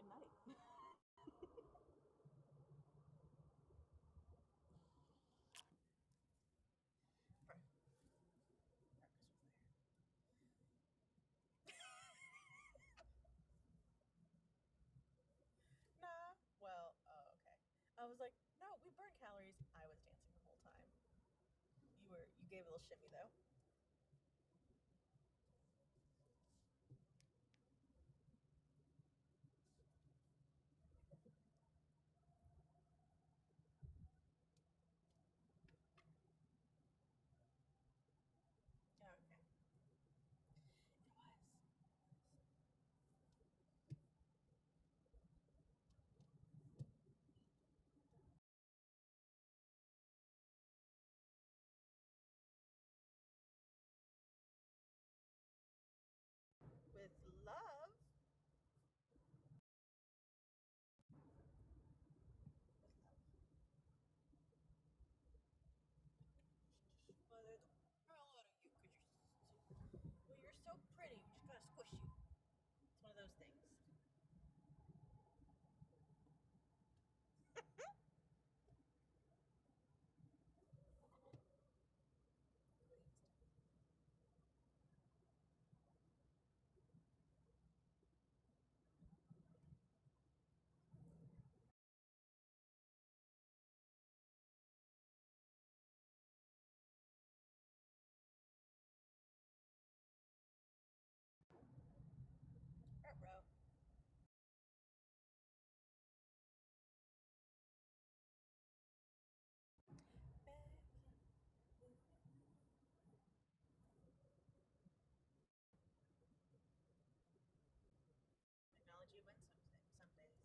good night. Nah. Well, oh, okay. I was like, no, we burn calories. I was dancing the whole time. You gave a little shimmy though. Oh, okay. It was. With love. Mother the hell out of you, well, you're so pretty. We just gotta squish you. It's one of those things. Bro. Technology wins some days.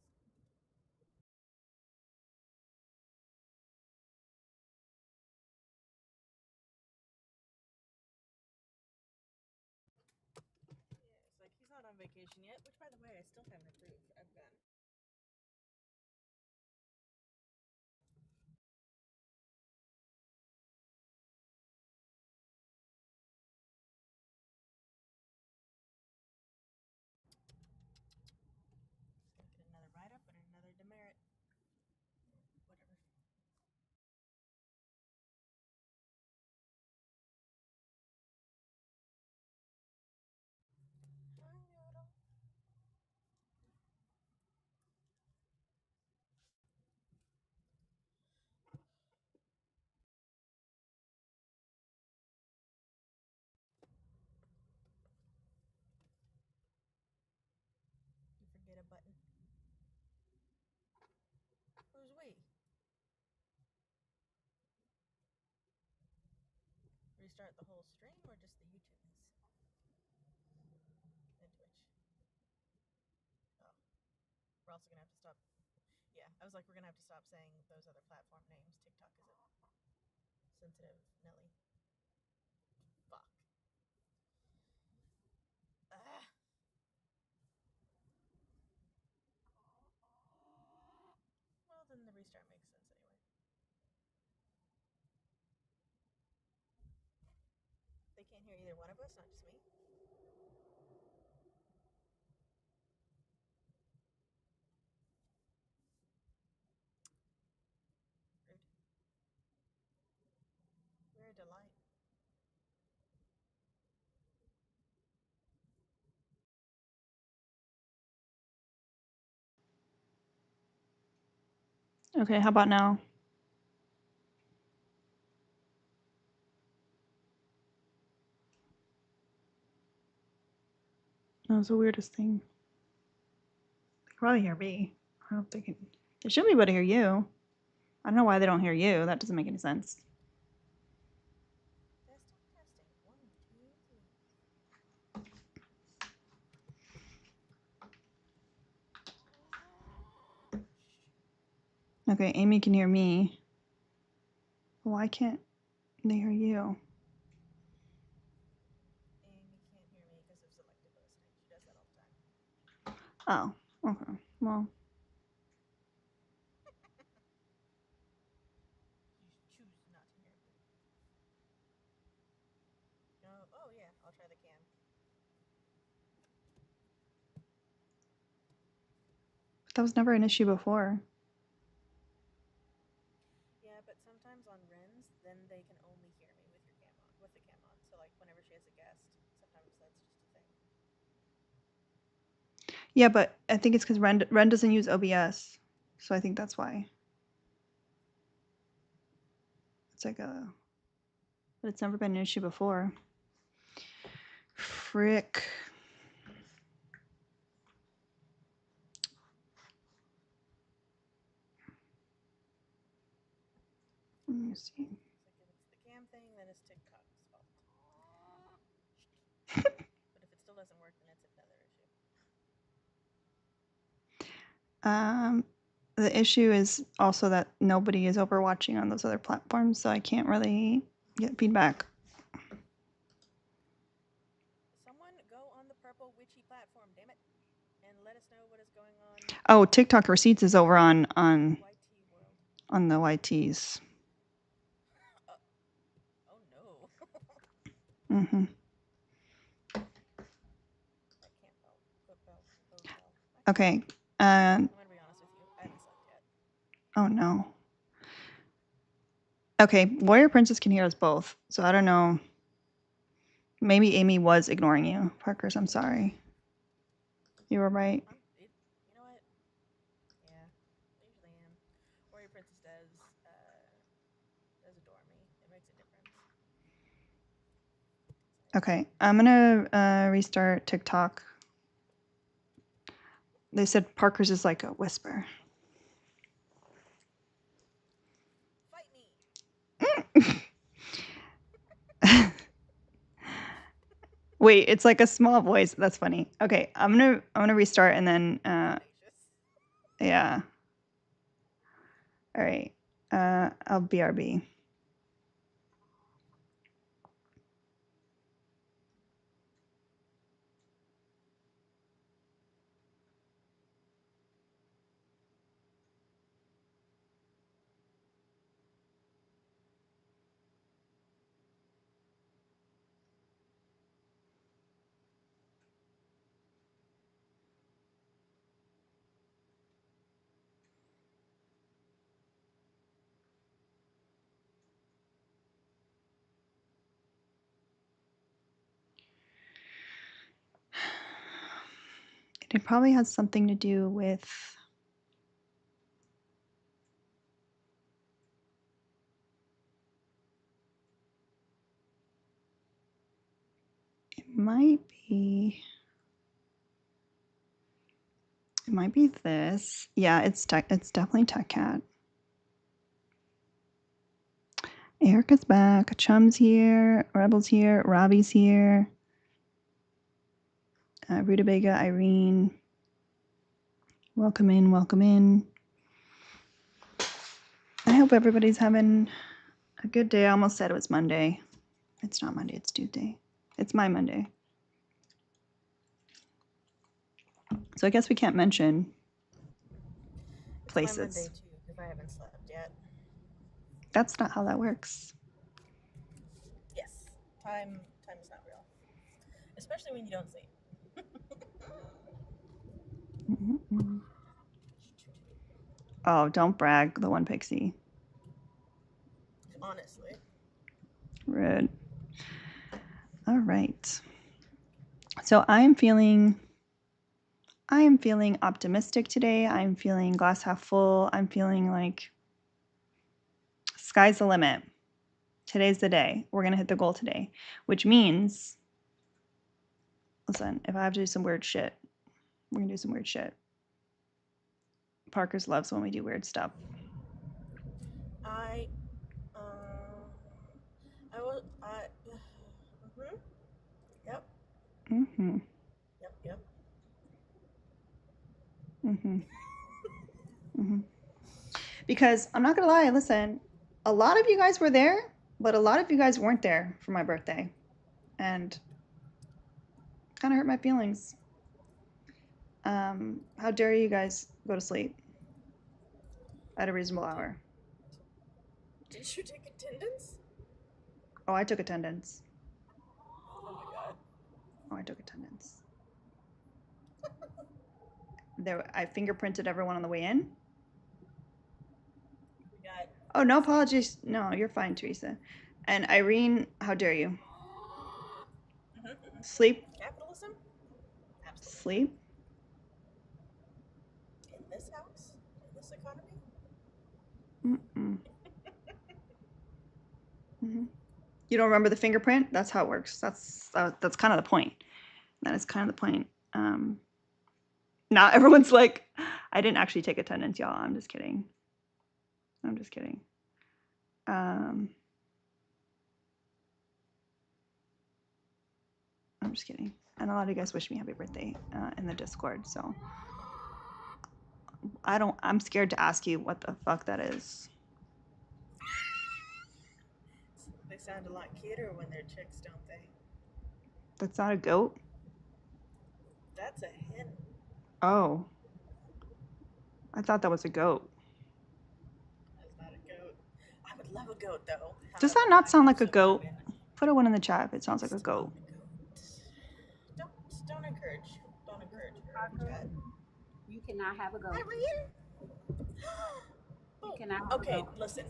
Yeah, it's like he's not on vacation yet, which by the way I still haven't approved. I've gone. Get another write up and another demerit. Whatever. Hi, Noodle. You forget a button. Who's we? Restart the whole stream or just the YouTubies? And Twitch. Oh. We're also gonna have to stop. Yeah, I was like, we're gonna have to stop saying those other platform names. TikTok is a sensitive Nelly. Fuck. Ah. Well, then the restart makes sense anyway. They can't hear either one of us, not just me. Rude. We're a delight. Okay, how about now? That was the weirdest thing. They can probably hear me. I don't think they should be able to hear you. I don't know why they don't hear you. That doesn't make any sense. Testing, testing. 1, 2, 3. Okay, Amy can hear me. Why can't they hear you? Amy can't hear me because of selective listening. She does that all the time. Oh, okay. Well, You choose not to hear me. Oh yeah, I'll try the can. That was never an issue before. Yeah, but sometimes on Rens, then they can only hear me with your cam on, with the cam on. So like whenever she has a guest, sometimes that's just a thing. Yeah, but I think it's because Ren doesn't use OBS, so I think that's why. It's like but it's never been an issue before. Frick. Let me see. It's like if it's the cam thing, then it's TikTok's fault. But if it still doesn't work, then it's another issue. The issue is also that nobody is overwatching on those other platforms, so I can't really get feedback. Someone go on the purple witchy platform, damn it, and let us know what is going on. Oh, TikTok receipts is over on YT world. On the YTs. Oh no. Mm-hmm. That can't bode well. Okay. I'm gonna be honest with you. I haven't slept yet. Oh no. Okay, Warrior Princess can hear us both, so I don't know. Maybe Amy was ignoring you, Parkers. I'm sorry. You were right. You know what? Yeah, I usually am. Warrior Princess does adore me. It makes a difference. Okay, I'm gonna restart TikTok. They said Parker's is like a whisper. Fight me. Wait, it's like a small voice. That's funny. Okay, I'm gonna restart and then yeah. All right. I'll BRB. It probably has something to do with it might be this. Yeah, it's definitely Tech Cat. Erica's back. Chum's here. Rebel's here. Robbie's here. Rutabaga, Irene. Welcome in. Welcome in. I hope everybody's having a good day. I almost said it was Monday. It's not Monday. It's Tuesday. It's my Monday. So I guess we can't mention places. It's my Monday too, because I haven't slept yet. That's not how that works. Yes, time is not real, especially when you don't sleep. Oh, don't brag. The one pixie. Honestly. Rude. All right. So I am feeling optimistic today. I'm feeling glass half full. I'm feeling like sky's the limit. Today's the day. We're going to hit the goal today, which means, listen, if I have to do some weird shit, we're going to do some weird shit. Parker's loves when we do weird stuff. Yep. Mm-hmm. Yep. Mm-hmm. Mm-hmm. Because I'm not going to lie, listen, a lot of you guys were there, but a lot of you guys weren't there for my birthday. And kind of hurt my feelings. How dare you guys go to sleep at a reasonable hour? Did you take attendance? Oh, I took attendance. Oh my god. Oh, I took attendance. I fingerprinted everyone on the way in. We got Oh, no apologies. No, you're fine, Teresa. And Irene, how dare you? Sleep, capitalism. Absolutely. sleep. In this house, in this economy. Mm-mm. Hmm. You don't remember the fingerprint? That's how it works. That's kind of the point. That is kind of the point. Now everyone's like, I didn't actually take attendance, y'all. I'm just kidding. I'm just kidding. I'm just kidding. And a lot of you guys wish me happy birthday in the Discord. So I'm scared to ask you what the fuck that is. They sound a lot cuter when they're chicks, don't they? That's not a goat? That's a hen. Oh. I thought that was a goat. That's not a goat. I would love a goat, though. Does that not sound like a goat? Put a one in the chat if it sounds like a goat. Don't encourage. Don't encourage her, chat. You cannot have a goat. Irene? You cannot have a Okay, goat. listen.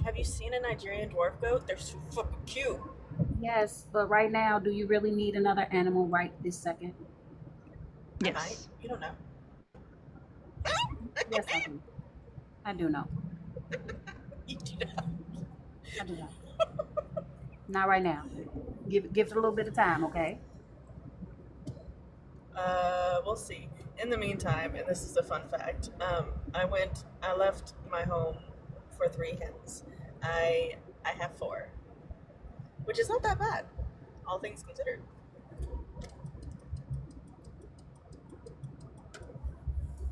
Have you seen a Nigerian dwarf goat? They're so fucking cute. Yes, but right now, do you really need another animal right this second? Yes. I might. You don't know. Yes, I do. I do know. You do know. I do know. Not right now. Give it a little bit of time, okay? We'll see. In the meantime, and this is a fun fact, I left my home for 3 hens. I have 4, which is not that bad, all things considered.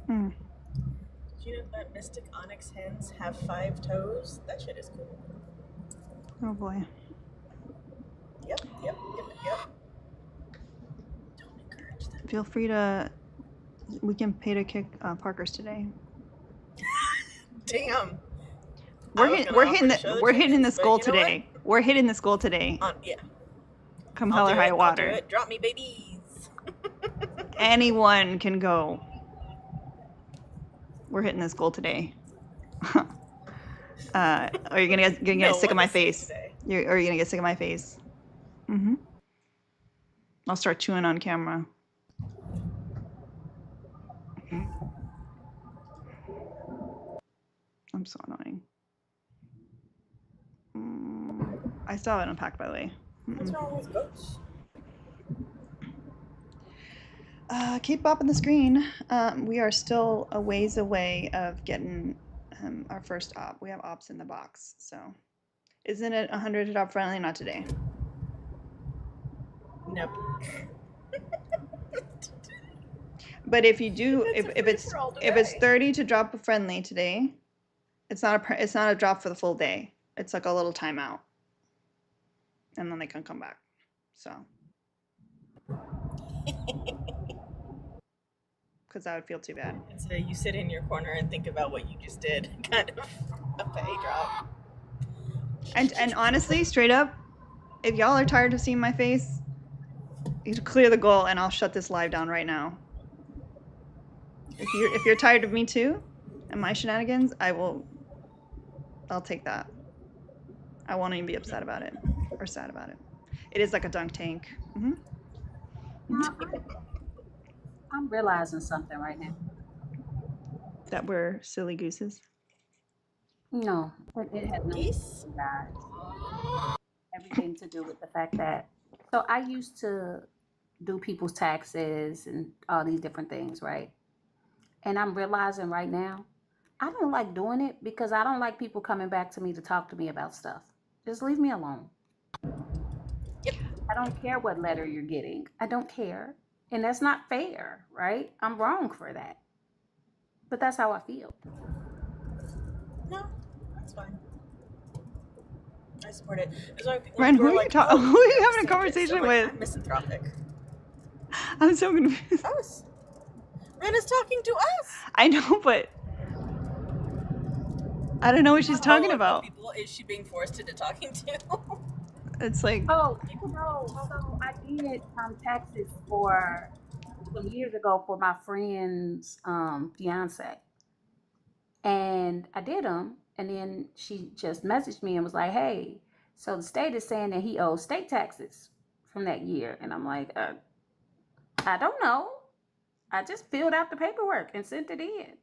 Hmm. Did you know that Mystic Onyx hens have 5 toes? That shit is cool. Oh boy. Yep. Don't encourage them. Feel free to. We can pay to kick Parker's today. Damn. We're hitting this goal today. We're hitting this goal today. Yeah. Come hell or high water. Drop me, babies. Anyone can go. We're hitting this goal today. Are you gonna get sick of my face? Are you gonna get sick of my face? Mm-hmm. I'll start chewing on camera. I'm so annoying. I still haven't unpacked, by the way. What's wrong with goats? Keep bopping the screen. We are still a ways away of getting our first op. We have ops in the box, so isn't it 100 op friendly? Not today. Nope. But if you do, if it's 30 to drop a friendly today, it's not a drop for the full day. It's like a little timeout, and then they can come back. So. Because that would feel too bad. And so you sit in your corner and think about what you just did, kind of a pay drop. And honestly, straight up, if y'all are tired of seeing my face, you clear the goal and I'll shut this live down right now. If you're tired of me too and my shenanigans, I'll take that. I won't even be upset about it or sad about it. It is like a dunk tank. Mm-hmm. I'm realizing something right now. That we're silly gooses. No, it has nothing to do with that. Everything to do with the fact that, so I used to do people's taxes and all these different things, right? And I'm realizing right now, I don't like doing it because I don't like people coming back to me to talk to me about stuff. Just leave me alone. Yep. I don't care what letter you're getting. I don't care. And that's not fair, right? I'm wrong for that. But that's how I feel. No, that's fine. I support it. Ren, who are you having a conversation with? I'm misanthropic. I'm so confused. Us. Ren is talking to us. I know, but I don't know what she's talking about. What people is she being forced into talking to? It's like, oh, no, so I did taxes for some years ago for my friend's fiance, and I did them, and then she just messaged me and was like, "Hey, so the state is saying that he owes state taxes from that year," and I'm like, "I don't know. I just filled out the paperwork and sent it in.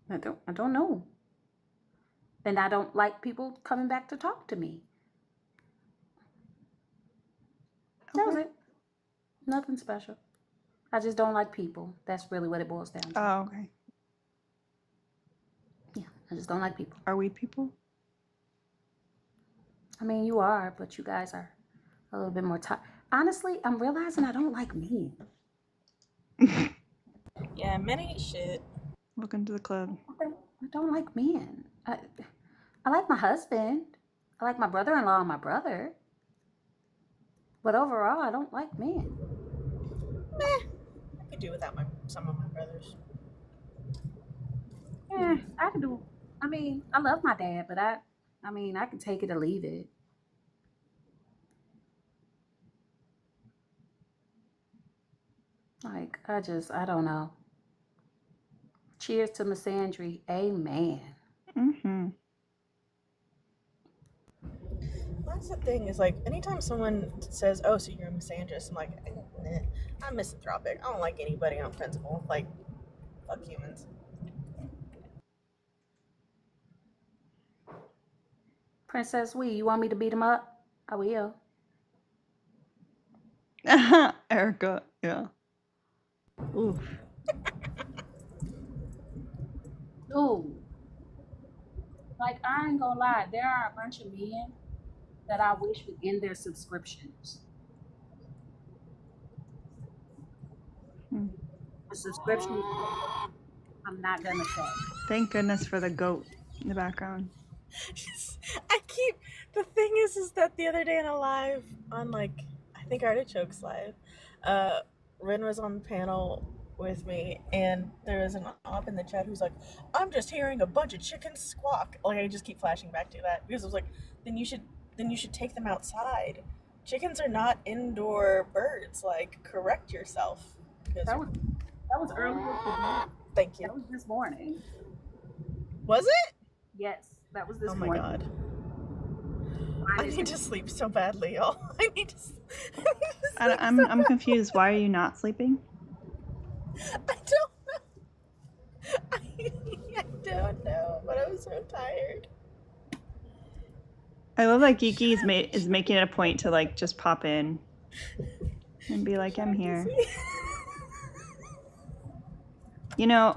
I don't know, and I don't like people coming back to talk to me." That was Okay. it. Nothing special. I just don't like people. That's really what it boils down to. Oh, okay. Yeah, I just don't like people. Are we people? I mean, you are, but you guys are a little bit more honestly, I'm realizing I don't like men. Yeah, men ain't shit. Welcome to the club. I don't like men. I like my husband. I like my brother-in-law and my brother. But overall, I don't like men. Meh. I could do without some of my brothers. Yeah, I can do. I mean, I love my dad, but I can take it or leave it. Like, I don't know. Cheers to misandry. Amen. Mm-hmm. That's the thing, is like, anytime someone says, "Oh, so you're a misandrist," I'm like, nah, I'm misanthropic. I don't like anybody on principle. Like, fuck humans. Princess Wee, you want me to beat him up? I will. Erica, yeah. Oof. Dude, like, I ain't gonna lie, there are a bunch of men that I wish would end their subscriptions. The subscription, I'm not gonna say. Thank goodness for the goat in the background. The thing is that the other day in a live on, like, I think Artichoke's live, Ren was on the panel with me, and there was an op in the chat who's like, "I'm just hearing a bunch of chickens squawk." Like, I just keep flashing back to that because I was like, then you should take them outside. Chickens are not indoor birds. Like, correct yourself. That was earlier today. Thank you. That was this morning. Was it? Yes, that was this Oh my morning. god. I need to sleep so badly, y'all. I need to sleep I'm confused. Why are you not sleeping? I don't know. I don't know, but I'm so tired. I love that Geeky is making it a point to, like, just pop in and be like, "I'm here." You know,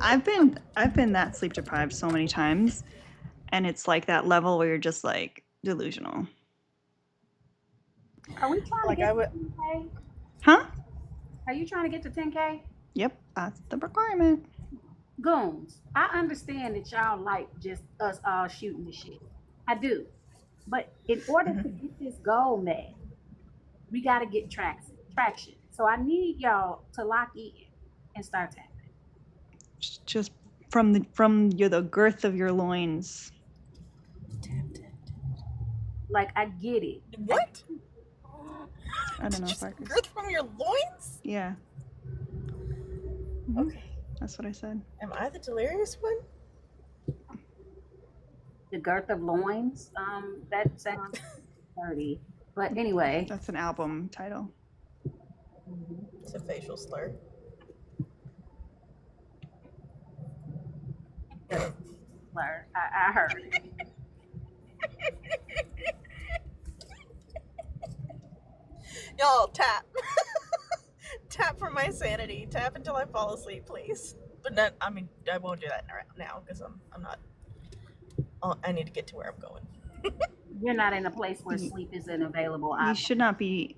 I've been that sleep deprived so many times, and it's like that level where you're just like delusional. Are we trying to get to 10K? Huh? Are you trying to get to 10K? Yep, that's the requirement. Goons, I understand that y'all like just us all shooting the shit. I do. But in order to get this goal met, we got to get traction. So I need y'all to lock in and start tapping. Just from the girth of your loins. Like, I get it. What? I don't know, Just Farkas. girth from your loins? Yeah. Okay. That's what I said. Am I the delirious one? The girth of loins. That sounds dirty. But anyway. That's an album title. It's a facial slur. Slur. I heard it. Y'all, tap. Tap for my sanity. Tap until I fall asleep, please. But not, I mean, I won't do that now because I'm not. I need to get to where I'm going. You're not in a place where sleep isn't available. You should not be.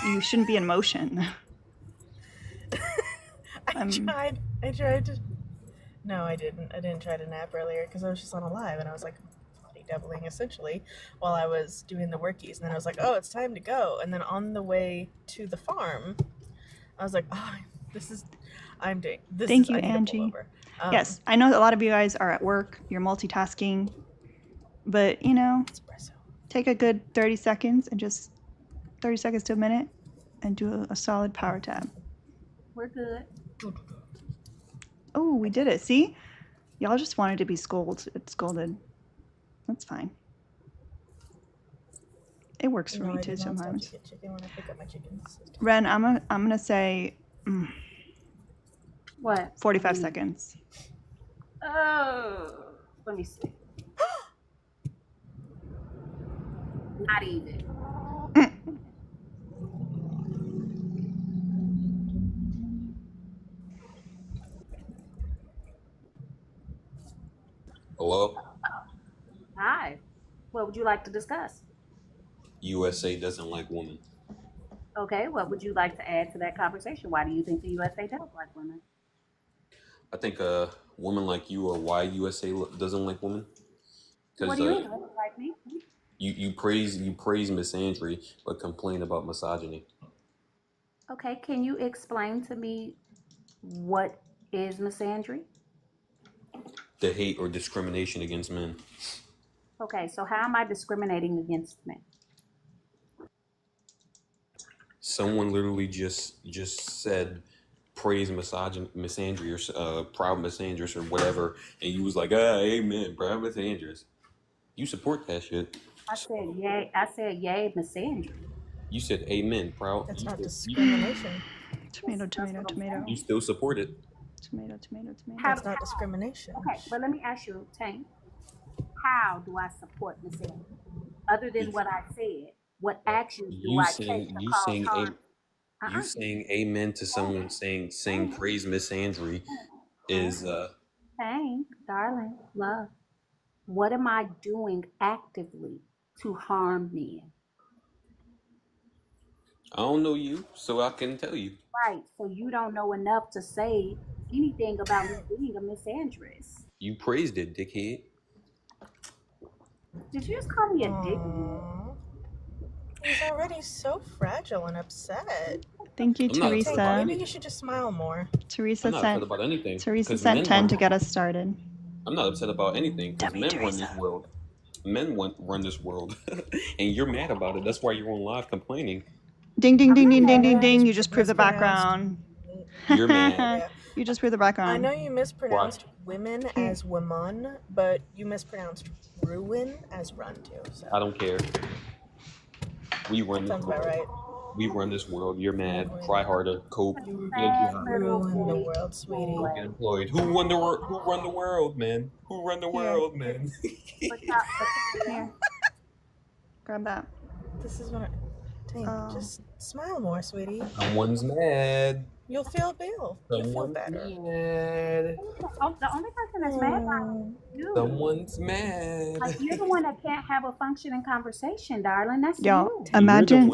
You shouldn't be in motion. I tried to. No, I didn't. I didn't try to nap earlier because I was just on a live and I was like body doubling essentially while I was doing the workies, and then I was like, oh, it's time to go. And then on the way to the farm, I was like, oh, I'm doing this. Thank you, Angie. Yes, I know a lot of you guys are at work. You're multitasking, but you know, espresso. Take a good 30 seconds and just 30 seconds to a minute and do a solid power tab. We're good. Oh, we did it. See? Y'all just wanted to be scolded. That's fine. It works for me too sometimes. Chicken when I pick up my chickens. Ren, I'm gonna say What? 45 seconds. Oh, let me see. Not even. Hello? Hi. What would you like to discuss? USA doesn't like women. Okay, what would you like to add to that conversation? Why do you think the USA don't like women? I think a woman like you or why USA doesn't like women. What Because do you mean? Like me? you praise misandry but complain about misogyny. Okay, can you explain to me what is misandry? The hate or discrimination against men. Okay, so how am I discriminating against men? Someone literally just said praise misandry or proud misandrous or whatever, and you was like, amen, proud misandrous. You support that shit. I said yay, misandry. You said amen, proud. That's not discrimination. Tomato. You still support it. Tomato. That's not discrimination. Okay, but let me ask you, Tank, how do I support misandry? Other than what I said, what actions do I take to cause harm? You saying amen to someone saying praise misandry is Tank, darling, love. What am I doing actively to harm men? I don't know you, so I can tell you. Right, so you don't know enough to say anything about me being a misandress. You praised it, dickhead. Did you just call me a dick? He's already so fragile and upset. Thank you, I'm not upset about Teresa. Maybe you should just smile more. Teresa I'm not upset about anything. Teresa sent 10 to get us started. I'm not upset about anything because men Teresa. run this world. Men run this world, and you're mad about it. That's why you're on live complaining. Ding. You just proved the background. You're mad. You just proved the background. I know you mispronounced women as woman, but you mispronounced ruin as run too. So. I don't care. We run this Sounds world. about right. We run this world. You're mad. Cry harder. Cope. You ruin the world, sweetie. Get employed. Who run the world, man? Who run the world, man? Here. Grab that. This is what just smile more, sweetie. Someone's mad. You'll feel better. Mad. The only person that's mad about you. Someone's mad. Like, you're the one that can't have a functioning conversation, darling. That's Y'all, you. imagine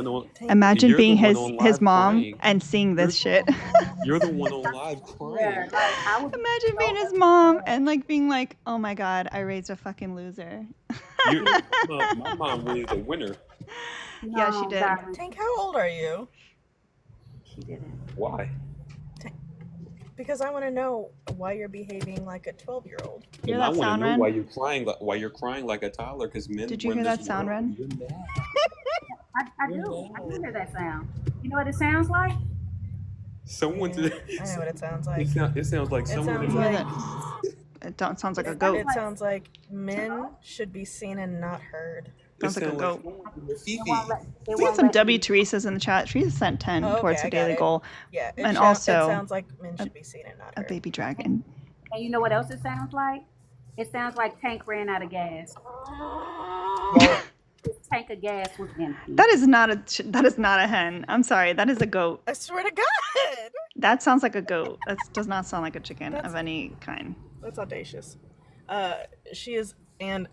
being his mom and seeing this shit. You're the one on live crying. Imagine being his mom and like being like, oh my god, I raised a fucking loser. My mom raised a winner. Yeah, she did. Tank, how old are you? She didn't. Why? Because I want to know why you're behaving like a 12-year-old. You hear that sound, Ren? Why you're crying like a toddler? Because men. Did you hear that sound, Ren? I do. I do hear that sound. You know what it sounds like? Someone. I know what it sounds like. It sounds like someone. It sounds like a goat. It sounds like men should be seen and not heard. Sounds like a goat. We We have some W Teresa's in the chat. Teresa sent 10 towards the daily goal. Yeah, and also it sounds like men should be seen and not heard. A baby dragon. And you know what else it sounds like? It sounds like Tank ran out of gas. His tank of gas was empty. That is not a hen. I'm sorry. That is a goat. I swear to God. That sounds like a goat. That does not sound like a chicken of any kind. That's audacious. She is, and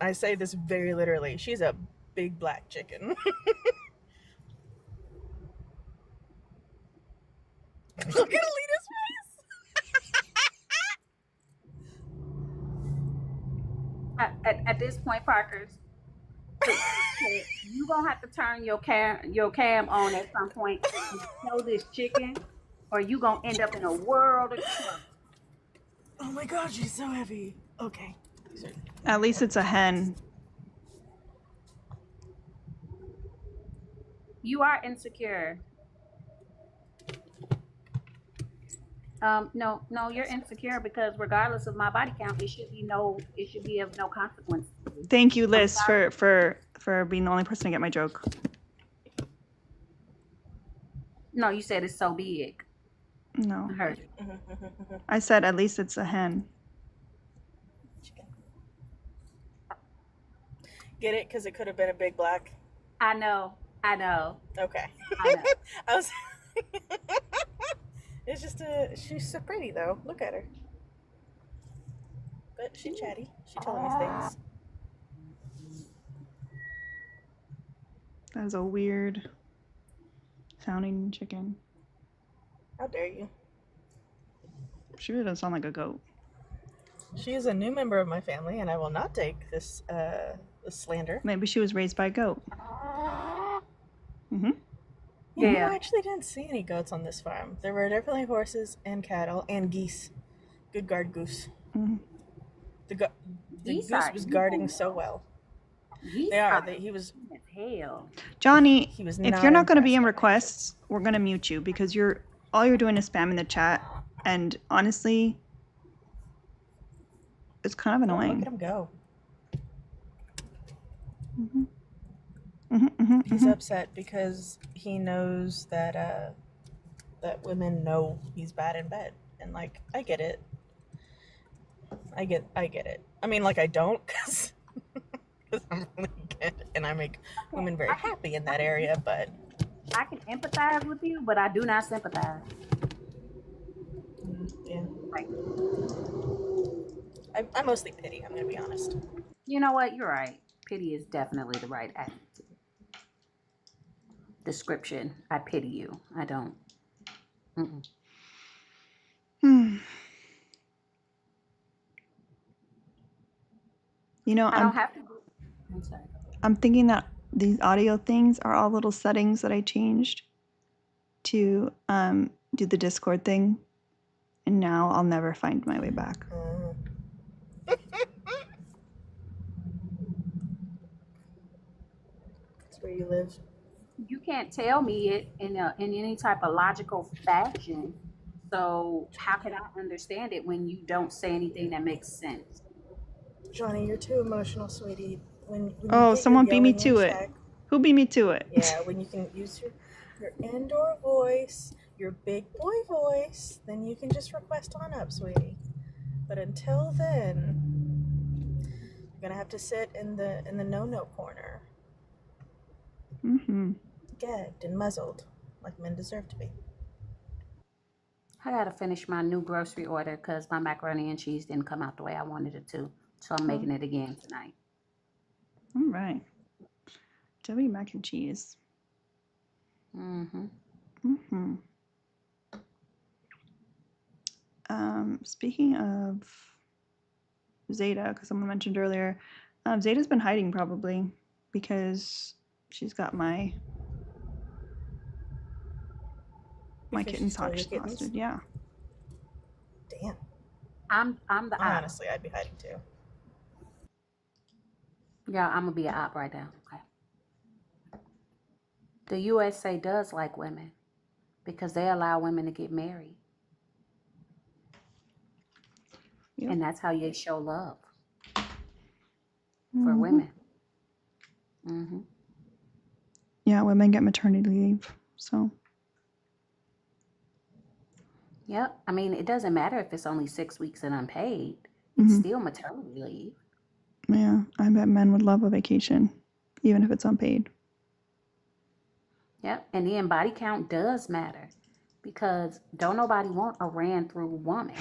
I say this very literally, she's a big black chicken. Look at Alita's face. At this point, Parkers, you gonna have to turn your cam on at some point and show this chicken, or you gonna end up in a world of trouble. Oh my God, she's so heavy. Okay. At least it's a hen. You are insecure. No, you're insecure because regardless of my body count, it should be of no consequence to you. Thank you, I'm Liz, sorry. for being the only person to get my joke. No, you said it's so big. No, I heard you. I said at least it's a hen. Chicken. Get it? Because it could have been a big black. I know. Okay. I know. I was. It's just she's so pretty though. Look at her. But she chatty. She telling me things. That was a weird sounding chicken. How dare you? She really doesn't sound like a goat. She is a new member of my family, and I will not take this slander. Maybe she was raised by a goat. Mm-hmm. Yeah. I actually didn't see any goats on this farm. There were definitely horses and cattle and geese. Good guard goose. Mm-hmm. The Geese goose are was evil. guarding so well. Geese They are. are He was. as hell. Johnny, He was if you're not going to be in impressed by my requests, we're going to mute you because all you're doing is spamming the chat, and honestly, it's kind of answers. Look annoying. at him go. Mm-hmm. Mm-hmm, mm-hmm, He's mm-hmm. upset because he knows that that women know he's bad in bed, and like I get it. I get it. I mean, like I don't, because I'm really good, and I make women very happy in that area. But I can empathize with you, but I do not sympathize. yeah, Like, I mostly pity. I'm gonna be honest. you know what? You're right. Pity is definitely the right attitude. Description. I pity you. I don't. Mm-mm. You know, I don't have to. I'm sorry. I'm thinking that these audio things are all little settings that I changed to do the Discord thing, and now I'll never find my way back. That's where you live. You can't tell me it in any type of logical fashion. So how can I understand it when you don't say anything that makes sense? Johnny, you're too emotional, sweetie. When Oh, you get someone your beat me yelling in to it. check, Who beat me to it? yeah, when you can use your indoor voice, your big boy voice, then you can just request on up, sweetie. But until then, you're gonna have to sit in the no corner, Mm-hmm. gagged and muzzled, like men deserve to be. I gotta finish my new grocery order because my macaroni and cheese didn't come out the way I wanted it to. So I'm making it again tonight. All right. W mac and cheese. Mm-hmm. Mm-hmm. Speaking of Zeta, because someone mentioned earlier, Zeta's been hiding probably because she's got my Because she kittens stole your kittens? hostage. Yeah. Damn. I'm the op. Honestly, I'd be hiding too. Yeah, I'm gonna be an op right now. Okay. The USA does like women because they allow women to get married. Yep. And that's how you show love for Mhm. women. Mm-hmm. Yeah, women get maternity leave. So Yep. I mean, it doesn't matter if it's only 6 weeks and unpaid. It's still maternity leave. yeah, I bet men would love a vacation, even if it's unpaid. Yep. And then body count does matter because don't nobody want a ran through woman.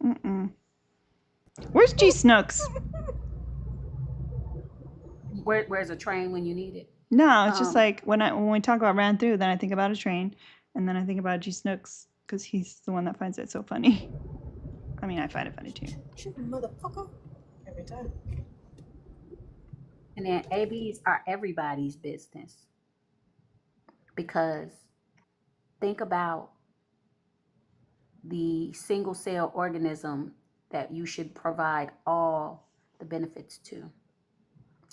Mm-mm. Where's G Snooks? Where's a train when you need it? No, it's just like when we talk about ran through, then I think about a train, and then I think about G Snooks because he's the one that finds it so funny. I mean, I find it funny too. You motherfucker. Every time. And then ABs are everybody's business because think about the single cell organism that you should provide all the benefits to.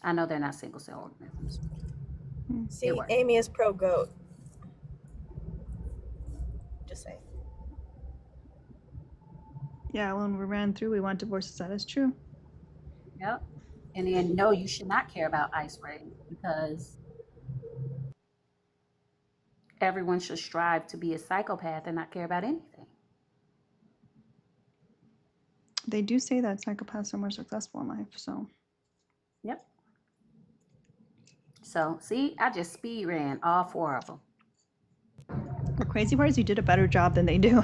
I know they're not single cell organisms. See, It works. Amy is pro goat. Just saying. Yeah, when we ran through, we want divorces. That is true. Yep. And then no, you should not care about ice rays because everyone should strive to be a psychopath and not care about anything. They do say that psychopaths are more successful in life. So Yep. So see, I just speed ran all 4 of them. the crazy part is you did a better job than they do.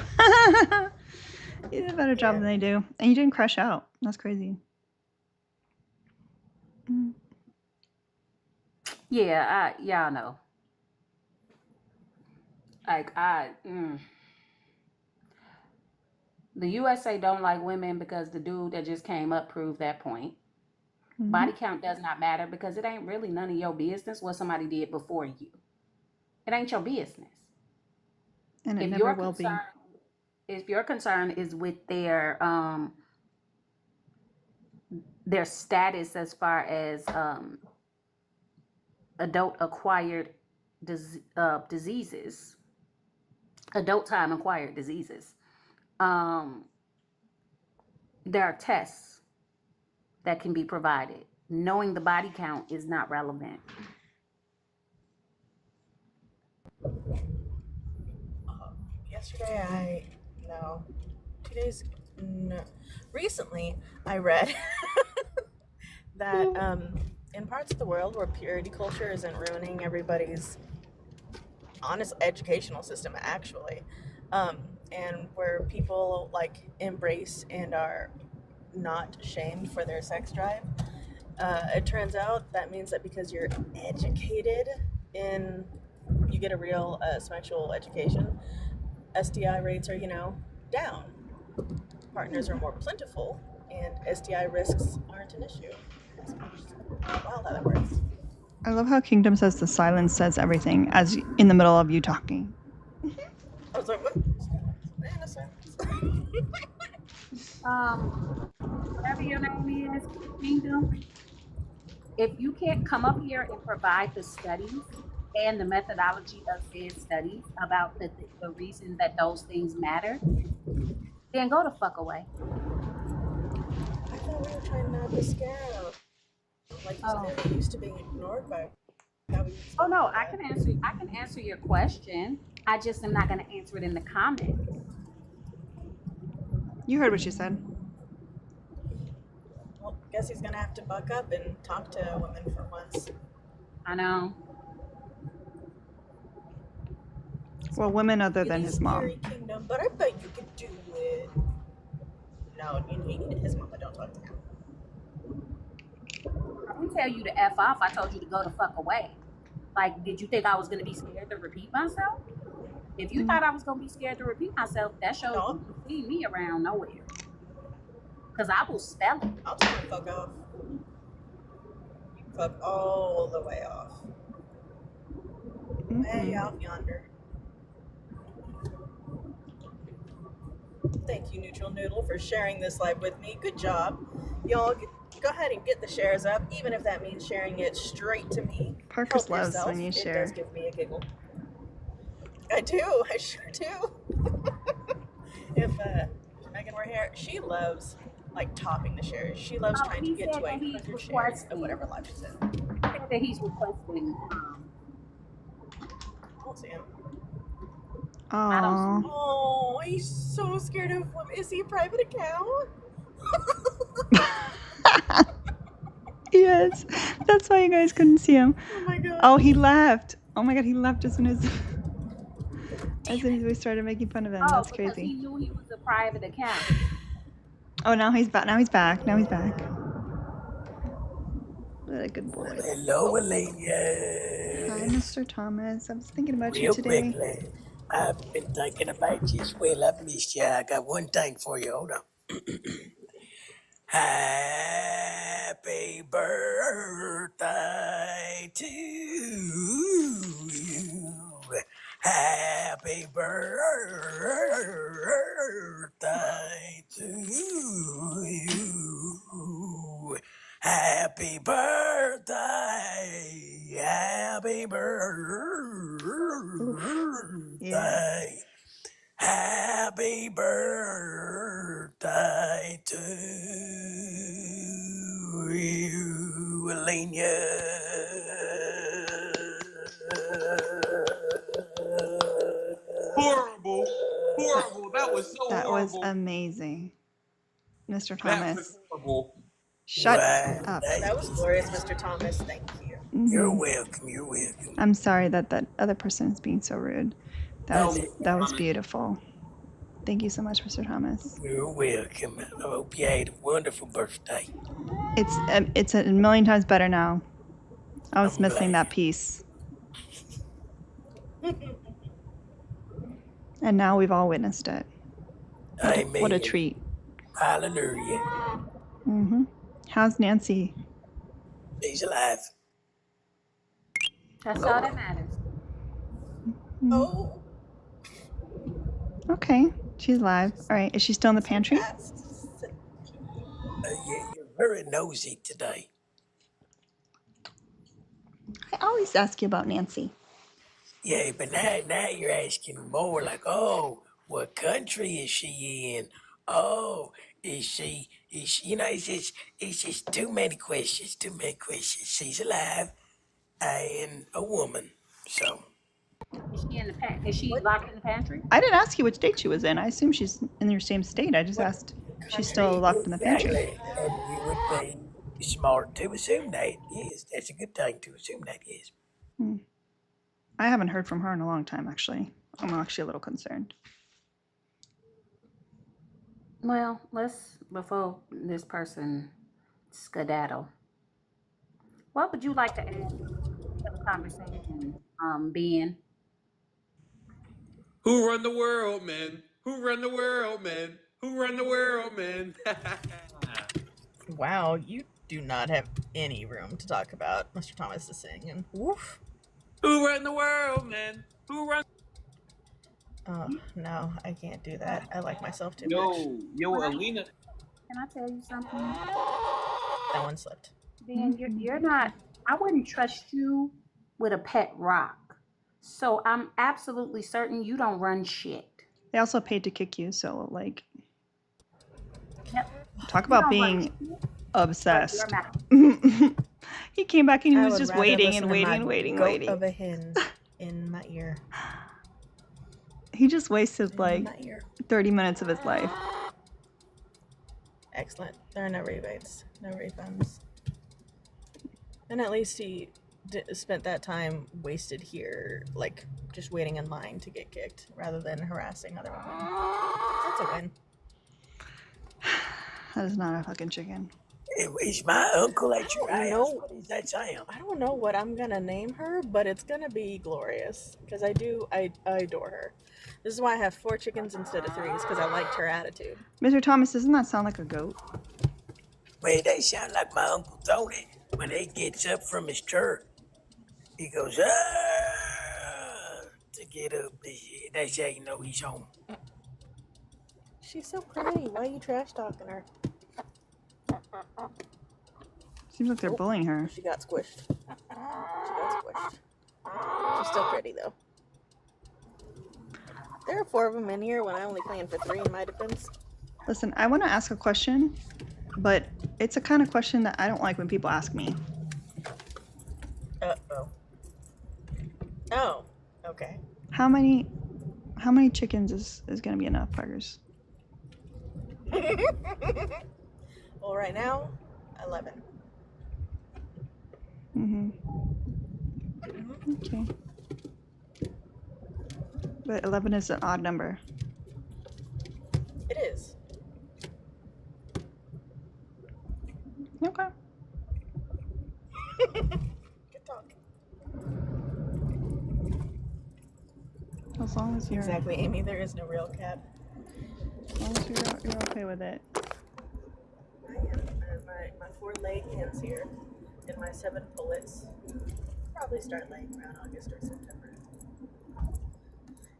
You did a better job Yeah. than they do, and you didn't crush out. That's crazy. Mm. Yeah, y'all know. Like the USA don't like women because the dude that just came up proved that point. Mhm. Body count does not matter because it ain't really none of your business what somebody did before you. It ain't your business. And it If never your will be. if your concern is with their status as far as adult acquired diseases, adult time acquired diseases, there are tests that can be provided. Knowing the body count is not relevant. Yesterday, no, 2 days, no. Recently, I read that in parts of the world where purity culture isn't ruining everybody's honest educational system, actually, and where people like embrace and are not shamed for their sex drive, it turns out that means that because you're educated in, you get a real sexual education, STI rates are, down. Partners are more plentiful, and STI risks aren't an issue. Wow, how that works. I love how Kingdom says the silence says everything, as in the middle of you talking. I was like, what? Innocent. Whatever your name is, Kingdom, if you can't come up here and provide the studies and the methodology of said studies about the reason that those things matter, then go the fuck away. I thought we were trying not to scare him. Like you said, they're used to being ignored by how we Oh no, I can answer your question. I just am not going to answer it in the comments. You heard what she said. Well, guess he's gonna have to buck up and talk to women for once. I know. Well, women other than Really his mom. scary, Kingdom, but I bet you could do it. No, you need his mom, but don't talk to him. I didn't tell you to F off. I told you to go the fuck away. Like, did you think I was going to be scared to repeat myself? If you thought I was going to be scared to repeat myself, that shows No. you can see me around nowhere. Because I will spell it. I'll tell him to fuck off. Fuck all the way off. Way off yonder. Thank you, Neutral Noodle, for sharing this live with me. Good job. Y'all, go ahead and get the shares up, even if that means sharing it straight to me. Parker's Help loves yourself. when you It share. does give me a giggle. I do. I sure do. If Megan were here, she loves like topping the shares. She loves trying to get to 100 shares of whatever live she's in. He said that he's requesting. I don't see him. I don't Aww. see. Oh, he's so scared of women. Is he a private account? Yes. That's why you guys couldn't see him. Oh my god. Oh, he left. Oh my god, he left as soon as we started making fun of him. Oh, That's because crazy. he knew he was a private account. Oh, now he's back. Now he's back. Now he's back. What a good boy. Hello, Elaine. Hi, Mr. Thomas. I was thinking about you Real today. quickly, I've been thinking about you as well. I've missed you. I got one thing for you. Hold on. Happy birthday to you. Happy birthday to you. Happy birthday. Happy Happy birthday. Happy birthday to you, Alenia. Horrible. That was so That was horrible. amazing. Mr. That Thomas, was horrible. shut Wow, up. That was glorious, Mr. Thomas. Thank you. You're Mhm. welcome. You're welcome. I'm sorry that other person is being so rude. That was Thomas. beautiful. Thank you so much, Mr. Thomas. You're welcome. I hope you had a wonderful birthday. It's a million times better now. I was I'm missing glad. that piece. And now we've all witnessed it. Amen. What a treat. Hallelujah. Hmm. How's Nancy? She's alive. That's all that matters. Oh, Okay, she's live. All right, is she still in the pantry? You're very nosy today. I always ask you about Nancy. Yeah, but now you're asking more like, oh, what country is she in? Oh, is she, it's just too many questions. She's alive and a woman, so. Is she in the Is she locked in the pantry? I didn't ask you which state she was in. I assume she's in your same state. I just asked she's still locked in the pantry. Exactly, and you would be smart to assume that. Yes, that's a good thing to assume that, yes. I haven't heard from her in a long time, actually. I'm actually a little concerned. Well, before this person skedaddle, what would you like to add to the conversation, Ben? Who run the world, man? Who run the world, man? Who run the world, man? wow, you do not have any room to talk about Mr. Thomas is singing. Woof. Who run the world, man? Who run? Oh, no, I can't do that. I like myself too much. Yo, Alina. Can I tell you something? That one slipped. Ben, you're not. I wouldn't trust you with a pet rock. So I'm absolutely certain you don't run shit. They also paid to kick you, so like, Yep. talk You about don't being run shit. obsessed. Your mouth. He came back and he I was would just rather waiting listen and to waiting and my waiting, goat waiting. of a hen in my ear. He just wasted In like my ear. 30 minutes of his life. Excellent. There are no rebates, no refunds. And at least he spent that time wasted here, like just waiting in line to get kicked, rather than harassing other women. That's a win. That is not a fucking chicken. Is my uncle at your house? know- What is that sound? I don't know what I'm gonna name her, but it's gonna be glorious because I adore her. This is why I have 4 chickens instead of 3, because I liked her attitude. Mr. Thomas, doesn't that sound like a goat? Well, they sound like my Uncle Tony when he gets up from his chair. He goes, to get up. That's how you know he's home. She's so pretty. Why are you trash talking her? Seems like they're bullying her. She got squished. She's still pretty though. There are 4 of them in here when I only planned for 3 in my defense. Listen, I want to ask a question, but it's a kind of question that I don't like when people ask me. Uh-oh. Oh, okay. How many chickens is going to be enough, Parkers? Well, right now, 11. Okay. But 11 is an odd number. It is. Okay. Good talk. As long as you're, Exactly, Amy. There is no real cap. as long as you're okay with it. I am. My 4 leg hens here and my 7 pullets probably start laying around August or September.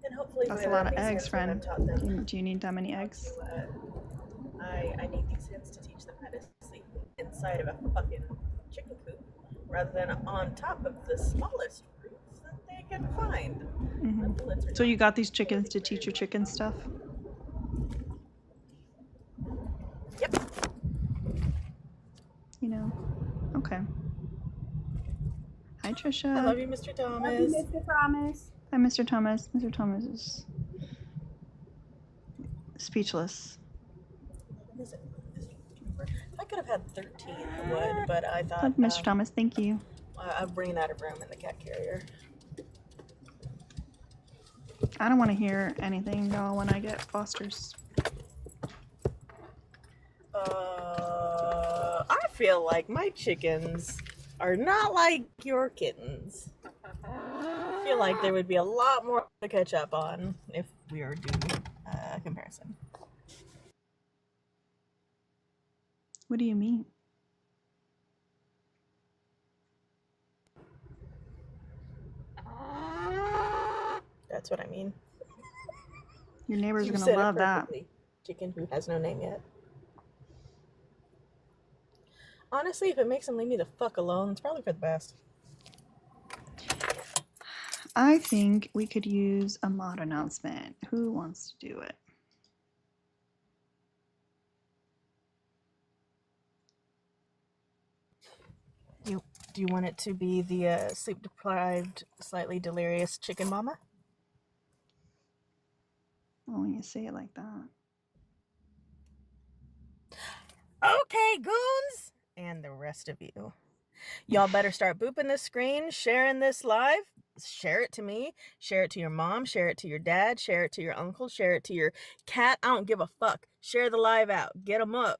And hopefully That's by a lot then of these eggs, hens, when friend. I've taught them Do you need that many eggs? to, I need these hens to teach them how to sleep inside of a fucking chicken coop rather than on top of the smallest roof can't find. Mhm. So you got these chickens to teach your chicken stuff? Yep. You know, okay. Hi, Trisha. I love you, Mr. Thomas. Mr. Thomas. Hi, Mr. Thomas. Mr. Thomas is speechless. What is it? I could have had 13 wood, but I thought Mr. Thomas, thank you. I'm bringing out of room in the cat carrier. I don't want to hear anything, y'all, when I get Fosters. I feel like my chickens are not like your kittens. I feel like there would be a lot more to catch up on if we were doing a comparison. What do you mean? That's what I mean. Your neighbor's You gonna said it love that. perfectly. Chicken who has no name yet. Honestly, if it makes them leave me the fuck alone, it's probably for the best. I think we could use a mod announcement. Who wants to do it? Do you want it to be the sleep-deprived, slightly delirious chicken mama? Oh, when you say it like that. Okay, goons! And the rest of you. Y'all better start booping this screen, sharing this live. Share it to me. Share it to your mom. Share it to your dad. Share it to your uncle. Share it to your cat. I don't give a fuck. Share the live out. Get them up.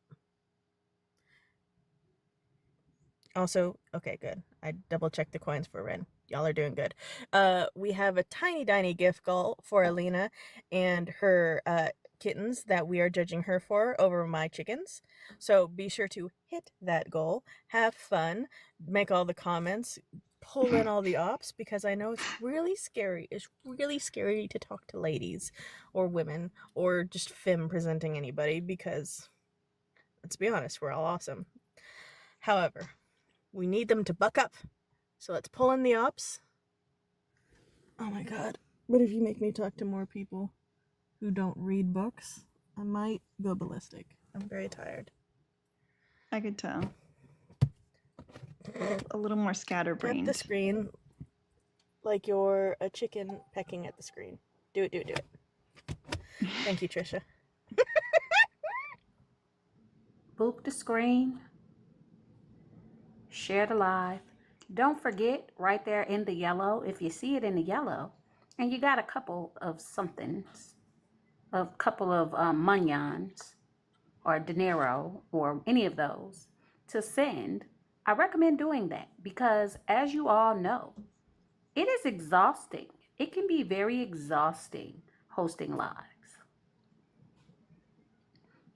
Also, okay, good. I double-checked the coins for Ren. Y'all are doing good. We have a tiny gift goal for Alina and her kittens that we are judging her for over my chickens. So be sure to hit that goal, have fun, make all the comments, pull in all the ops, because I know it's really scary. It's really scary to talk to ladies or women or just femme presenting anybody, because let's be honest, we're all awesome. However, we need them to buck up. So let's pull in the ops. Oh my god. But if you make me talk to more people who don't read books, I might go ballistic. I'm very tired. I could tell. A little more Tap scatterbrained. the screen like you're a chicken pecking at the screen. Do it. Thank you, Trisha. Boop the screen. Share the live. Don't forget, right there in the yellow, if you see it in the yellow, and you got a couple of somethings, a couple of monions or dinero or any of those to send, I recommend doing that because, as you all know, it is exhausting. It can be very exhausting hosting lives.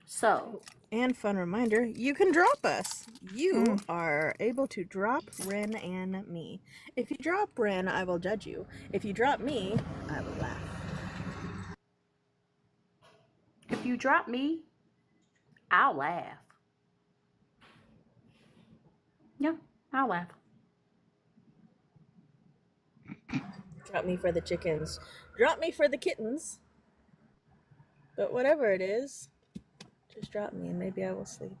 So, And fun reminder, you can drop us. You are able to drop Ren and me. If you drop Ren, I will judge you. If you drop me, I will laugh. if you drop me, I'll laugh. Yeah, I'll laugh. Drop me for the chickens. Drop me for the kittens. But whatever it is, just drop me and maybe I will sleep.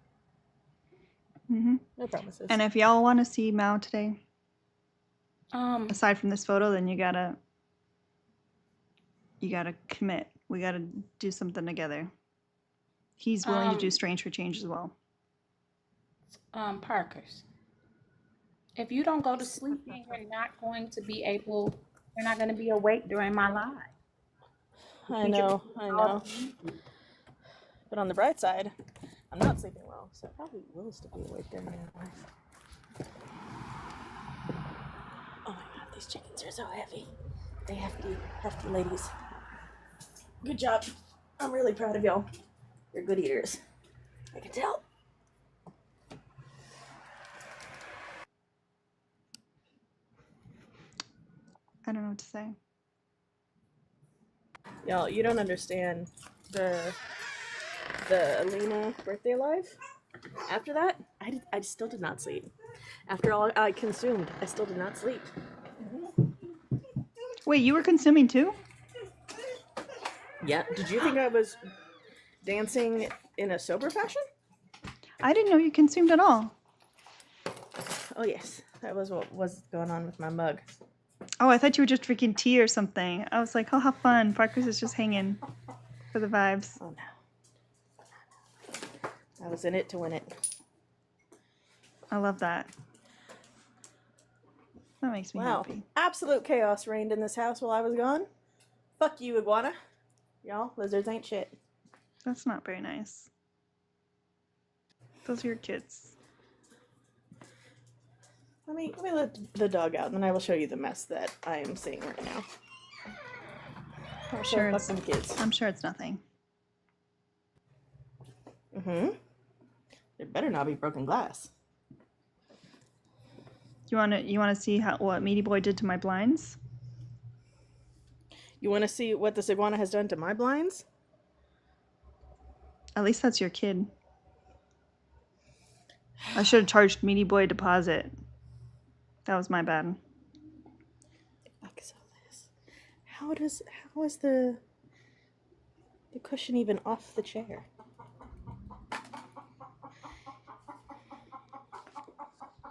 Mm-hmm. No promises. And if y'all want to see Mao today, Um, aside from this photo, then you gotta commit. We gotta do something together. He's willing to do Strange for Change as well. Parkers, if you don't go to sleep, then you're not going to be awake during my live. I know. But on the bright side, I'm not sleeping well, so I probably will still be awake during my life. Oh my god, these chickens are so heavy. They hefty ladies. Good job. I'm really proud of y'all. You're good eaters. I can tell. I don't know what to say. Y'all, you don't understand the Alina birthday live. After that, I still did not sleep. After all I consumed, I still did not sleep. Wait, you were consuming too? Yeah. Did you think I was dancing in a sober fashion? I didn't know you consumed at all. Oh yes, that was what was going on with my mug. Oh, I thought you were just drinking tea or something. I was like, oh, how fun. Parker's is just hanging for the vibes. Oh no. I was in it to win it. I love that. That makes me Wow. happy. Absolute chaos reigned in this house while I was gone. Fuck you, iguana. Y'all, lizards ain't shit. That's not very nice. Those are your kids. Let me let the dog out, and then I will show you the mess that I am seeing right now. Sure, fuck them kids. I'm sure it's nothing. Mm-hmm. There better not be broken glass. You wanna see what Meaty Boy did to my blinds? You want to see what this iguana has done to my blinds? At least that's your kid. I should have charged Meaty Boy a deposit. That was my bad. Fuck is all this? How is the cushion even off the chair?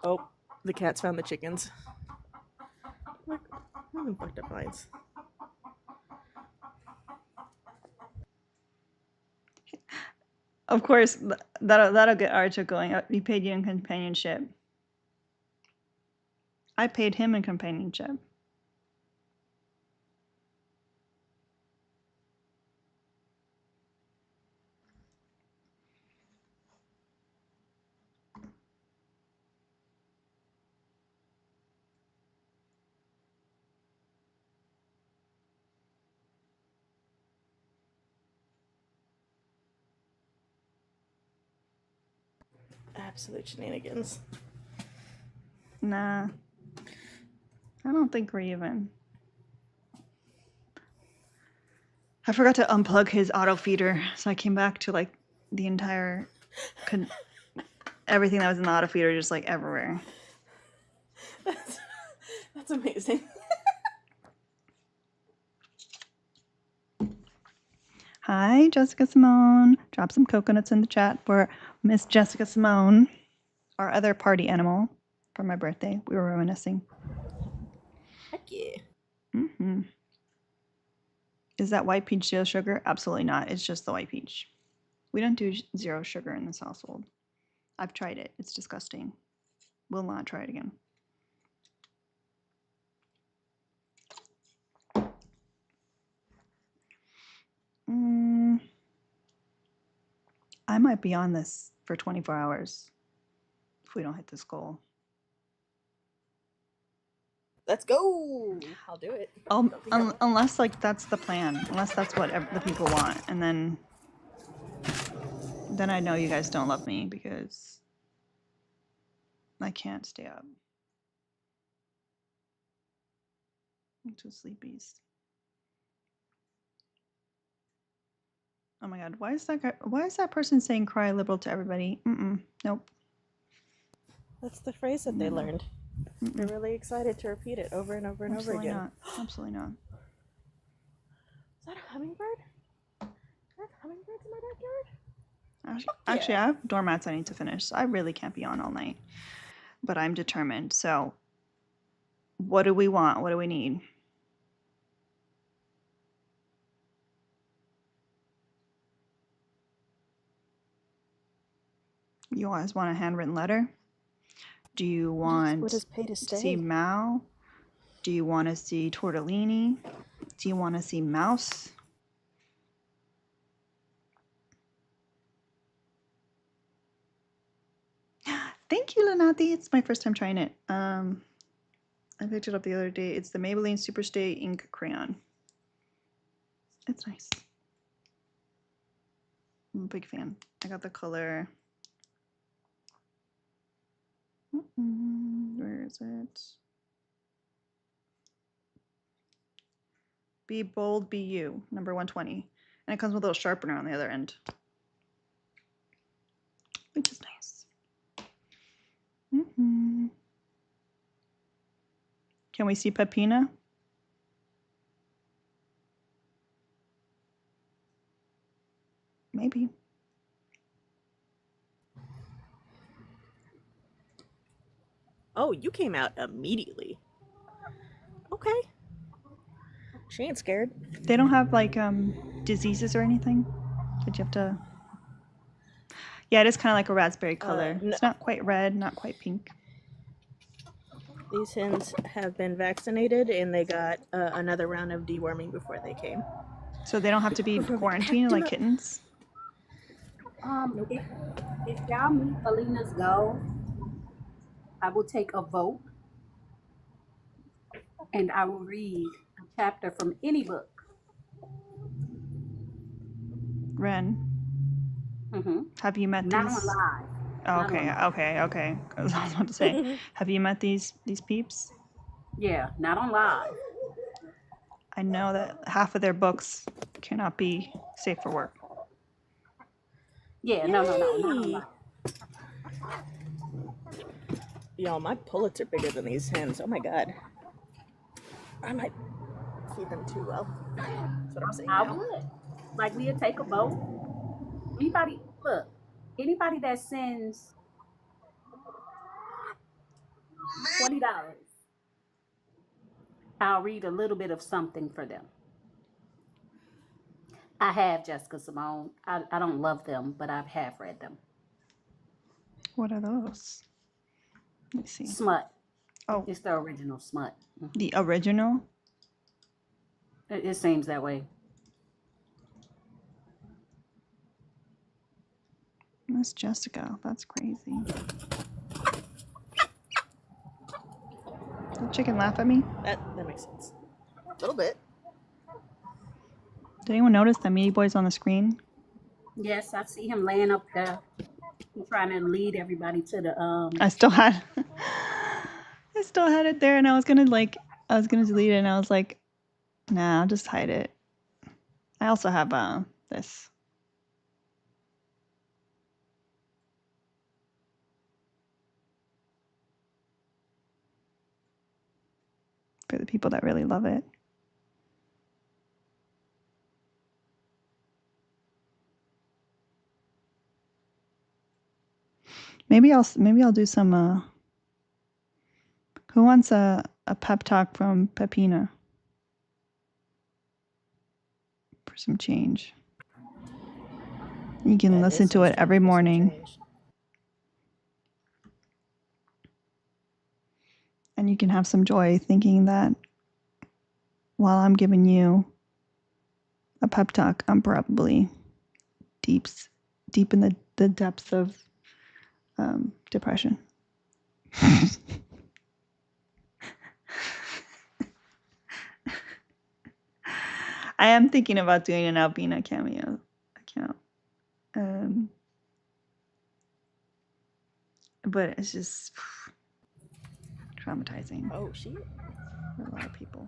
Oh, the cats found the chickens. Look, I'm fucked up blinds. Of course, that'll get Archer going. He paid you in companionship. I paid him in companionship. Absolute shenanigans. Nah. I don't think we're even. I forgot to unplug his auto feeder, so I came back to like the entire everything that was in the auto feeder just like everywhere. That's amazing. Hi, Jessica Simone. Drop some coconuts in the chat for Miss Jessica Simone, our other party animal for my birthday. We were reminiscing. Heck yeah. Mm-hmm. Is that white peach zero sugar? Absolutely not. It's just the white peach. We don't do zero sugar in this household. I've tried it. It's disgusting. Will not try it again. I might be on this for 24 hours if we don't hit this goal. Let's go. I'll do it. Unless like that's the plan. Unless that's what the people want, and then I know you guys don't love me because I can't stay up. I'm too sleepies. Oh my god, why is that person saying cry liberal to everybody? Nope. That's the phrase that they learned. They're really excited to repeat it over and over and Absolutely over again. not. Absolutely not. Is that a hummingbird? I have hummingbirds in my backyard? Actually, I have doormats I need to finish. So I really can't be on all night. But I'm determined. So what do we want? What do we need? You guys want a handwritten letter? Do you want What is pay to stay? see Mao? Do you want to see tortellini? Do you want to see mouse? Thank you, Lenati. It's my first time trying it. I picked it up the other day. It's the Maybelline Superstay Ink Crayon. It's nice. I'm a big fan. I got the color. Where is it? Be Bold, Be You, number 120. And it comes with a little sharpener on the other end, which is nice. Can we see Pepina? Oh, you came out immediately. Okay. She ain't scared. They don't have like diseases or anything? Did you have to? Yeah, it is kind of like a raspberry color. No. It's not quite red, not quite pink. These hens have been vaccinated and they got another round of deworming before they came. So they don't have to be quarantined like kittens? If y'all meet Alina's goal, I will take a vote and I will read a chapter from any book. Ren, Mm-hmm. have you met Not these? on live. Oh, Not okay, on live. okay. I was about to say, have you met these peeps? Yeah, not on live. I know that half of their books cannot be safe for work. Yeah, no, not on live. Y'all, my pullets are bigger than these hens. Oh my god. I might feed them too well. That's what I'm saying I now. would. Like, we'll take a vote. Anybody that sends $20, I'll read a little bit of something for them. I have Jessica Simone. I don't love them, but I have read them. What are those? Let me see. Smut. Oh, It's the original Smut. the original? It seems that way. Miss Jessica. That's crazy. Did the chicken laugh at me? That makes sense. A little bit. Did anyone notice that Meaty Boy's on the screen? Yes, I see him laying up there. He's trying to lead everybody to the I still had it there, and I was gonna delete it, and I was like, nah, I'll just hide it. I also have this. For the people that really love it. Maybe I'll do some who wants a pep talk from Pepina? For some change. You can listen to it every morning. And you can have some joy thinking that while I'm giving you a pep talk, I'm probably deep in the depths of depression. I am thinking about doing an Albina cameo account. But it's just traumatizing. Oh, shit. For a lot of people.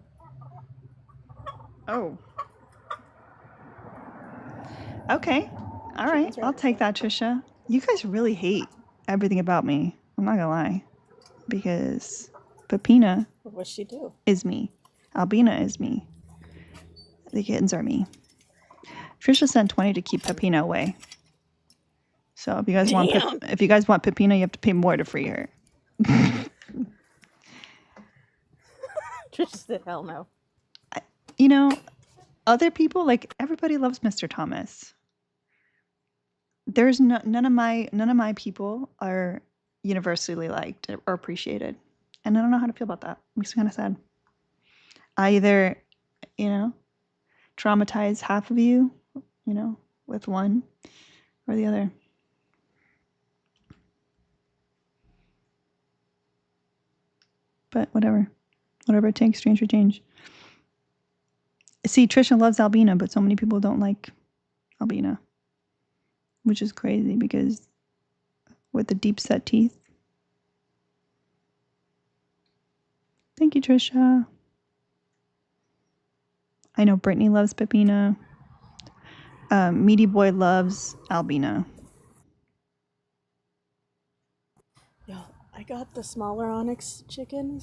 Oh. Okay. All right. I'll take that, Trisha. You guys really hate everything about me. I'm not gonna lie. Because Pepina What'd she do? is me. Albina is me. The kittens are me. Trisha sent 20 to keep Pepina away. So if you guys want Pepina, you have to pay more to free her. Trisha said, hell no. You know, other people, like everybody loves Mr. Thomas. There's none of my people are universally liked or appreciated. And I don't know how to feel about that. It makes me kind of sad. I either, traumatize half of you, with one or the other. But whatever it takes, change for change. See, Trisha loves Albina, but so many people don't like Albina, which is crazy because with the deep set teeth. Thank you, Trisha. I know Brittany loves Pepina. Meaty Boy loves Albina. Yo, I got the smaller onyx chicken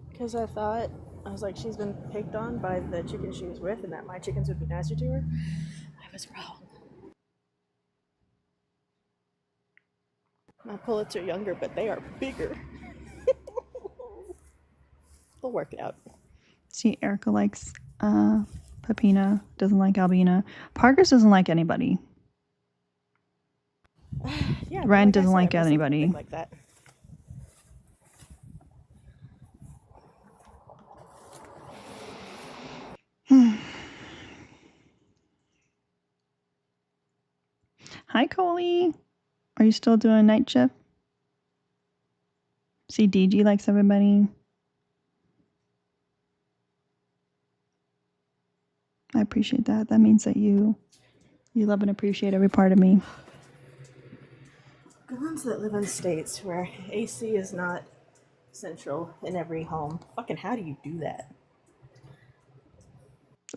because I was like, she's been picked on by the chicken she was with and that my chickens would be nicer to her. I was wrong. My pullets are younger, but they are bigger. We'll work it out. See, Erica likes Pepina, doesn't like Albina. Parker's doesn't like anybody. Yeah, Ryan I doesn't said, like it wasn't anybody. anything like that. Hi, Coley. Are you still doing night shift? See, DG likes everybody. I appreciate that. That means that you love and appreciate every part of me. The ones that live in states where AC is not central in every home. Fucking how do you do that?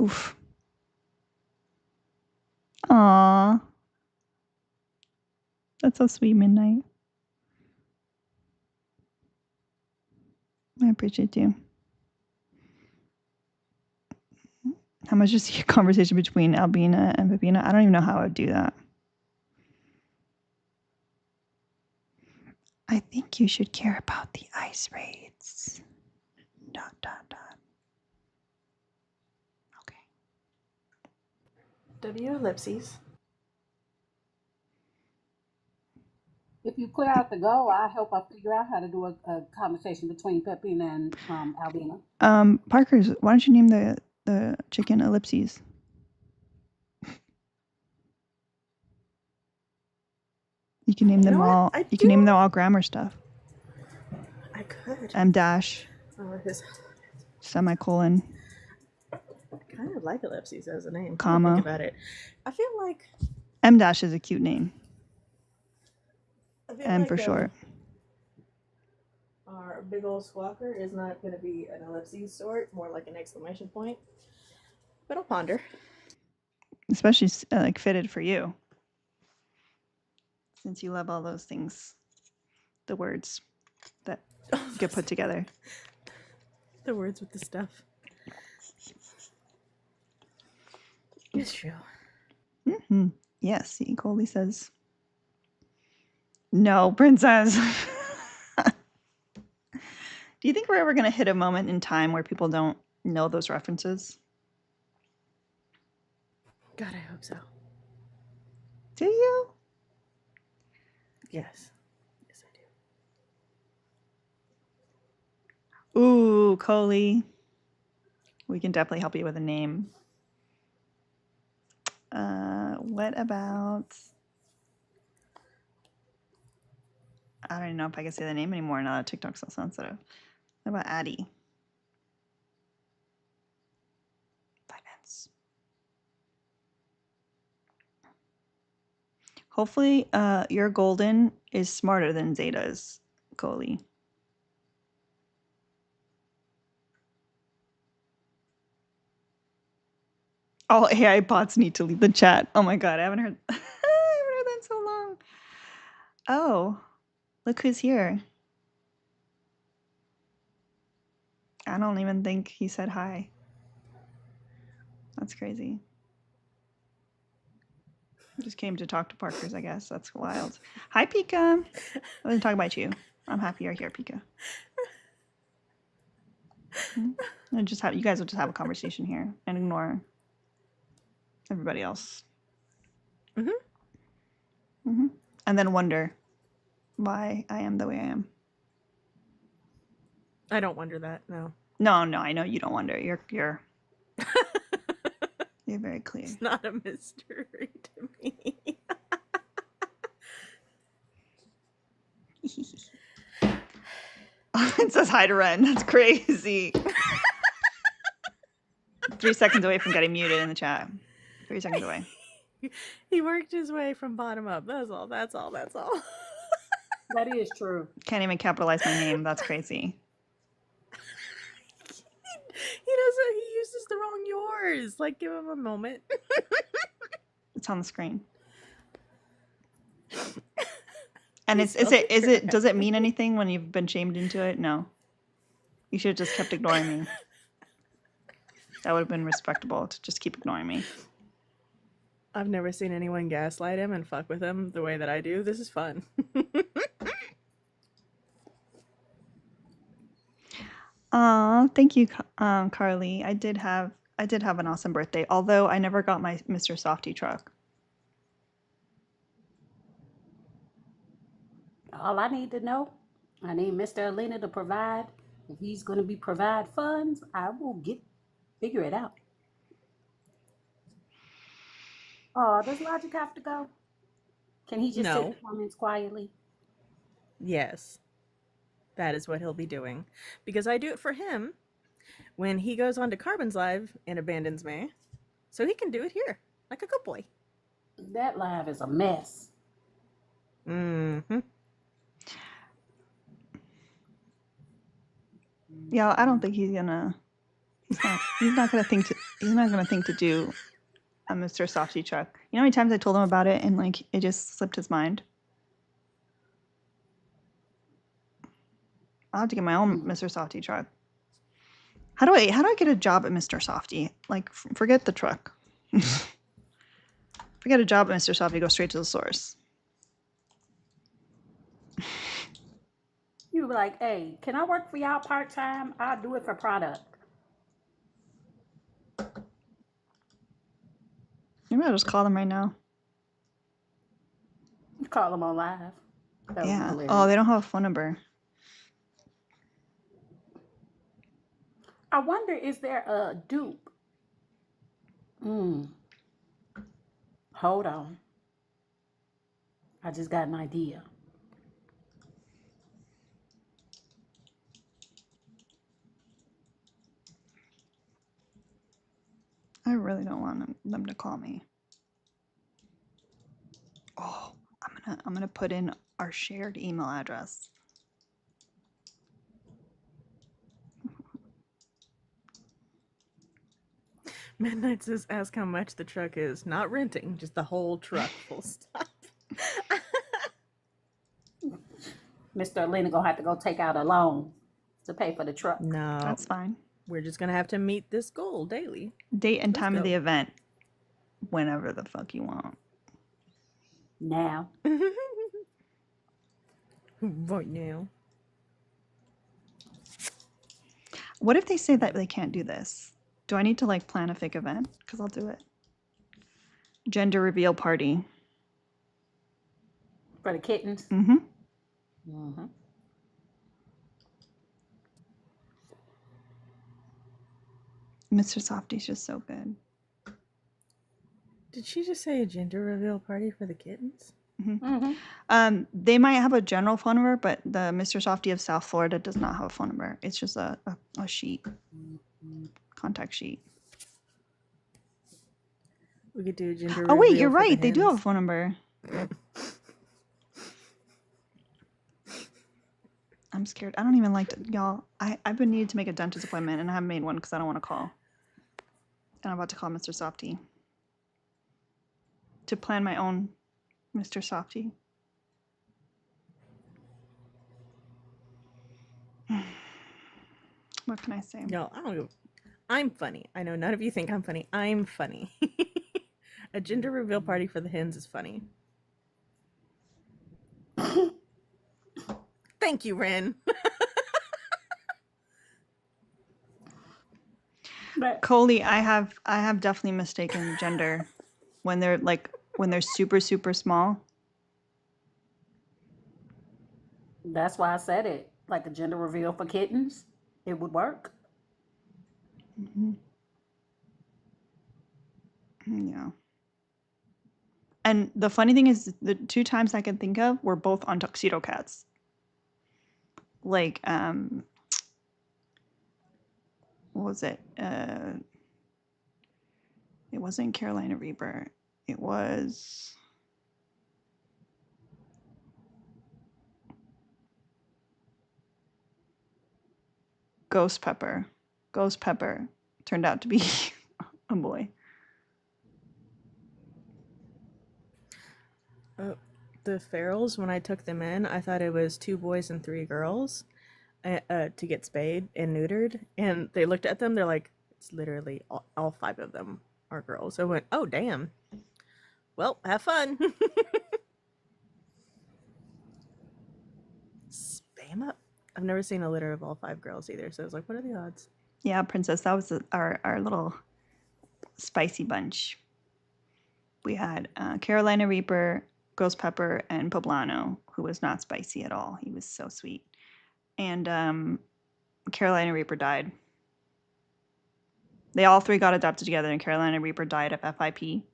Oof. Aww. That's so sweet, Midnight. I appreciate you. How much is your conversation between Albina and Pepina? I don't even know how I would do that. I think you should care about the ice raids. ... Okay. W ellipses. If you clear out the go, I help I figure out how to do a conversation between Pepina and Albina. Parker's, why don't you name the chicken ellipses? You can name them all. You can name them all grammar stuff. I could. M dash. His Semicolon. I kind of like ellipses as a name. Comma. Think about it. I feel like M dash is a cute name. M like, for short. Our big old squawker is not going to be an ellipses sort, more like an exclamation point. But I'll ponder. Especially like fitted for you, since you love all those things, the words that get put together. The words with the stuff. It's true. Mm-hmm. Yes, see, Coley says, no, princess. Do you think we're ever going to hit a moment in time where people don't know those references? God, I hope so. Do you? Yes. Yes, I do. Ooh, Coley. We can definitely help you with a name. What about... I don't even know if I can say the name anymore now that TikTok's so sensitive. What about Addie? Finance. Hopefully, your golden is smarter than Zeta's, Coley. All AI bots need to leave the chat. Oh my god, I haven't heard I haven't heard that in so long. Oh, look who's here. I don't even think he said hi. That's crazy. Just came to talk to Parkers, I guess. That's wild. Hi, Pika. I wasn't talking about you. I'm happy you're here, Pika. And just have you guys will just have a conversation here and ignore everybody else. And then wonder why I am the way I am. I don't wonder that. No. No, I know you don't wonder. You're you're very clear. It's not a mystery to me. It says hi to Ren. That's crazy. 3 seconds away from getting muted in the chat. 3 seconds away. He worked his way from bottom up. That's all. That's all. That's all. That is true. Can't even capitalize my name. That's crazy. He doesn't. He uses the wrong yours. Like, give him a moment. It's on the screen. And does it mean anything when you've been shamed into it? No. You should have just kept ignoring me. That would have been respectable to just keep ignoring me. I've never seen anyone gaslight him and fuck with him the way that I do. This is fun. Aw, thank you, Carly. I did have an awesome birthday, although I never got my Mr. Softy truck. All I need to know, I need Mr. Alina to provide. If he's going to be provide funds, I will figure it out. Oh, does Logic have to go? Can he just sit in No. the comments quietly? Yes. That is what he'll be doing. Because I do it for him when he goes on to Carbon's live and abandons me. So he can do it here, like a good boy. That live is a mess. Mm-hmm. Yeah, I don't think he's gonna. He's not gonna think to do a Mr. Softy truck. You know how many times I told him about it and like it just slipped his mind. I'll have to get my own Mr. Softy truck. How do I get a job at Mr. Softy? Like, forget the truck. Forget a job at Mr. Softy. Go straight to the source. You be like, hey, can I work for y'all part time? I'll do it for product. Maybe I'll just call them right now. Call them on live. Yeah. Oh, they don't have a phone number. I wonder, is there a dupe? Hold on. I just got an idea. I really don't want them to call me. Oh, I'm gonna put in our shared email address. Midnight says, ask how much the truck is. Not renting, just the whole truck, full stop. Mr. Alina gonna have to go take out a loan to pay for the truck. No. That's fine. We're just going to have to meet this goal daily. Date and time of the event. Whenever the fuck you want. Now. Right now. What if they say that they can't do this? Do I need to like plan a fake event? Because I'll do it. Gender reveal party. For the kittens? Mm-hmm. Mm-hmm. Mr. Softy's just so good. Did she just say a gender reveal party for the kittens? They might have a general phone number, but the Mr. Softy of South Florida does not have a phone number. It's just a sheet, contact sheet. We could do a gender Oh wait, reveal you're for the right. They do have a hens. phone number. I'm scared. I don't even like to, y'all. I've been needed to make a dentist appointment and I haven't made one because I don't want to call. And I'm about to call Mr. Softy to plan my own Mr. Softy. What can I say? Y'all, I don't know. I'm funny. I know none of you think I'm funny. I'm funny. A gender reveal party for the hens is funny. Thank you, Ren. Coley, I have definitely mistaken gender when they're super, super small. That's why I said it. Like a gender reveal for kittens, it would work. Mm-hmm. Yeah. And the funny thing is, the two times I can think of were both on Tuxedo Cats. Like, what was it? It wasn't Carolina Reaper. It was Ghost Pepper. Ghost Pepper turned out to be a boy. The ferals, when I took them in, I thought it was 2 boys and 3 girls to get spayed and neutered. And they looked at them, they're like, it's literally all 5 of them are girls. So I went, oh, damn. Well, have fun. Spam up. I've never seen a litter of all 5 girls either, so I was like, what are the odds? Yeah, Princess, that was our little spicy bunch. We had Carolina Reaper, Ghost Pepper, and Poblano, who was not spicy at all. He was so sweet. And Carolina Reaper died. They all 3 got adopted together, and Carolina Reaper died of FIP.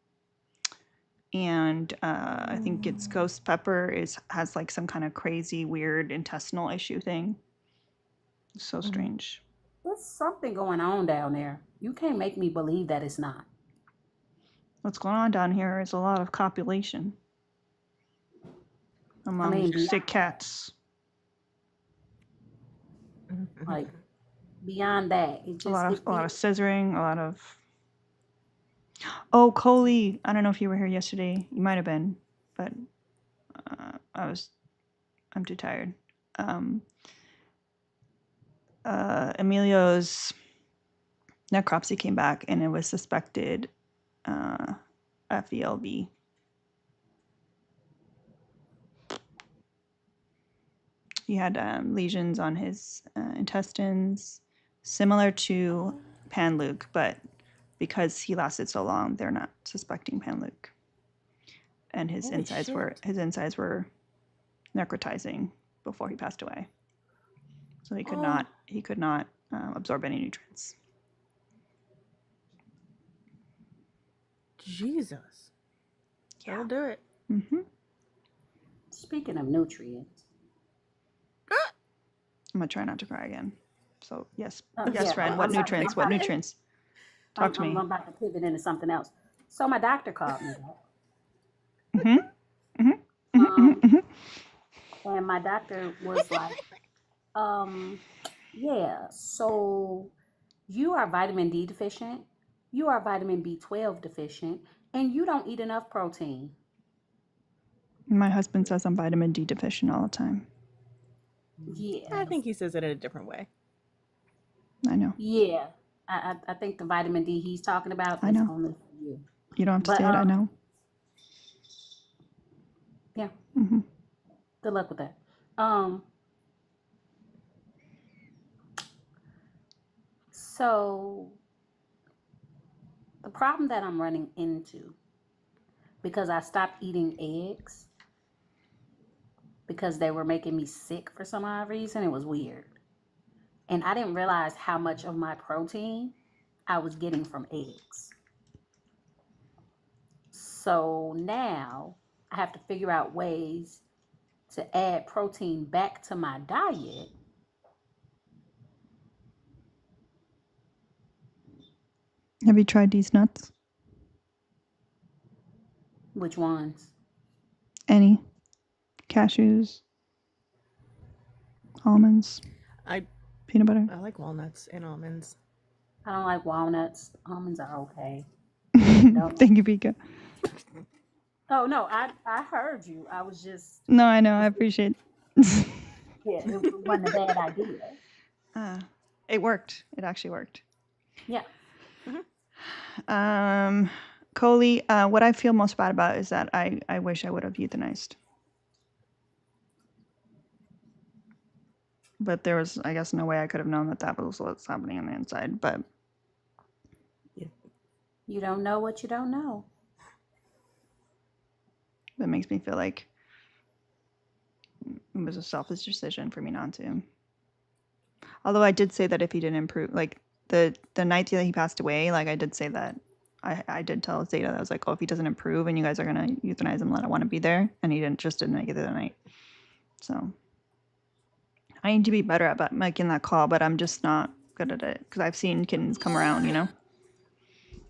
And I think it's Ghost Pepper has like some kind of crazy, weird intestinal issue thing. So strange. There's something going on down there. You can't make me believe that it's not. What's going on down here is a lot of copulation among sick cats. Like beyond that, it just a lot of scissoring, a lot of. Oh, Coley! I don't know if you were here yesterday. You might have been, but I'm too tired. Emilio's necropsy came back, and it was suspected FELV. He had lesions on his intestines, similar to Pan-Luke, but because he lasted so long, they're not suspecting Pan-Luke. And his insides were necrotizing before he passed away, so he could not absorb any nutrients. Jesus. Yeah. That'll do it. Mm-hmm. Speaking of nutrients, I'm gonna try not to cry again. So yes, friend. I'm What nutrients? Talk to me. I'm about to pivot into something else. So my doctor called me back. And my doctor was like, yeah, so you are vitamin D deficient, you are vitamin B12 deficient, and you don't eat enough protein. My husband says I'm vitamin D deficient all the time. Yeah. I think he says it in a different way. I know. Yeah. I think the vitamin D he's talking about is only for you. You don't have to say it, I know. Yeah. Mm-hmm. Good luck with that. So the problem that I'm running into, because I stopped eating eggs because they were making me sick for some odd reason, it was weird. And I didn't realize how much of my protein I was getting from eggs. So now I have to figure out ways to add protein back to my diet. Have you tried these nuts? Which ones? Any? Cashews? Almonds? Peanut butter? I like walnuts and almonds. I don't like walnuts. Almonds are okay. Thank you, Pika. Oh, no, I heard you. I was just... No, I know. I appreciate it. Yeah, it wasn't a bad idea. It worked. It actually worked. Yeah. Coley, what I feel most bad about is that I wish I would have euthanized. But there was, I guess, no way I could have known that was what's happening on the inside. But you don't know what you don't know. That makes me feel like it was a selfish decision for me not to. Although I did say that if he didn't improve, like the night that he passed away, like I did say that I did tell Zeta that I was like, oh, if he doesn't improve and you guys are gonna euthanize him, then I want to be there. And he didn't make it through the night. So I need to be better about making that call, but I'm just not good at it because I've seen kittens come around,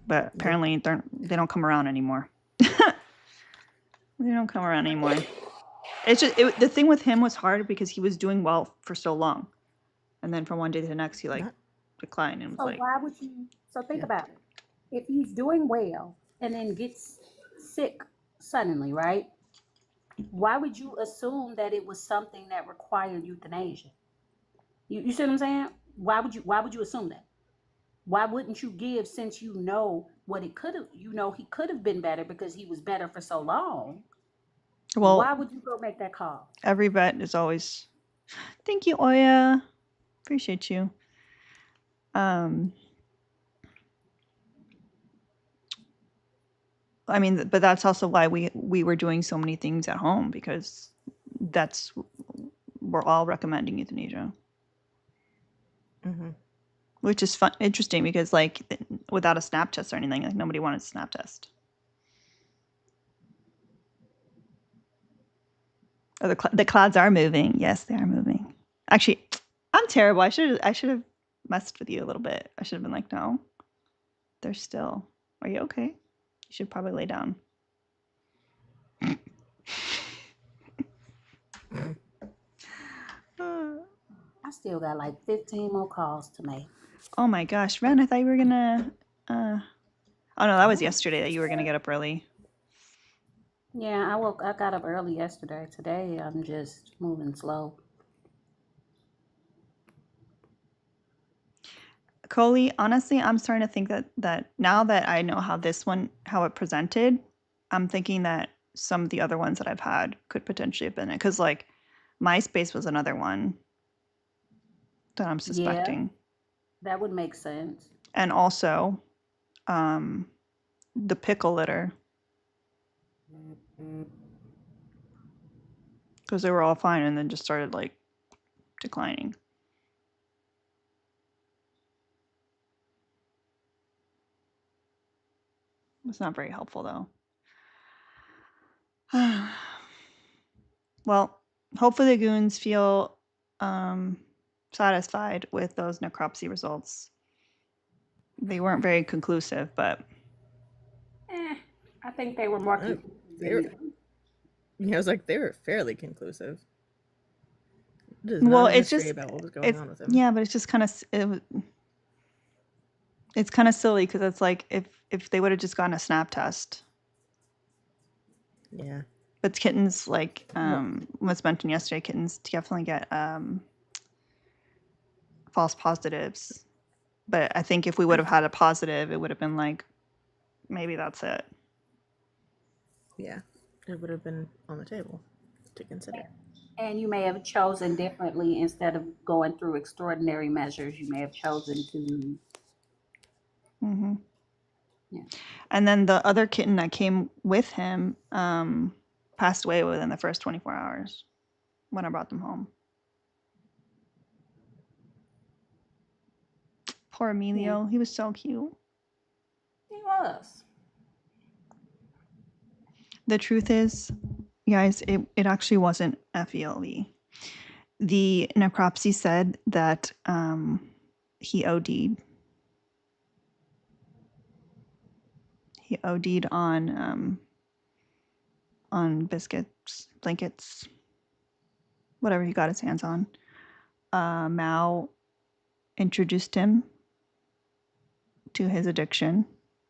But apparently they don't come around anymore. They don't come around anymore. It's just the thing with him was hard because he was doing well for so long, and then from one day to the next he declined and was why would you? So think about it. If he's doing well and then gets sick suddenly, right? Why would you assume that it was something that required euthanasia? You see what I'm saying? Why would you assume that? Why wouldn't you give, since you know what it could have, he could have been better because he was better for so long. Well, why would you go make that call? Every vet is always Thank you, Oya. Appreciate you. I mean, but that's also why we were doing so many things at home, because we're all recommending euthanasia. Mm-hmm. Which is interesting because, like, without a snap test or anything, like, nobody wanted a snap test. Oh, the clouds are moving. Yes, they are moving. Actually, I'm terrible. I should have messed with you a little bit. I should have been like, no, they're still. Are you okay? You should probably lay down. I still got like 15 more calls to make. Oh my gosh, Ren, I thought you were gonna. Oh no, that was yesterday that you were gonna get up early. Yeah, I got up early yesterday. Today I'm just moving slow. Coley, honestly, I'm starting to think that now that I know how it presented, I'm thinking that some of the other ones that I've had could potentially have been it. Because, like, MySpace was another one that I'm suspecting. Yeah, that would make sense. And also, the pickle litter. Because they were all fine and then just started, like, declining. It's not very helpful, though. Well, hopefully the goons feel satisfied with those necropsy results. They weren't very conclusive, but I think they were more Oh, conclusive. I was like, they were fairly conclusive. It does well, not it's mystery just about what was going on with him. yeah, but it's just kind of it's kind of silly because it's like if they would have just gotten a snap test. Yeah. But kittens, like was mentioned yesterday, kittens definitely get false positives. But I think if we would have had a positive, it would have been like, maybe that's it. Yeah, it would have been on the table to consider. And you may have chosen differently instead of going through extraordinary measures. You may have chosen to. Mm-hmm. Yeah. And then the other kitten that came with him passed away within the first 24 hours when I brought them home. Poor Emilio. He was so cute. He was. The truth is, guys, it actually wasn't FELV. The necropsy said that he OD'd. He OD'd on biscuits, blankets, whatever he got his hands on. Mao introduced him to his addiction,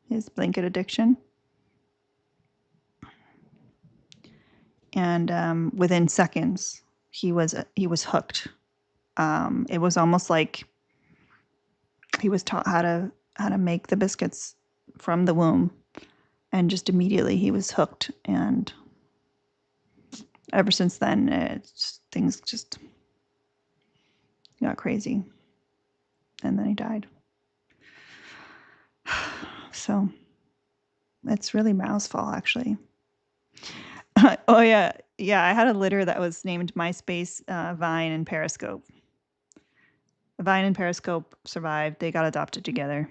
his blanket addiction. And within seconds, he was hooked. It was almost like he was taught how to make the biscuits from the womb, and just immediately he was hooked. And ever since then, things just got crazy, and then he died. So it's really Mao's fault, actually. Oh yeah, I had a litter that was named MySpace, Vine, and Periscope. Vine and Periscope survived. They got adopted together.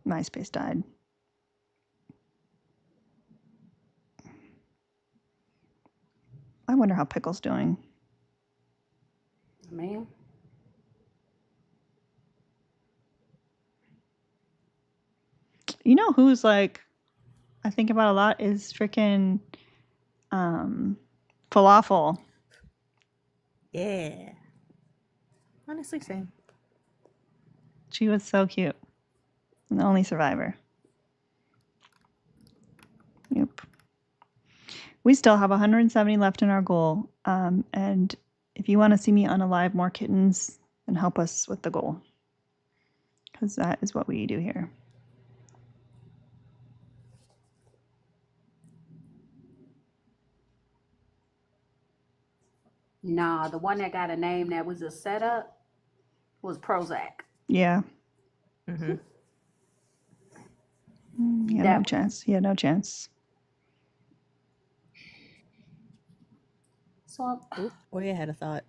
MySpace died. I wonder how Pickle's doing. Man. You know who's like, I think about a lot is freaking Falafel. Yeah. Honestly, same. She was so cute. The only survivor. Yep. We still have 170 left in our goal. And if you want to see me unalive more kittens, then help us with the goal. Because that is what we do here. Nah, the one that got a name that was a setup was Prozac. Yeah. Mm-hmm. Yeah, That no chance. Yeah, no chance. so Oh, boy, I had a thought.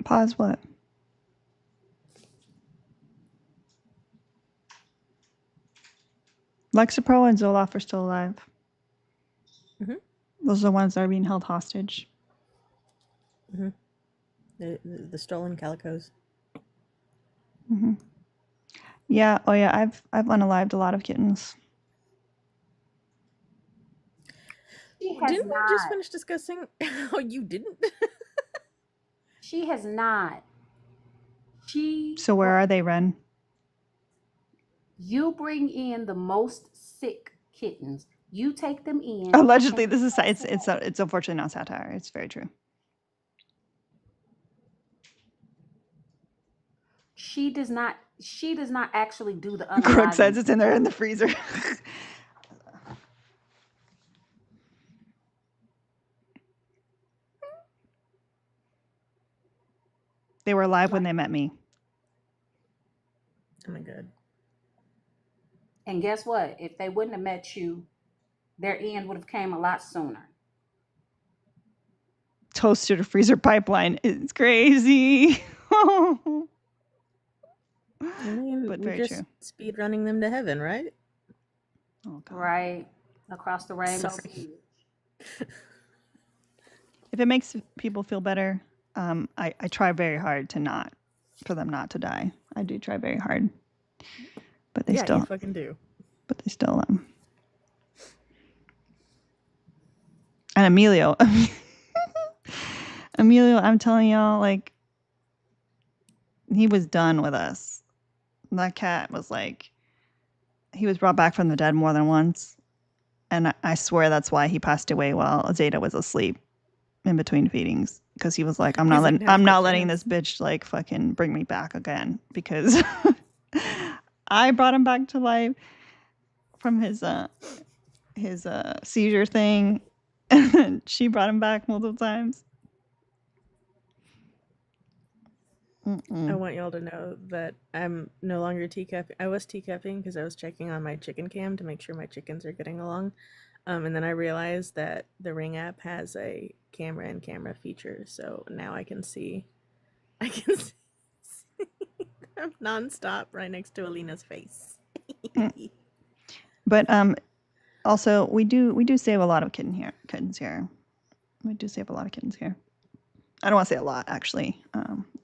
Pause what? Lexapro and Zoloft are still alive. Mm-hmm. Those are the ones that are being held hostage. Mm-hmm. The stolen calicos. Mm-hmm. Yeah. Oh yeah. I've unalived a lot of kittens. she has Didn't we not. just finish discussing how you didn't? She has not. So where are they, Ren? You bring in the most sick kittens. You take them in. Allegedly, and this is pass it's away. it's unfortunately not satire. It's very true. She does not. She does not actually do the Crook says unaliving. it's in there in the freezer. They were alive when they met me. Oh my god. And guess what? If they wouldn't have met you, their end would have came a lot sooner. Toaster to freezer pipeline. It's crazy. I mean, But we're very just true. speed running them to heaven, right? Oh, God. Right across the rainbow. Sorry. If it makes people feel better, I try very hard for them not to die. I do try very hard, but they Yeah, still, you fucking do. And Emilio, I'm telling y'all, like, he was done with us. That cat was like, he was brought back from the dead more than once. And I swear that's why he passed away while Zeta was asleep in between feedings. Because he was like, I'm not letting this bitch like fucking bring me back again. Because I brought him back to life from his seizure thing. And she brought him back multiple times. I want y'all to know that I'm no longer teacupping. I was teacupping because I was checking on my chicken cam to make sure my chickens are getting along. And then I realized that the Ring app has a camera in camera feature, so now I can see them nonstop right next to Alina's face. But also we do save a lot of kittens here. We do save a lot of kittens here. I don't want to say a lot, actually.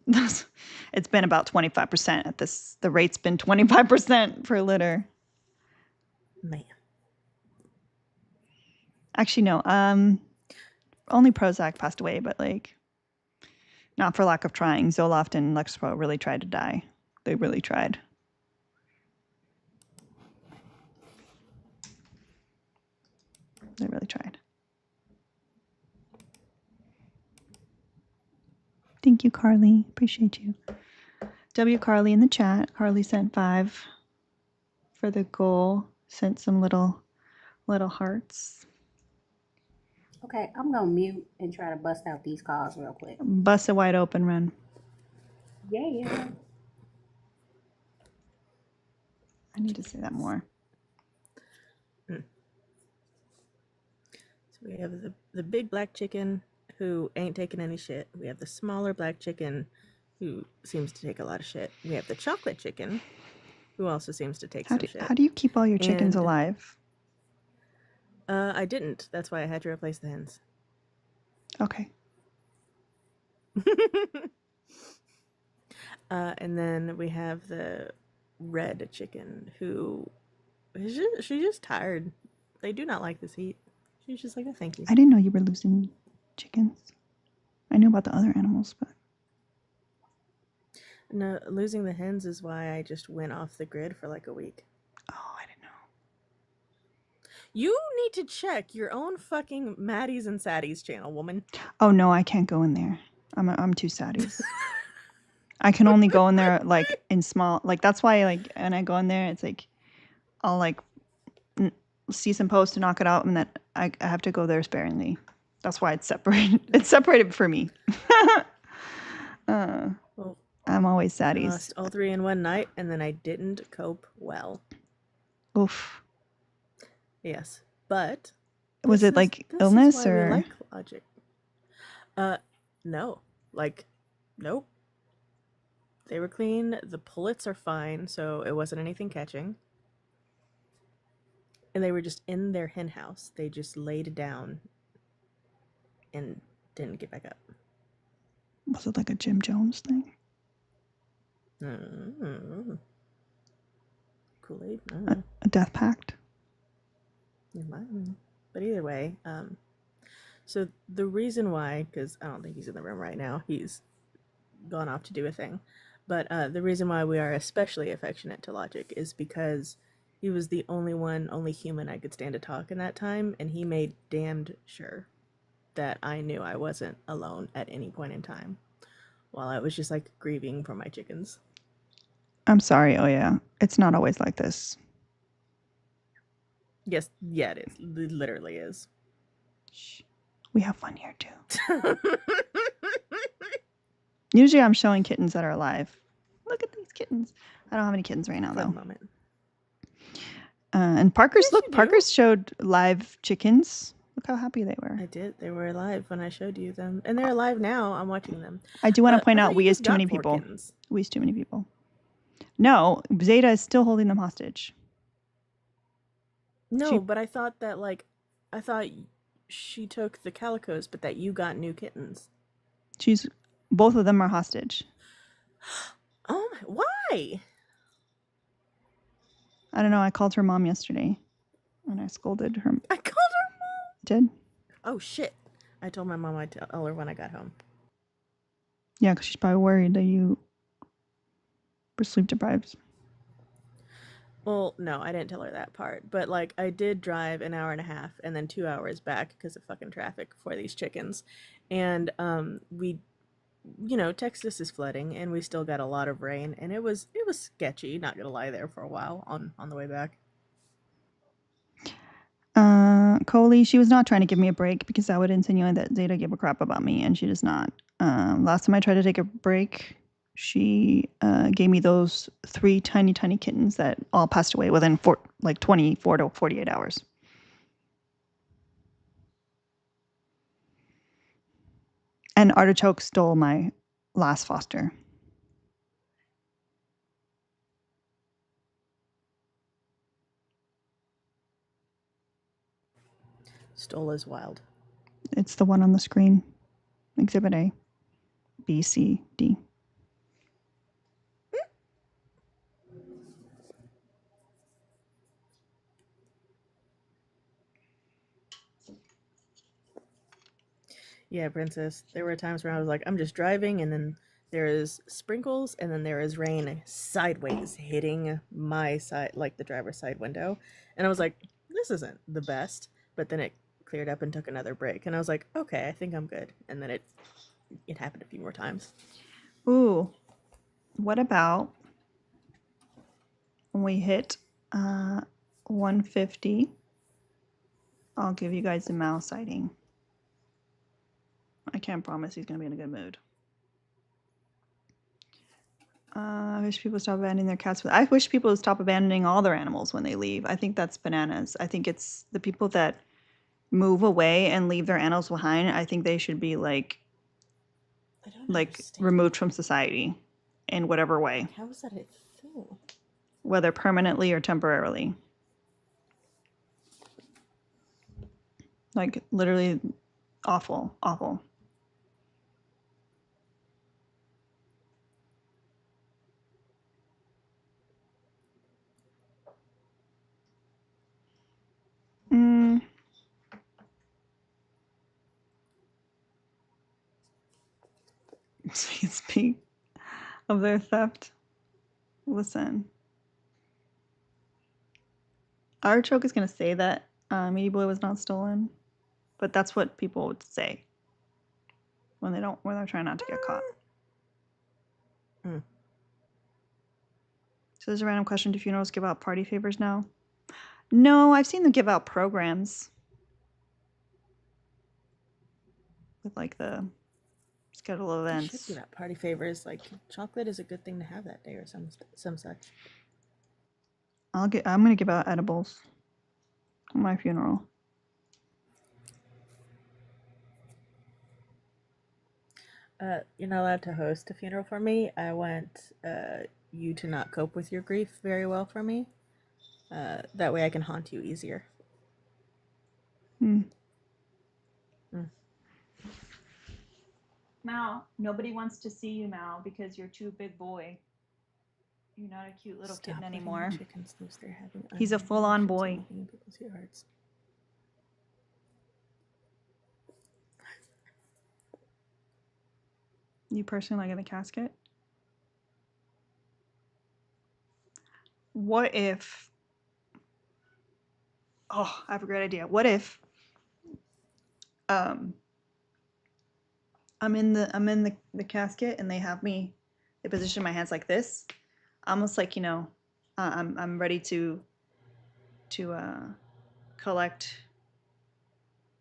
It's been about 25% at this. The rate's been 25% per litter. Man. Actually, no. Only Prozac passed away, but like, not for lack of trying. Zoloft and Lexapro really tried to die. They really tried. They really tried. Thank you, Carly. Appreciate you. W. Carly in the chat. Carly sent 5 for the goal. Sent some little hearts. Okay, I'm gonna mute and try to bust out these calls real quick. Bust it wide open, Ren. Yeah. I need to say that more. So we have the big black chicken who ain't taking any shit. We have the smaller black chicken who seems to take a lot of shit. We have the chocolate chicken who also seems to take some shit. How do you keep all your chickens alive? I didn't. That's why I had to replace the hens. Okay. And then we have the red chicken who she's just tired. They do not like this heat. She's just like, oh, thank you. I didn't know you were losing chickens. I knew about the other animals, but No, losing the hens is why I just went off the grid for like a week. oh, I didn't know. You need to check your own fucking Maddies and Saddies channel, woman. Oh no, I can't go in there. I'm too saddies. I can only go in there like in small. Like that's why like when I go in there, it's like I'll like see some posts to knock it out, and then I have to go there sparingly. That's why it's separated. It's separated for me. Well, I'm always I saddies. lost all 3 in one night, and then I didn't cope well. Oof. Yes, but Was this it like this illness is why we or? like logic. No, like, nope. They were clean. The pullets are fine, so it wasn't anything catching. And they were just in their hen house. They just laid down and didn't get back up. Was it like a Jim Jones thing? Kool-Aid? A death pact? But either way, so the reason why, because I don't think he's in the room right now, he's gone off to do a thing, but the reason why we are especially affectionate to Logic is because he was the only human I could stand to talk in that time, and he made damned sure that I knew I wasn't alone at any point in time while I was just like grieving for my chickens. I'm sorry. Oh yeah, it's not always like this. Yes, yeah, it is. It literally is. Shh. We have fun here too. Usually I'm showing kittens that are alive. Look at these kittens. I don't have any kittens right now For the though. moment. And Parker's, Yes, look, you do. Parker's showed live chickens. Look how happy they were. I did. They were alive when I showed you them, and they're alive now. I'm watching them. I do want to point I out thought we you is just too many got 4 people. kittens. We is too many people. No, Zeta is still holding them hostage. No, but I thought that I thought she took the calicos, but that you got new kittens. Both of them are hostage. Oh, why? I don't know. I called her mom yesterday, and I scolded her. I called her mom. Did? Oh shit! I told my mom I'd tell her when I got home. Yeah, because she's probably worried that you were sleep deprived. Well, no, I didn't tell her that part, but I did drive an hour and a half and then 2 hours back because of fucking traffic for these chickens, and we, Texas is flooding, and we still got a lot of rain, and it was sketchy. Not gonna lie, there for a while on the way back. Coley, she was not trying to give me a break because that would insinuate that Zeta gave a crap about me, and she does not. Last time I tried to take a break, she gave me those 3 tiny kittens that all passed away within 24 to 48 hours. And Artichoke stole my last foster. Stole is wild. It's the one on the screen. Exhibit A. B, C, D. Yeah, Princess. There were times where I was like, I'm just driving, and then there is sprinkles, and then there is rain sideways hitting my side, like the driver's side window. And I was like, this isn't the best. But then it cleared up and took another break. And I was like, okay, I think I'm good. And then it happened a few more times. Ooh. What about when we hit 150? I'll give you guys a mouse sighting. I can't promise he's going to be in a good mood. I wish people stop abandoning their cats. I wish people would stop abandoning all their animals when they leave. I think that's bananas. I think it's the people that move away and leave their animals behind. I think they should be removed from society in whatever way. How is that a thing? Whether permanently or temporarily. Literally awful, awful. Speak of their theft. Listen. Artichoke is going to say that Meaty Boy was not stolen, but that's what people would say when they're trying not to get caught. So there's a random question: do funerals give out party favors now? No, I've seen them give out programs. with like the schedule of You should events. give out party favors. Like chocolate is a good thing to have that day, or some such. I'm gonna give out edibles at my funeral. You're not allowed to host a funeral for me. I want you to not cope with your grief very well for me. That way I can haunt you easier. Mal, nobody wants to see you, Mal, because you're too big boy. You're not a cute little Stop kitten letting anymore. chickens loose their having He's a full-on boy. living in people's yards. You personally like in the casket? What if... Oh, I have a great idea. What if I'm in the casket and they have me, they position my hands like this, almost like, you know, I'm ready to collect,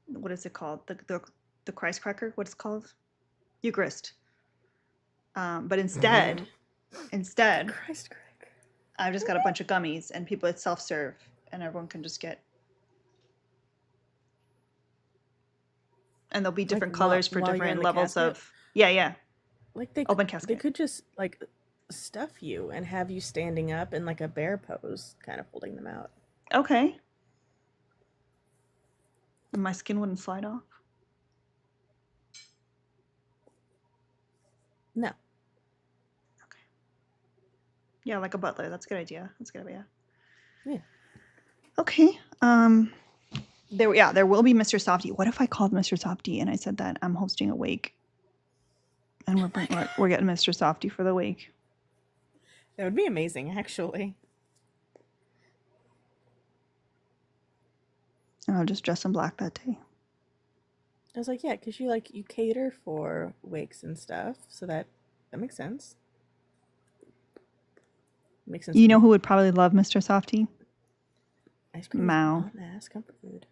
what is it called, the Christ cracker, what it's called, Eucharist. But instead Christ, Greg. I've just got a bunch of gummies, and people, it's self-serve, and everyone can just get, and there'll be different Like, colors for while you're in different the levels casket? of yeah. Like they Open They casket. could just like stuff you and have you standing up in like a bear pose, kind of holding them out. Okay. And my skin wouldn't slide off. No. Yeah, like a butler. That's a good idea. That's a good idea. Yeah. Okay. There will be Mr. Softy. What if I called Mr. Softy and I said that I'm hosting a wake, and we're getting Mr. Softy for the wake? That would be amazing, actually. And I'll just dress in black that day. I was like, yeah, because you cater for wakes and stuff, so that makes sense. Makes sense. You to know me. who would probably love Mr. Softy? Ice cream Mao. is not ass comfort food.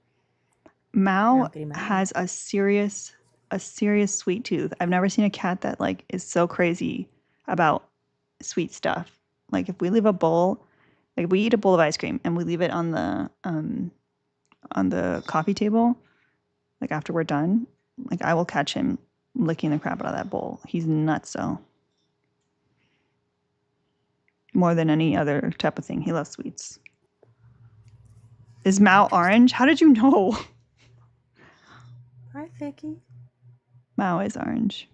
Mao Getting mad. has a serious sweet tooth. I've never seen a cat that like is so crazy about sweet stuff. Like if we leave a bowl, like we eat a bowl of ice cream and we leave it on the coffee table, like after we're done, like I will catch him licking the crap out of that bowl. He's nuts, so more than any other type of thing. He loves sweets. Is Mao orange? How did you know? Hi, Vicky. Mao is orange.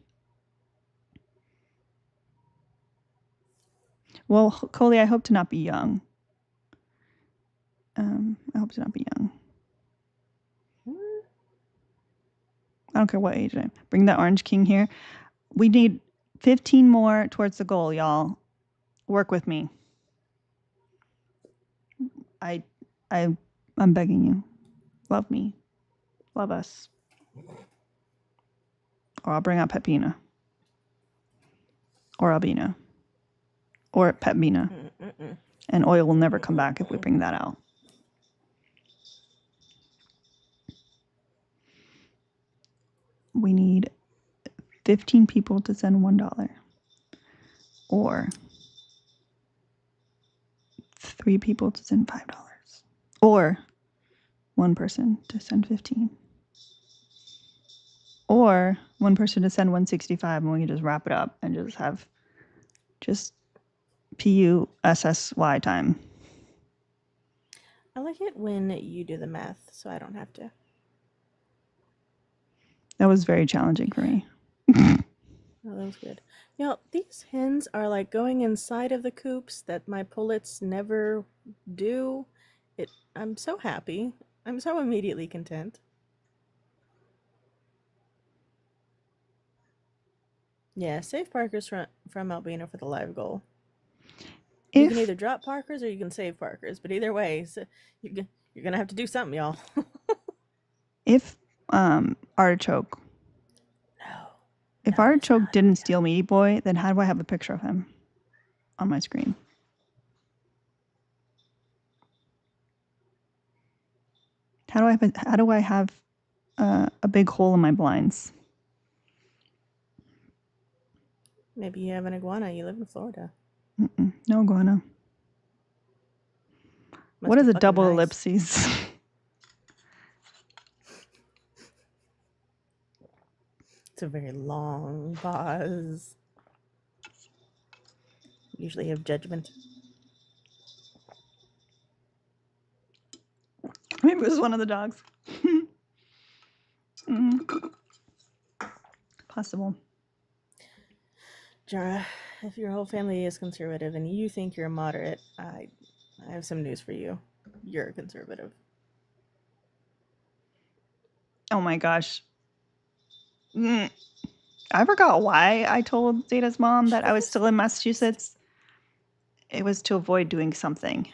Well, Coley, I hope to not be young. I hope to not be young. I don't care what age I am. Bring the Orange King here. We need 15 more towards the goal, y'all. Work with me. I'm begging you. Love me. Love us. Or I'll bring out Pepina. Or Albina. Or Pepina. And oil will never come back if we bring that out. We need 15 people to send $1. Or 3 people to send $5. Or 1 person to send 15. Or 1 person to send 165, and we can just wrap it up and just have just PUSSY time. I like it when you do the math, so I don't have to. That was very challenging for me. Oh, that was good. These hens are like going inside of the coops that my pullets never do. I'm so happy. I'm so immediately content. Yeah, save Parker's from Albina for the live goal. You can either drop Parker's or you can save Parker's, but either way, so you're gonna have to do something, y'all. If Artichoke. No. If Artichoke didn't steal Meaty Boy, then how do I have a picture of him on my screen? How do I have a big hole in my blinds? Maybe you have an iguana. You live in Florida. No iguana. Must What be is a fucking double nice. ellipses? It's a very long pause. Usually have judgment. Maybe it was one of the dogs. Possible. Jara, if your whole family is conservative and you think you're a moderate, I have some news for you. You're a conservative. Oh my gosh. I forgot why I told Zeta's mom that I was still in Massachusetts. It was to avoid doing something.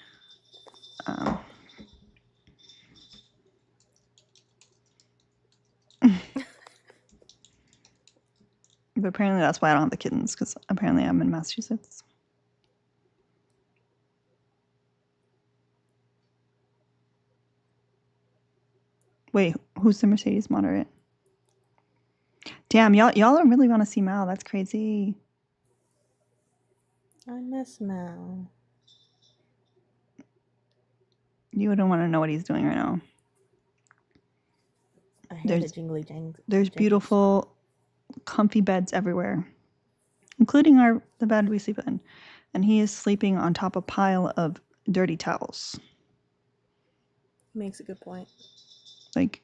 But apparently that's why I don't have the kittens, because apparently I'm in Massachusetts. Wait, who's the Mercedes moderate? Damn, y'all don't really want to see Mal. That's crazy. I miss Mal. You don't want to know what he's doing right now. I hate a jingly jang. There's beautiful, comfy beds everywhere, including the bed we sleep in. And he is sleeping on top of a pile of dirty towels. Makes a good point. Like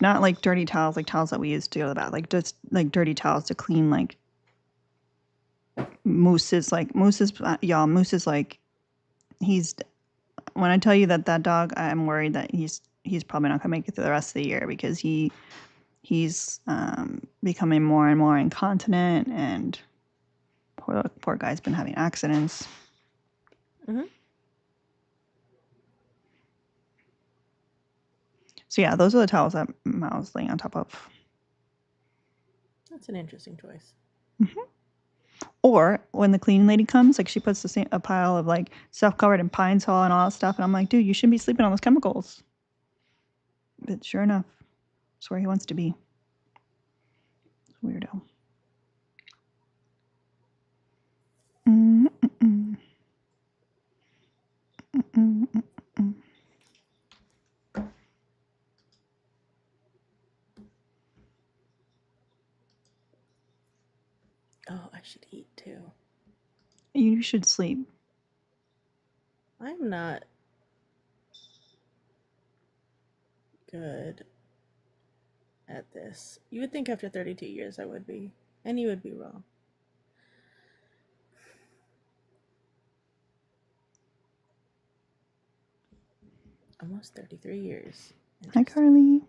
not like dirty towels, like towels that we use to go to the bath, like just like dirty towels to clean like Moose is like Moose is like he's when I tell you that dog, I'm worried that he's probably not gonna make it through the rest of the year because he's becoming more and more incontinent, and poor guy's been having accidents. So yeah, those are the towels that Mal's laying on top of. That's an interesting choice. Or when the cleaning lady comes, like she puts a pile of like stuff covered in pine tar and all that stuff, and I'm like, dude, you shouldn't be sleeping on those chemicals. But sure enough, it's where he wants to be. Weirdo. Oh, I should eat too. You should sleep. I'm not good at this. You would think after 32 years I would be, and you would be wrong. Almost 33 years. Hi, Carly.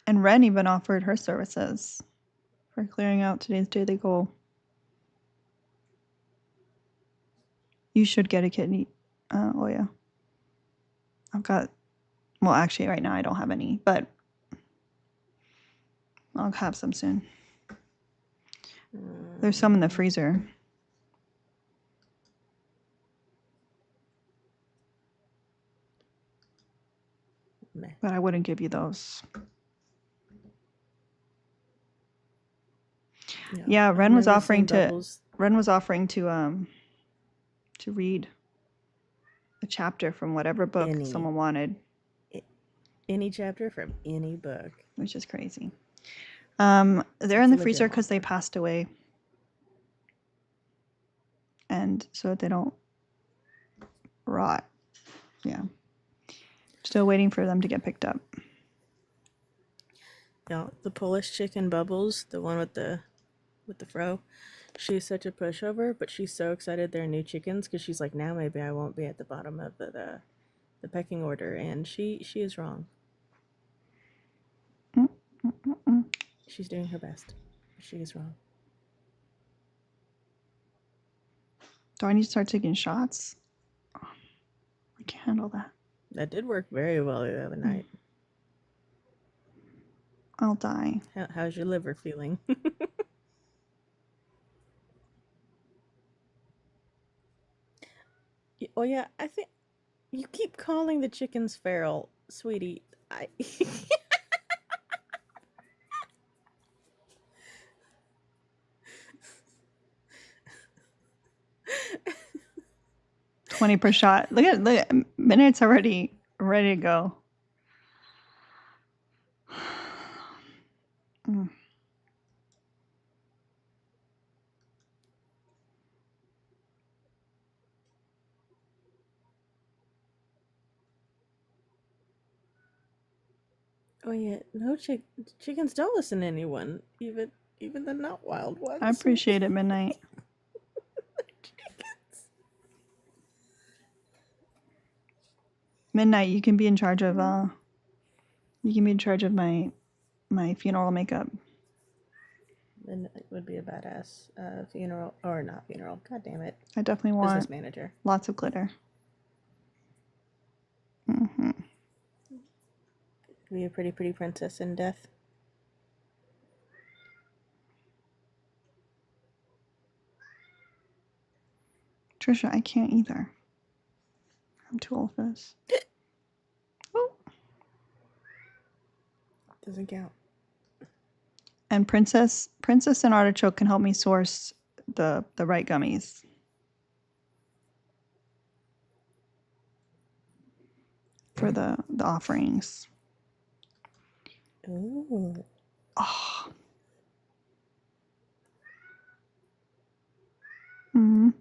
And Ren even offered her services for clearing out today's daily goal. You should get a kidney. Oh yeah. Well, actually, right now I don't have any, but I'll have some soon. There's some in the freezer. But I wouldn't give you those. Yeah, Ren was offering to read a chapter from whatever book someone wanted. Any chapter from any book. Which is crazy. They're in the freezer because they passed away. And so that they don't rot. Yeah. Still waiting for them to get picked up. Yeah, the Polish chicken Bubbles, the one with the fro, she's such a pushover, but she's so excited they're new chickens because she's like, now maybe I won't be at the bottom of the pecking order, and she is wrong. She's doing her best. She is wrong. Do I need to start taking shots? Oh, I can't handle that. That did work very well the other night. I'll die. How's your liver feeling? Oh yeah, I think you keep calling the chickens feral, sweetie. I 20 per shot. Look at Midnight's already ready to go. Mm. Oh yeah, no chickens don't listen to anyone, even the not wild ones. I appreciate it, Midnight. Midnight, you can be in charge of my funeral makeup. And it would be a badass funeral or not funeral. God damn it! I definitely want Business manager. lots of glitter. Mm-hmm. Be a pretty princess in death. Trisha, I can't either. I'm too old for this. Oh. Doesn't count. And Princess and Artichoke can help me source the right gummies. For the offerings. Ooh. Oh. Mm.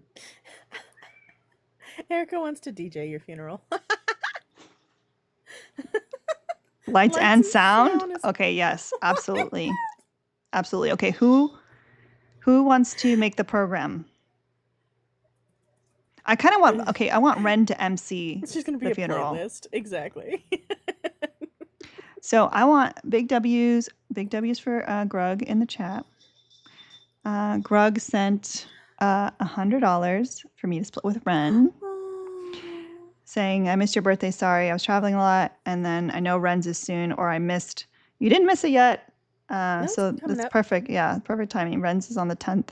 Erica wants to DJ your funeral. Lights and sound? is- Okay, yes, absolutely. Absolutely. Okay, who wants to make the program? I kind of want, okay, I want Ren to MC It's just going to be the a funeral. playlist. Exactly. So I want big W's for Grug in the chat. Grug sent $100 for me to split with Ren. Saying, I missed your birthday, sorry, I was traveling a lot, and then I know Ren's is soon, or I missed, you didn't miss it yet. No, So it's coming that's up. perfect. Yeah, perfect timing. Ren's is on the 10th.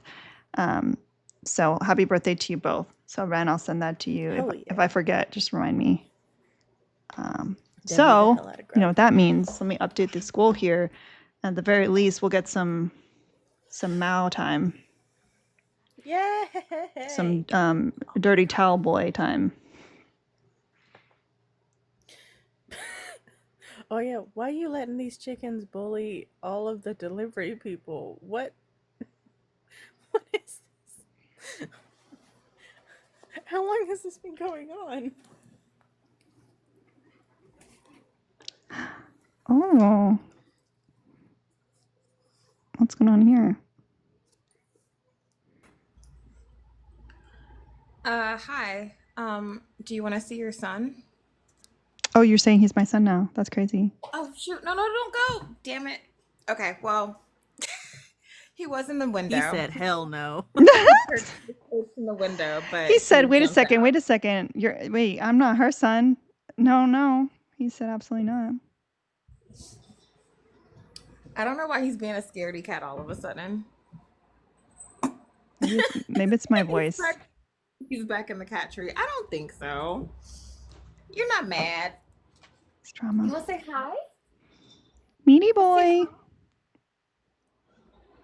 So happy birthday to you both. So Ren, I'll send that to you. Hell If yeah. I forget, just remind me. Damn So, the hell out of you know Grug. what that means. Let me update the school here. At the very least, we'll get some Mao time. Yay! Some dirty towel boy time. Oh yeah, why are you letting these chickens bully all of the delivery people? What is this? How long has this been going on? Oh. What's going on here? Hi. Do you want to see your son? Oh, you're saying he's my son now. That's crazy. Oh, shoot. No, don't go. Damn it. Okay, well, he was in the window. He said, "Hell no." He was in the window, but He said, wait a jumped out. second. Wait, I'm not her son. No. He said, absolutely not. I don't know why he's being a scaredy cat all of a sudden. Maybe it's my voice. He's back in the cat tree. I don't think so. You're not mad. It's drama. You want to say hi? Meaty boy.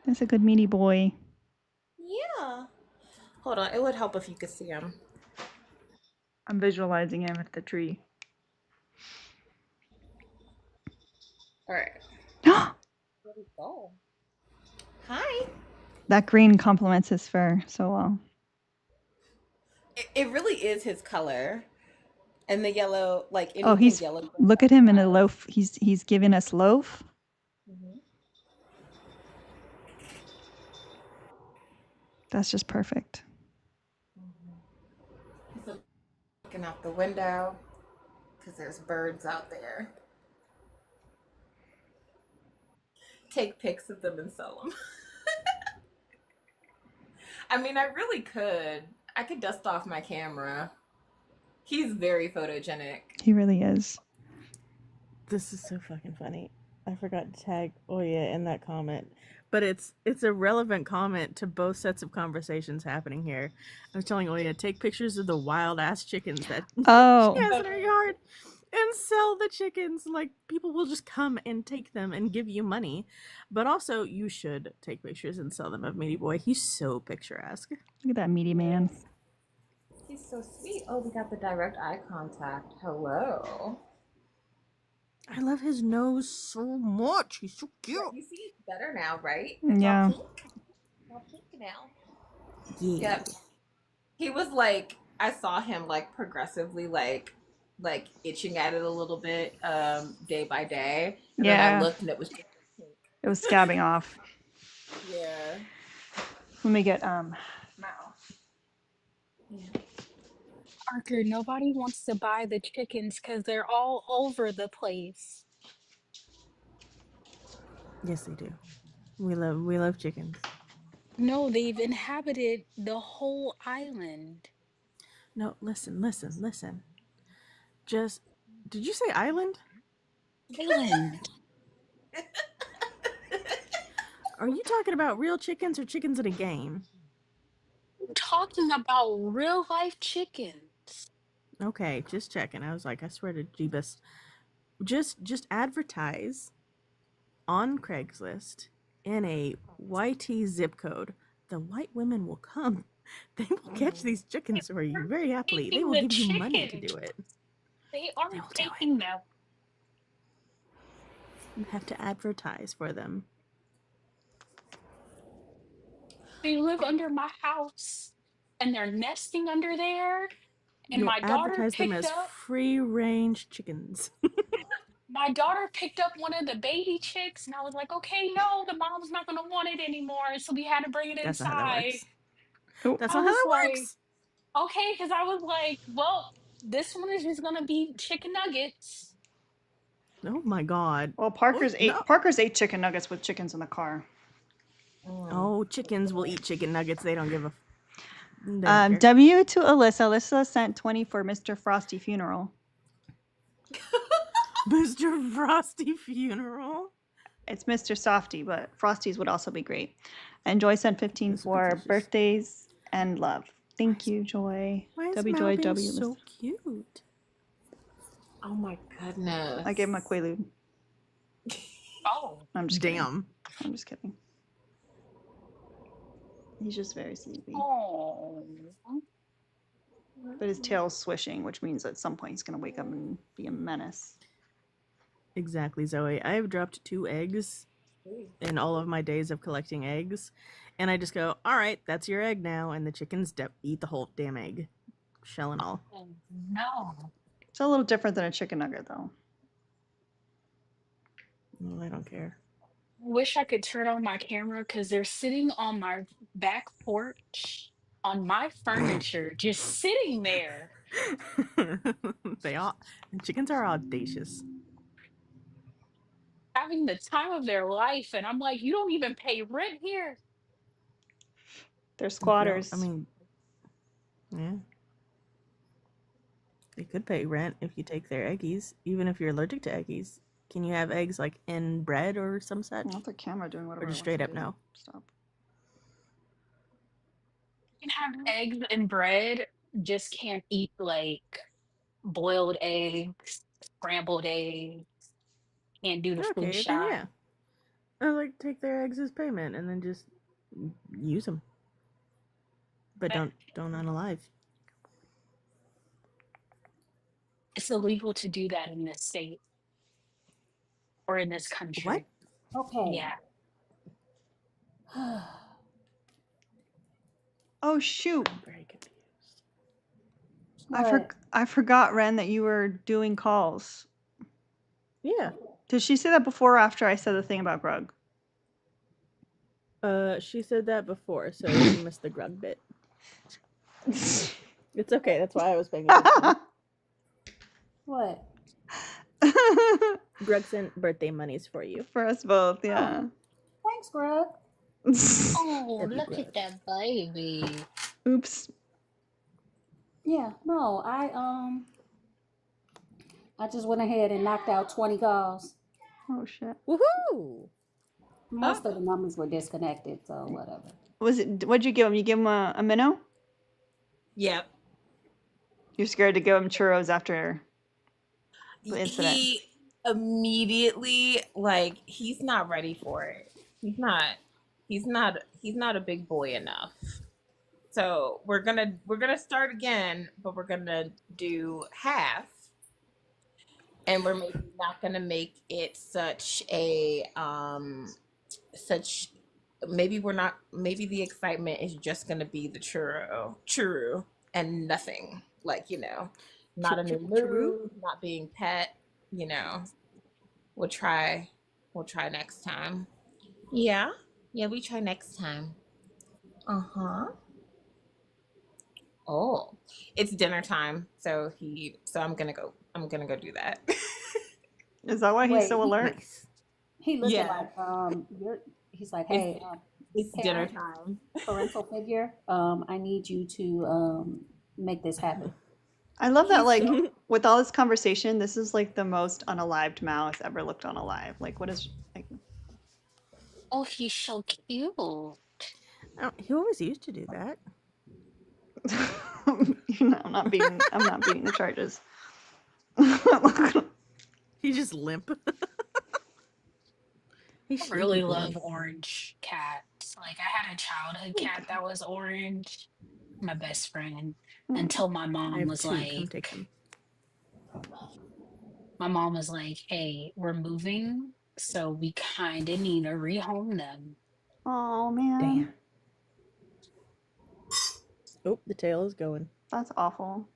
That's a good meaty boy. Yeah. Hold on. It would help if you could see him. I'm visualizing him at the tree. All right. Where'd he go? Hi. That green complements his fur so well. It really is his color. And the yellow, like anything Oh, he's yellow. look at him in a loaf. He's giving us loaf. Mm-hmm. That's just perfect. He's looking out the window because there's birds out there. Take pics of them and sell them. I mean, I really could. I could dust off my camera. He's very photogenic. He really is. This is so fucking funny. I forgot to tag Oya in that comment. But it's a relevant comment to both sets of conversations happening here. I was telling Oya, take pictures of the wild ass chickens that Oh, she has in her yard and sell the chickens. Like, people will just come and take them and give you money. But also, you should take pictures and sell them of Meaty Boy. He's so picturesque. look at that meaty man. He's so sweet. Oh, we got the direct eye contact. Hello. I love his nose so much. He's so cute. You see it's better now, right? Yeah. It's all pink now. Yeah. Yep. He was like, I saw him like progressively like itching at it a little bit day by day. And then I Yeah. looked and it was just pink. It was scabbing off. Yeah. Let me get Now. Parker, nobody wants to buy the chickens because they're all over the place. Yes, they do. We love chickens. No, they've inhabited the whole island. No, listen. Just, did you say island? Island. Are you talking about real chickens or chickens in a game? I'm talking about real life chickens. Okay, just checking. I was like, I swear to Jeebus. Just advertise on Craigslist in a YT zip code. The white women will come. They will catch these chickens for you very happily. They Taking will the give you money to chickens. do it. They They aren't will do it. taking them. You have to advertise for them. They live under my house and they're nesting under there. And You my daughter advertise them picked as up free range chickens. one of the baby chicks and I was like, okay, no, the mom's not gonna want it anymore. So we had to bring it That's not how that inside. works. Oh. That's I not how was that like, works. okay, because I was like, well, this one is just gonna be chicken nuggets. Oh my god. Well, Parker's Oh, no. Parker's ate chicken nuggets with chickens in the car. Oh, chickens will eat chicken nuggets. They don't give a. They don't care. W to Alyssa. Alyssa sent 20 for Mr. Frosty funeral. Mr. Frosty funeral. It's Mr. Softy, but Frosties would also be great. And Joy sent 15 Those would be for delicious. birthdays and love. Thank you, Joy. Why is W Mal Joy being W. so cute? Oh my goodness. I gave him a Quaalude. Oh, I'm just kidding. Damn. I'm just kidding. He's just very sleepy. oh. But his tail's swishing, which means at some point he's going to wake up and be a menace. Exactly, Zoe. I have dropped 2 eggs in all of my days of collecting eggs, and I just go, all right, that's your egg now, and the chickens eat the whole damn egg, shell and all. No. It's a little different than a chicken nugget, though. Well, I don't care. Wish I could turn on my camera because they're sitting on my back porch on my furniture, just sitting there. They all. Chickens are audacious. Having the time of their life, and I'm like, you don't even pay rent here. They're squatters. I mean, yeah. They could pay rent if you take their eggies, even if you're allergic to eggies. Can you have eggs like in bread or some such? Not the camera doing whatever. Or just it straight wants up to do. no? Stop. You can have eggs and bread, just can't eat like boiled eggs, scrambled eggs, can't do the flu Okay, then shot. yeah. I like take their eggs as payment and then just use them. But don't unalive. It's illegal to do that in this state or in this country. What? Okay. Yeah. Oh, shoot. I'm very confused. I forgot, Ren, that you were doing calls. Yeah. Did she say that before or after I said the thing about Grug? She said that before, so you missed the grug bit. It's okay. That's why I was paying attention. What? Grug sent birthday monies for you. For us both, yeah. Thanks, Greg. Oh, That'd be look gross. at that baby. Oops. Yeah, no, I just went ahead and knocked out 20 calls. Oh, shit. Woohoo! Most of the numbers were disconnected, so whatever. What'd you give him? You give him a minnow? Yep. You're scared to give him churros after the incident. He immediately, like, he's not ready for it. He's not a big boy enough. So we're gonna start again, but we're gonna do half, and we're maybe not gonna make it such maybe we're not maybe the excitement is just gonna be the churro and nothing, like, not a new move, not being pet, you know. We'll try next time. Yeah. Yeah, we try next time. Uh-huh. Oh, it's dinner time, so I'm gonna go do that. Is that why he's Wait, so alert? Nice. he looking Yeah, like he's like, it's hey, it's dinner parent, time. parental figure, I need you to make this happen. I love that, He's like, so with all this conversation, this is like the most unalived mouse ever looked unalive. Like, what is like? Oh, he's so cute. He always used to do that. I'm not beating the charges. He just limp. He's I sleepy really boy. love orange cats. Like I had a childhood cat that was orange, my best friend, until I have two. Come take them. my mom was like, "Hey, we're moving, so we kind of need to rehome them." Oh man, Damn. Oh, the tail is going. that's awful.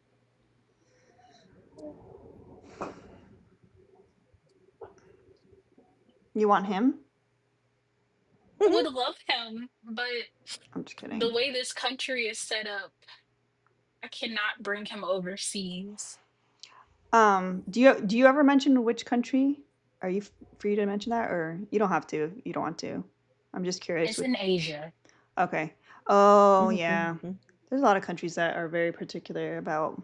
You want him? I would love him, but I'm just the kidding. way this country is set up, I cannot bring him overseas. Do you ever mention which country? Are you free to mention that, or you don't have to? You don't want to. I'm just curious. It's in Asia. Okay. Oh Mhm, yeah. mhm. There's a lot of countries that are very particular about.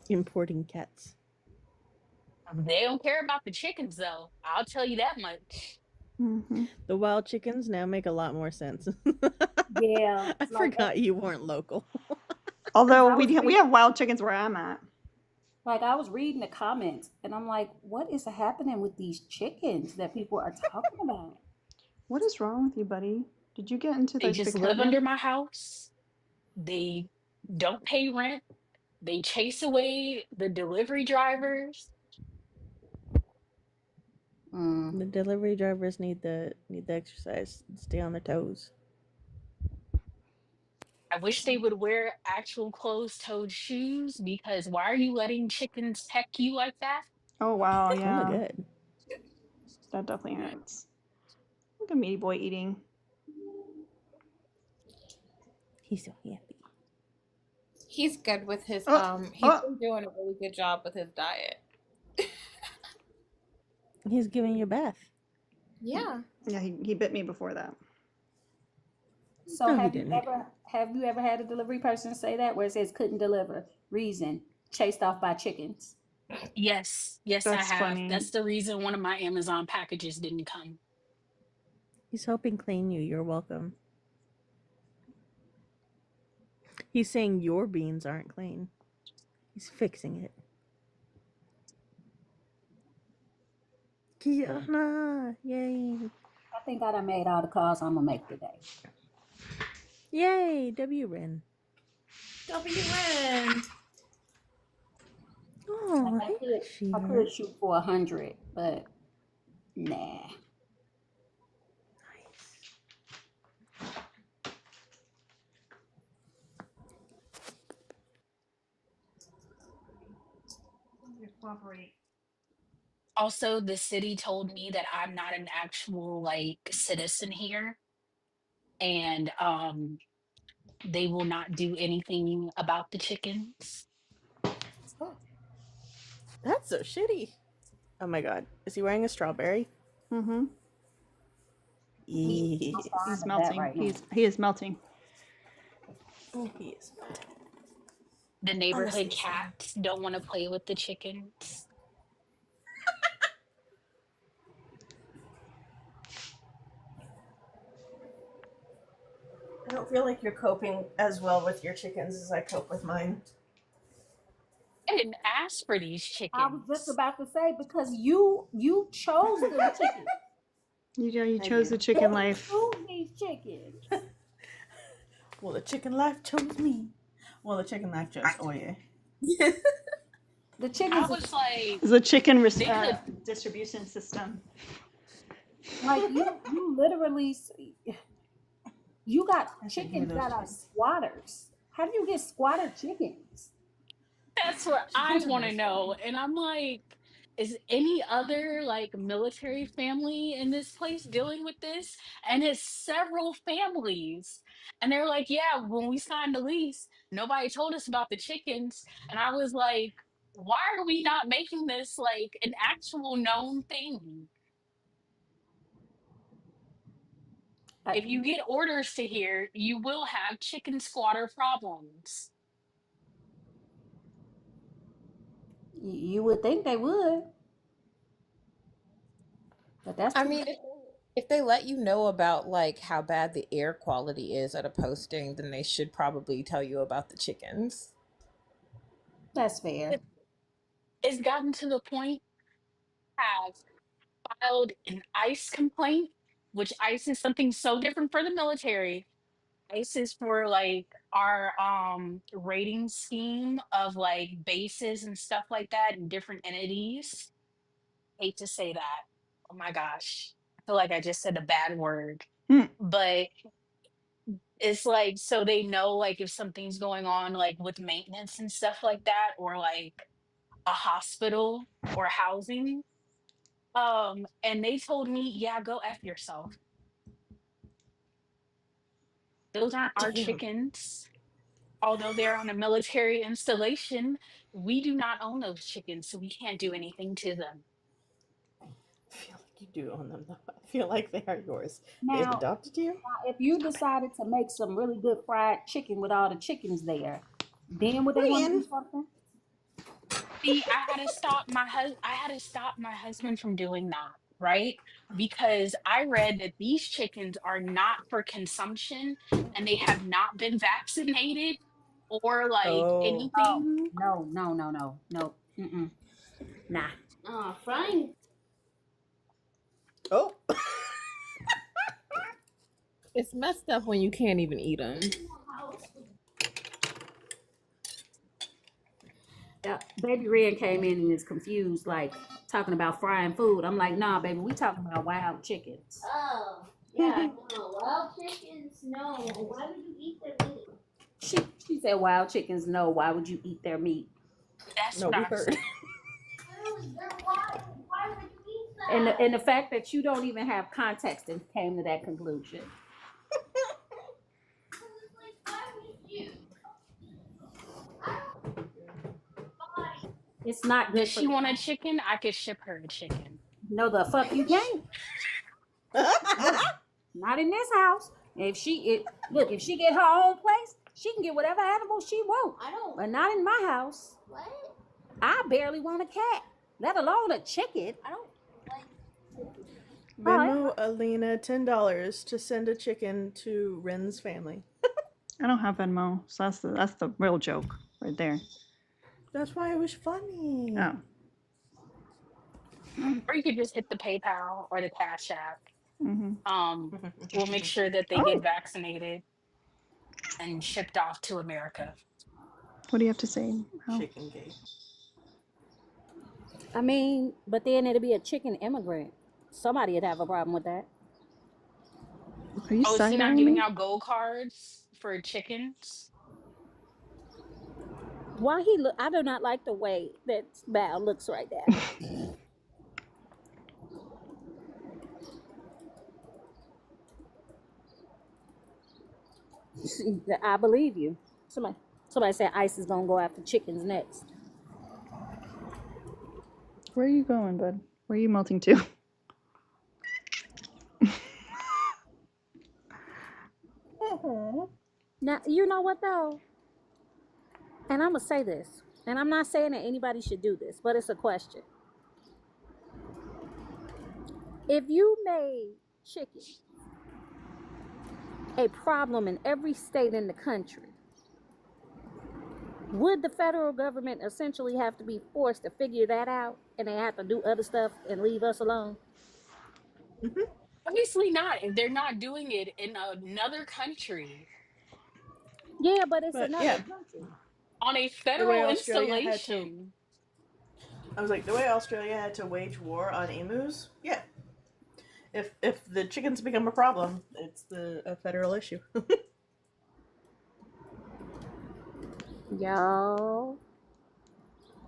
Importing cats. They don't care about the chickens, though. I'll tell you that much. Mm-hmm. The wild chickens now make a lot more sense. Yeah, I forgot you weren't local. Although I was we have wild chickens where I'm at. like I was reading the comments, and I'm like, what is happening with these chickens that people are talking about? What is wrong with you, buddy? Did you get into They like the just live catnip? under my house. They don't pay rent. They chase away the delivery drivers. Mm. The delivery drivers need the exercise. Stay on their toes. I wish they would wear actual closed-toed shoes because why are you letting chickens peck you like that? Oh wow, Oh my yeah. god. That definitely hurts. Look at meaty boy eating. He's so happy. He's good with his he's Oh. been doing a really good job with his diet. He's giving you a bath. Yeah. Yeah, he bit me before that. So No, he have you didn't. ever had a delivery person say that where it says couldn't deliver, reason chased off by chickens? Yes, I That's have. funny. That's the reason one of my Amazon packages didn't come. He's helping clean you. You're welcome. He's saying your beans aren't clean. He's fixing it. Kiana! Yay! I think I done made all the calls I'm gonna make today. Yay! WRIN. WN. Oh, Like, I could shoot for 100, but nah. Also, the city told me that I'm not an actual like citizen here, and they will not do anything about the chickens. That's so shitty. Oh my god. Is he wearing a strawberry? Mm-hmm. Yes. He's That melting. right now. He is melting. Oh, he is. The Honestly, neighborhood cats don't want to play with the chickens. I don't feel like you're coping as well with your chickens as I cope with mine. I didn't ask for these I was just chickens. about to say, because you chose the chicken. You I chose do. the chicken life. Choose these chickens. Well, the chicken life chose me. Well, the chicken life chose Oye. The I chickens is was like, It's a chicken they could. distribution system. like you literally you got I said, give me chickens those that are chickens. squatters. How do you get squatter chickens? That's what She I puts them want in to a know. phone. And I'm like, is any other like military family in this place dealing with this? And it's several families. And they're like, yeah, when we signed the lease, nobody told us about the chickens. And I was like, why are we not making this like an actual known thing? If you get orders to here, you will have chicken squatter problems. You would think they would, but that's I too mean, bad. if they let you know about like how bad the air quality is at a posting, then they should probably tell you about the chickens. That's fair. It's gotten to the point have filed an ICE complaint, which ICE is something so different for the military. ICE is for like our rating scheme of like bases and stuff like that and different entities. Hate to say that. Oh my gosh. I feel like I just said a bad word. Hmm. But it's like so they know like if something's going on like with maintenance and stuff like that, or like a hospital or housing. And they told me, yeah, go F yourself. Those aren't our Damn. chickens. Although they're on a military installation, we do not own those chickens, so we can't do anything to them. I feel like you do own them, though. I feel like they are yours. They've Now, adopted you. if you decided to make some really good fried chicken with all the chickens there, then would they want to do Friend. something? See, I had to stop my husband from doing that, right? Because I read that these chickens are not for consumption and they have not been vaccinated or like Oh. Oh, anything. no. Mm-mm. Nah. Oh. It's messed up when you can't even eat them. Baby Red came in and is confused, like talking about frying food. I'm like, nah, baby, we talking about wild chickens. Oh, yeah, no. Wild chickens, no. Why would you eat their meat? She said wild chickens, no, why would you eat their meat? That's No, what we I heard. said. Literally, they're wild. Why would you eat that? And the fact that you don't even have context and came to that conclusion. Because it's like, why would you? It's not good Does for she the want a chicken? I could ship her a chicken. No, the fuck you can't. Not in this house. If she get her own place, she can get whatever animal she want. I don't. But not in my house. What? I barely want a cat, let alone a chicken. I don't like. Venmo Alina $10 to send a chicken to Ren's family. I don't have Venmo, so that's the real joke right there. That's why it was funny. Oh. Or you could just hit the PayPal or the Cash App. Mm-hmm. We'll make sure that they Oh. get vaccinated and shipped off to America. What do you have to say? Al? Chicken cake. I mean, but then it'd be a chicken immigrant. Somebody would have a problem with that. Are you Oh, is he not side-eyeing giving me? out gold cards for chickens? Why he look? I do not like the way that Val looks right now. I believe you. Somebody said ICE is gonna go after chickens next. Where are you going, bud? Where are you melting to? Now you know what though, and I'm gonna say this, and I'm not saying that anybody should do this, but it's a question. If you made chicken a problem in every state in the country, would the federal government essentially have to be forced to figure that out and they have to do other stuff and leave us alone? Obviously not. If they're not doing it in another country Yeah, but it's But another yeah, country. on a the way federal Australia had to, installation. I was like, the way Australia had to wage war on emus. Yeah, if the chickens become a problem, it's a federal issue. Y'all.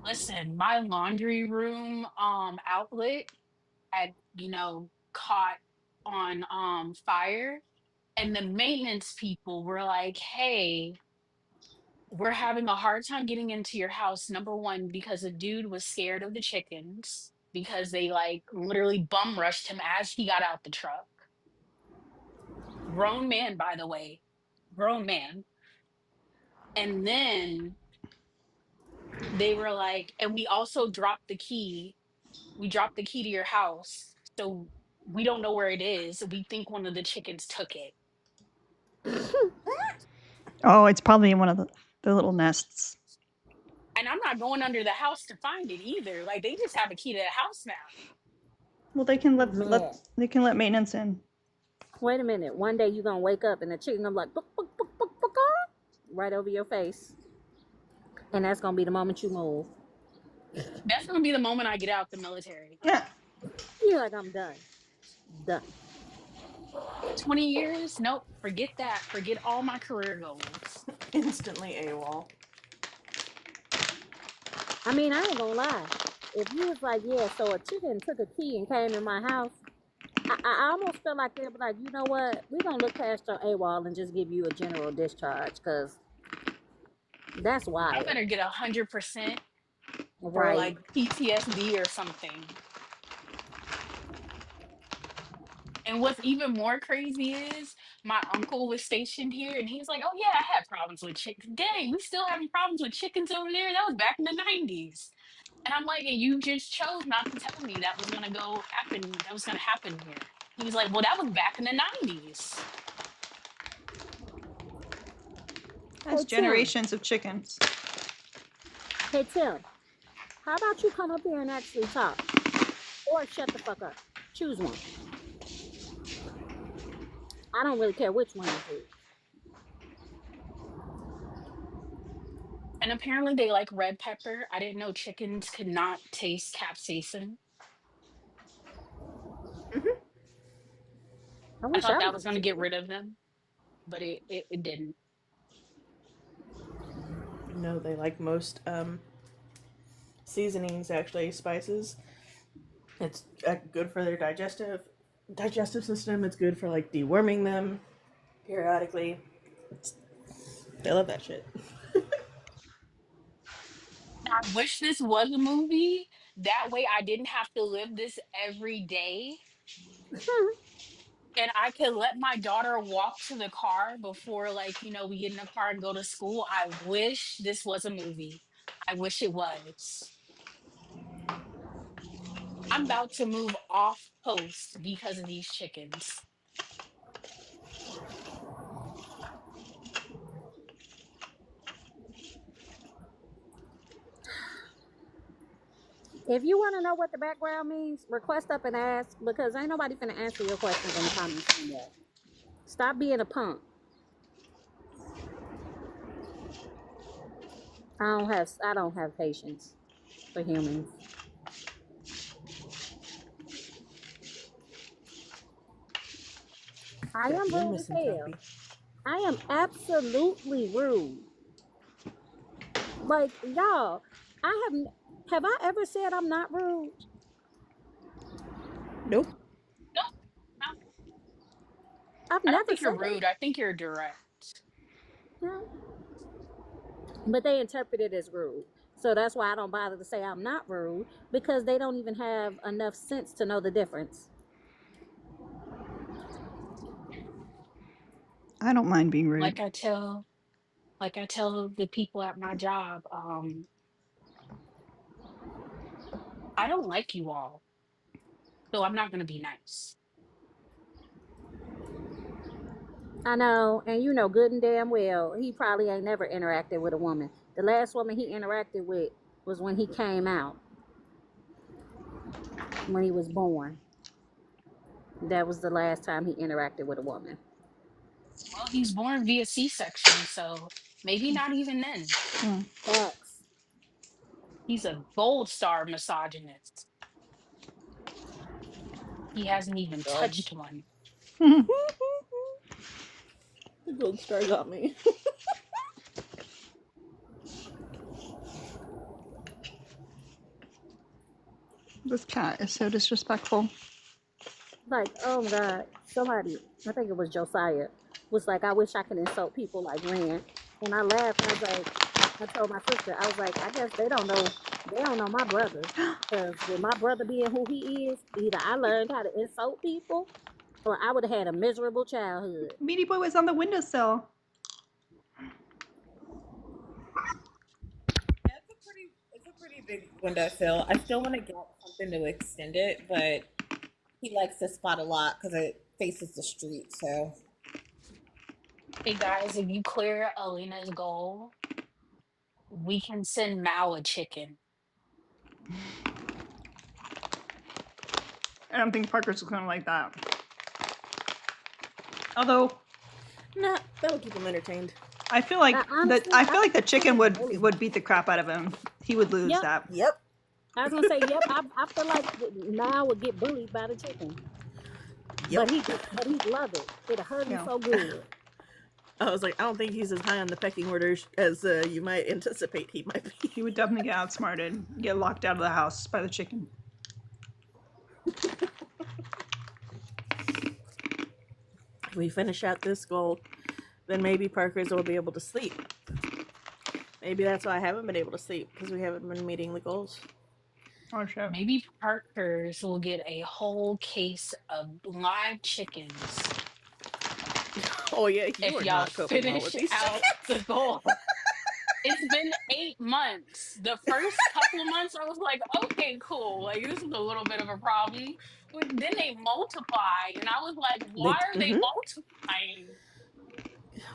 Listen, my laundry room outlet had, caught on fire, and the maintenance people were like, "Hey, we're having a hard time getting into your house. Number one, because the dude was scared of the chickens because they like literally bum rushed him as he got out the truck. Grown man, by the way, grown man. And then they were like, and we also dropped the key. We dropped the key to your house. So we don't know where it is. We think one of the chickens took it." Oh, it's probably in one of the little nests. And I'm not going under the house to find it either. Like they just have a key to the house now. Well, they can Man. they can let maintenance in. Wait a minute. One day you're going to wake up and the chicken gonna be like, book, book, book, book, book, ah, right over your face. And that's going to be the moment you move. That's gonna be the moment I get out the military. Yeah. You're like, I'm done. Done. 20 years? Nope. Forget that. Forget all my career goals. Instantly AWOL. I mean, I ain't gonna lie. If you was like, yeah, so a chicken took a key and came in my house, I almost feel like they'd be like, you know what? We're gonna look past your AWOL and just give you a general discharge, because that's I wild. better get 100% for Right. like PTSD or something. And what's even more crazy is my uncle was stationed here and he's like, "Oh yeah, I had problems with chickens. Dang, we still having problems with chickens over there? That was back in the 90s." And I'm like, "And you just chose not to tell me that was gonna go happen, that was gonna happen here." He's like, "Well, that was back in the 90s." That's Hey Tim. generations of chickens. Hey Tim. How about you come up here and actually talk, or shut the fuck up? Choose one. I don't really care which one you choose. And apparently they like red pepper. I didn't know chickens could not taste capsaicin. I I wish thought I that was was a going to get chicken. rid of them, but it didn't. No, they like most seasonings, actually, spices. It's good for their digestive system. It's good for like deworming them periodically. They love that shit. I wish this was a movie. That way I didn't have to live this every day. And I could let my daughter walk to the car before, like, we get in the car and go to school. I wish this was a movie. I wish it was. I'm about to move off post because of these chickens. If you want to know what the background means, request up and ask, because ain't nobody finna answer your questions anytime you see that. Stop being a punk. I don't have patience for humans. I am Your rude as hell. misanthropy. I am absolutely rude. Like, y'all, have I ever said I'm not rude? Nope. No, no, I've I don't never think you're said rude. I think you're direct. that. But they interpret it as rude. So that's why I don't bother to say I'm not rude, because they don't even have enough sense to know the difference. I don't mind being rude. Like I tell the people at my job, I don't like you all, so I'm not going to be nice. I know, and you know good and damn well he probably ain't never interacted with a woman. The last woman he interacted with was when he came out, when he was born. That was the last time he interacted with a woman. Well, he's born via C-section, so maybe not even then. Facts. He's a gold star misogynist. He hasn't even God. touched one. The gold star got me. This cat is so disrespectful. Like, oh my God, somebody, I think it was Josiah, was like, I wish I could insult people like Rand. And I laughed. I was like, I told my sister, I was like, I guess they don't know my brother. Because with my brother being who he is, either I learned how to insult people or I would have had a miserable childhood. Meaty Boy was on the windowsill. It's a pretty big windowsill. I still want to get something to extend it, but he likes this spot a lot because it faces the street. So Hey guys, if you clear Alina's goal, we can send Mao a chicken. I don't think Parker's going to like that. Although, Nah, that'll keep him entertained. I feel like honestly, I feel like the chicken feel like Billy. would beat the crap out of him. He would lose Yep. that. Yep. I was gonna say, yep. I feel like Mal would get bullied by the chicken, Yep. but he'd love it. It'd hurt him Yeah. so good. I was like, I don't think he's as high on the pecking order as you might anticipate he might be. He would definitely get outsmarted, get locked out of the house by the chicken. If we finish out this goal, then maybe Parker's will be able to sleep. Maybe that's why I haven't been able to sleep, because we haven't been meeting the goals. Oh shit. Maybe Parker's will get a whole case of live chickens Oh yeah, you if are y'all not coping well finish with these out the goal. It's been 8 months. The first couple of months, I was like, okay, cool. Like, this is a little bit of a problem. But then they multiplied, and I was like, why are they multiplying?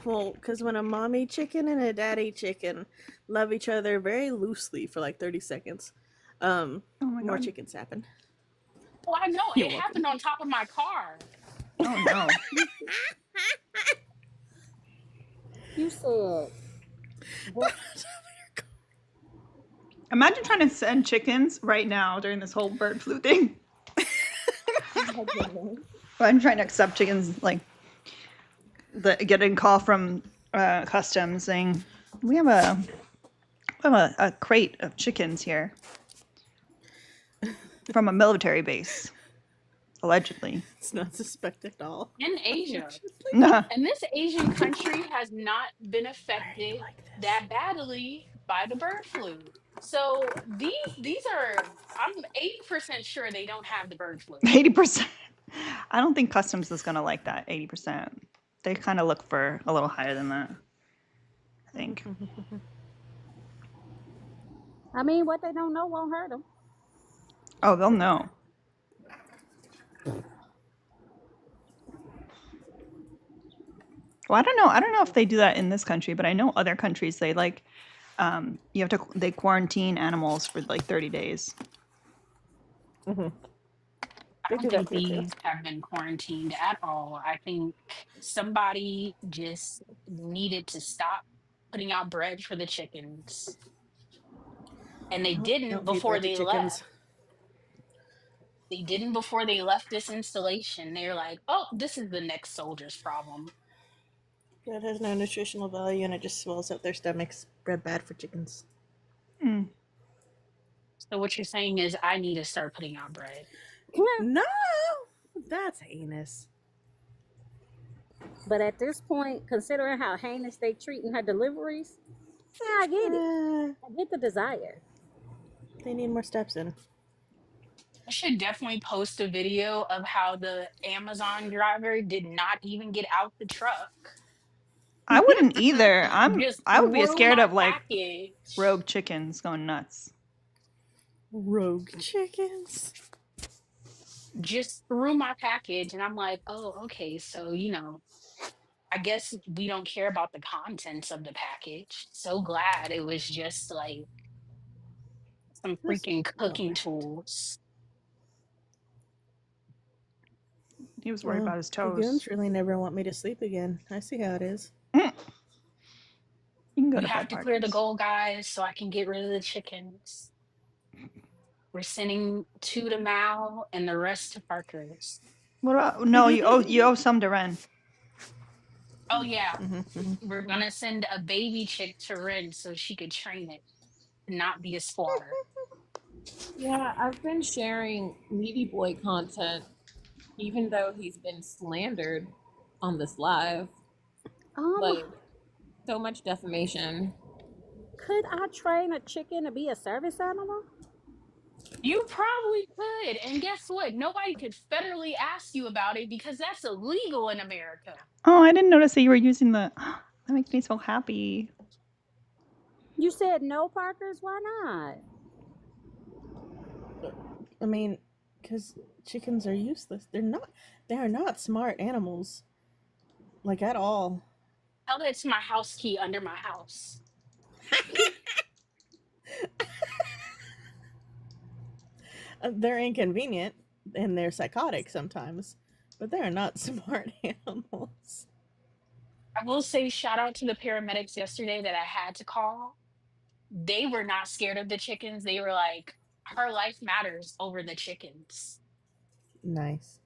Well, because when a mommy chicken and a daddy chicken love each other very loosely for like 30 seconds, Oh my more God. chickens happen. Well, I know You're it welcome. happened on top of my car. Oh no. You said, what? Imagine trying to send chickens right now during this whole bird flu thing. I'm trying to accept chickens, like getting a call from customs saying we have a crate of chickens here from a military base, allegedly. It's not suspect at all. In Asia. Nah. And this Asian country has not been affected that badly by the bird flu. So these are, I'm 80% sure they don't have the bird flu. 80%. I don't think customs is gonna like that. 80%. They kind of look for a little higher than that, I think. I mean, what they don't know won't hurt them. Oh, they'll know. Well, I don't know. I don't know if they do that in this country, but I know other countries they like they quarantine animals for like 30 days. I don't think these have been quarantined at all. I think somebody just needed to stop putting out bread for the chickens. And they didn't before they left. They didn't before they left this installation. They're like, oh, this is the next soldier's problem. Bread has no nutritional value and it just swells up their stomachs. Bread bad for chickens. Mm. So what you're saying is I need to start putting out bread. No, that's heinous. But at this point, considering how heinous they treating her deliveries, yeah, I get it. I get the desire. They need more steps in. I should definitely post a video of how the Amazon driver did not even get out the truck. I wouldn't either. I would be threw scared my of like package. rogue chickens going nuts. Rogue chickens. Just threw my package, and I'm like, oh, okay, so I guess we don't care about the contents of the package. So glad it was just like some freaking cooking tools. He was worried about his The goons toes. really never want me to sleep again. I see how it is. You can go We to have bed, to clear the Parkers. goal, guys, so I can get rid of the chickens. We're sending 2 to Mal and the rest to Parker's. What about no? You owe some to Ren. Oh yeah, Mhm. we're gonna send a baby chick to Ren so she could train it to not be a squatter. Yeah, I've been sharing Meaty Boy content, even though he's been slandered on this live. Like, so much defamation. Could I train a chicken to be a service animal? You probably could, and guess what? Nobody could federally ask you about it because that's illegal in America. Oh, I didn't notice that you were using the. That makes me so happy. You said no, Parkers. Why not? I mean, because chickens are useless. They are not smart animals. Like, at all. Tell that to my house key under my house. They're inconvenient and they're psychotic sometimes, but they are not smart animals. I will say shout out to the paramedics yesterday that I had to call. They were not scared of the chickens. They were like, her life matters over the chickens. Nice.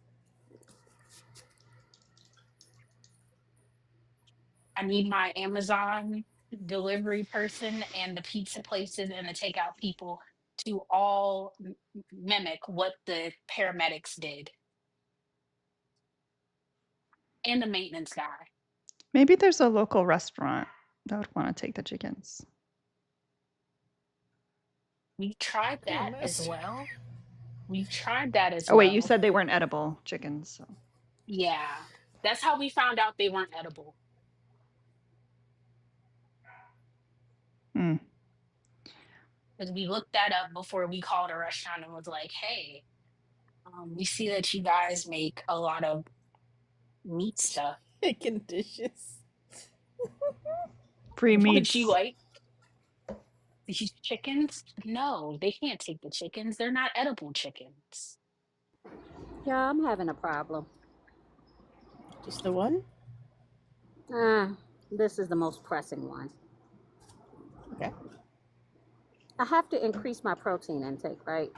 I need my Amazon delivery person and the pizza places and the takeout people to all mimic what the paramedics did. And the maintenance guy. Maybe there's a local restaurant that would want to take the chickens. We tried Oh, that as master. well. We've tried that as Oh well. wait, you said they weren't edible chickens. So. Yeah. That's how we found out they weren't edible. Hmm. Because we looked that up before we called a restaurant and was like, hey, we see that you guys make a lot of meat stuff. Chicken dishes. Free Would meats. you like these chickens? No, they can't take the chickens. They're not edible chickens. Yeah, I'm having a problem. Just the one? This is the most pressing one. Okay. I have to increase my protein intake, right?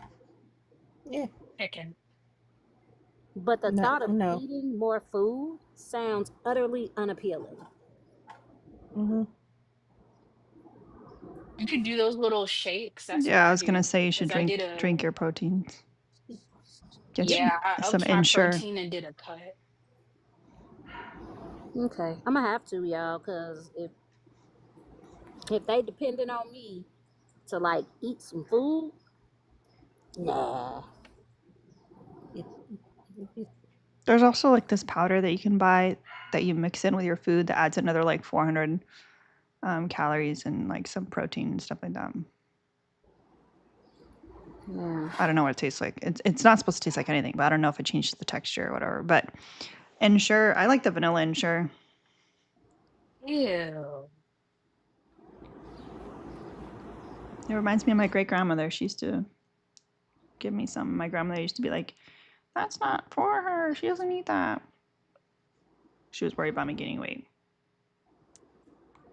Yeah. Chicken. But the No, thought of no. eating more food sounds utterly unappealing. Mm-hmm. You could do those little shakes. That's what Yeah, I I was gonna do. say you should 'Cause I did drink your proteins. Get yeah, I some upped my Ensure. protein and did a cut. Okay, I'm gonna have to, y'all, because if they depending on me to like eat some food, nah. There's also like this powder that you can buy that you mix in with your food that adds another like 400 calories and like some protein and stuff like that. Yeah. I don't know what it tastes like. It's not supposed to taste like anything, but I don't know if it changes the texture or whatever. But Ensure, I like the vanilla Ensure. Ew. It reminds me of my great grandmother. She used to give me some. My grandmother used to be like, "That's not for her. She doesn't eat that." She was worried about me gaining weight.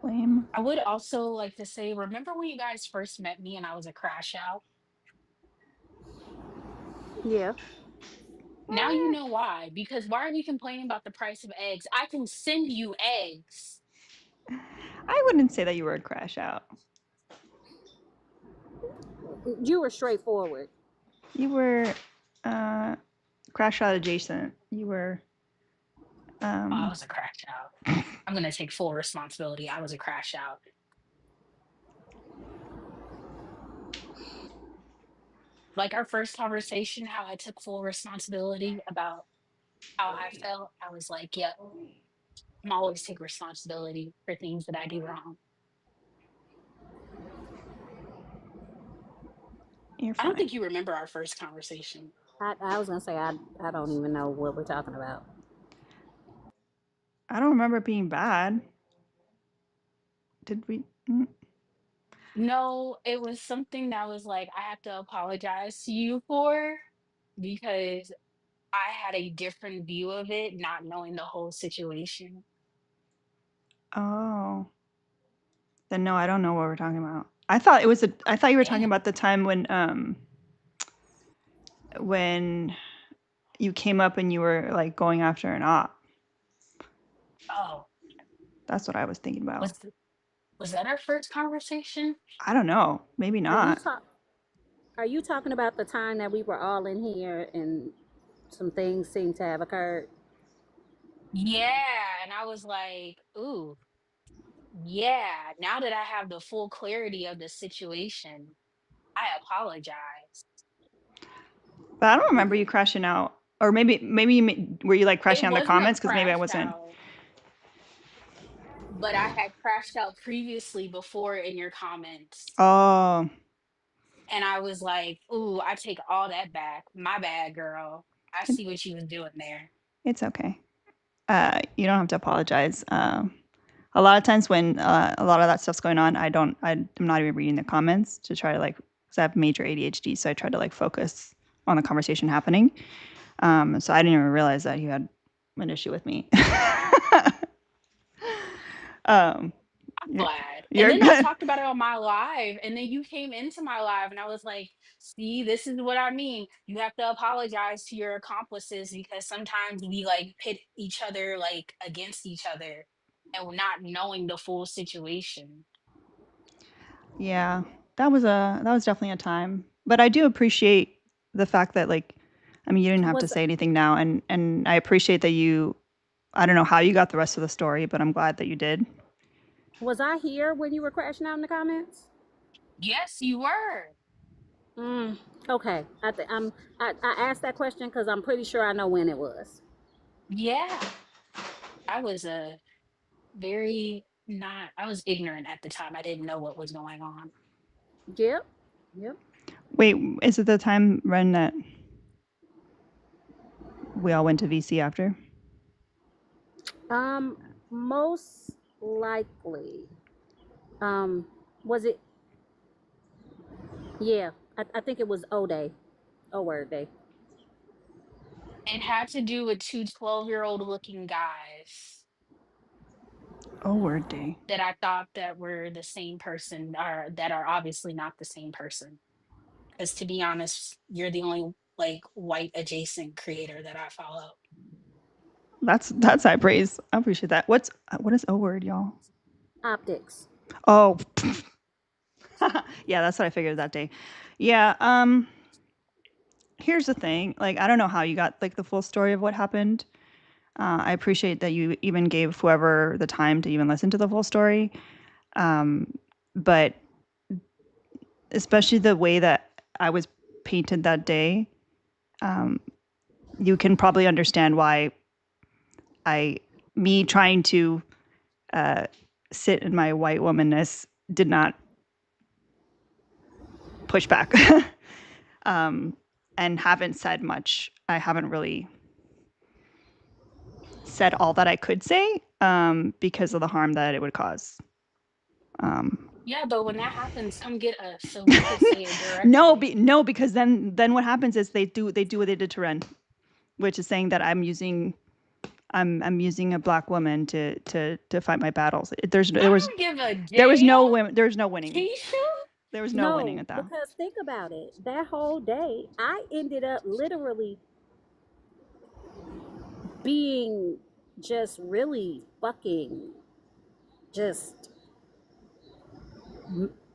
Lame. I would also like to say, remember when you guys first met me and I was a crash out? Yeah. Now you know why. Because why are we complaining about the price of eggs? I can send you eggs. I wouldn't say that you were a crash out. You were straightforward. You were crash out adjacent. You were. I was a crash out. I'm gonna take full responsibility. I was a crash out. Like our first conversation, how I took full responsibility about how I felt. I was like, yep, I'm always take responsibility for things that I do wrong. You're I fine. don't think you remember our first conversation. I was gonna say I don't even know what we're talking about. I don't remember it being bad. Did we? No, it was something that was like I have to apologize to you for because I had a different view of it, not knowing the whole situation. Oh. Then no, I don't know what we're talking about. I thought you were talking Damn. about the time when you came up and you were like going after an op. Oh, That's what I was thinking about. was that our first conversation? I don't know. Maybe Are you not. Are you talking about the time that we were all in here and some things seem to have occurred? Yeah, and I was like, ooh, yeah, now that I have the full clarity of the situation, I apologize. But I don't remember Okay. you crashing out. Or maybe were you like It crashing out in the wasn't a comments? Because maybe I crash wasn't. out, but I had crashed out previously before in your comments. Oh, And I was like, ooh, I take all that back. My bad, girl. I it, see what you was doing there. it's okay. You don't have to apologize. A lot of times when a lot of that stuff's going on, I'm not even reading the comments to try to like, because I have major ADHD, so I try to like focus on the conversation happening. So I didn't even realize that you had an issue with me. um, I'm you're, glad. And you're then I good. talked about it on my live, and then you came into my live, and I was like, see, this is what I mean. You have to apologize to your accomplices because sometimes we like pit each other like against each other and we're not knowing the full situation. Yeah, that was definitely a time. But I do appreciate the fact that like, I mean, you didn't have to Was say anything now, and I appreciate that you. I don't know how you got the rest of the story, but I'm glad that you did. was I here when you were crashing out in the comments? Yes, you were. Mm, okay. I asked that question because I'm pretty sure I know when it was. Yeah. I was a very not, I was ignorant at the time. I didn't know what was going on. Yep. Yep. Wait, is it the time, Ren, that we all went to VC after? Um, Most likely. Um, was it? Yeah, I think it was O Day. O word day. It had to do with two 12-year-old looking guys Oh, word day. that I thought that were the same person or that are obviously not the same person. Because to be honest, you're the only like white adjacent creator that I follow. That's high praise. I appreciate that. What is O word, y'all? Optics. Oh, yeah, that's what I figured that day. Yeah. Here's the thing. Like, I don't know how you got like the full story of what happened. I appreciate that you even gave whoever the time to even listen to the full story. But especially the way that I was painted that day, you can probably understand why me trying to sit in my white womanness did not push back. And haven't said much. I haven't really said all that I could say because of the harm that it would cause. Yeah, but when that happens, come get us so we could say it No, directly. no, because then what happens is they do what they did to Ren, which is saying that I'm using a black woman to fight my battles. I don't give a There was damn, no women. There was no winning. Keisha. There was no winning No, at that. because think about it. That whole day, I ended up literally being just really fucking just.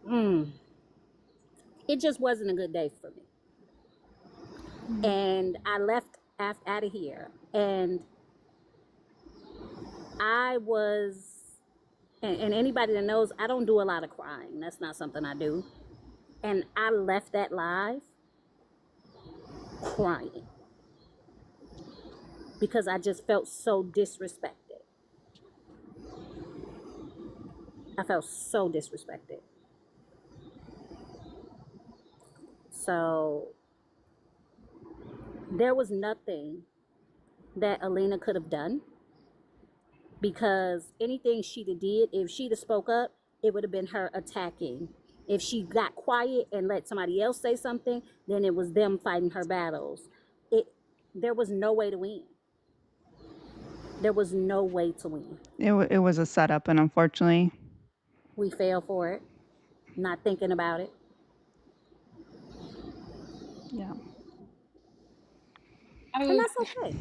Mm, it just wasn't a good day for me. And I left out of here. And I was, and anybody that knows, I don't do a lot of crying. That's not something I do. And I left that live crying because I just felt so disrespected. I felt so disrespected. So there was nothing that Alina could have done because anything she'd have did, if she'd have spoke up, it would have been her attacking. If she got quiet and let somebody else say something, then it was them fighting her battles. It There was no way to win. There was no way to win. It was a setup, and unfortunately, We fell for it, not thinking about it. yeah. I And would, that's okay.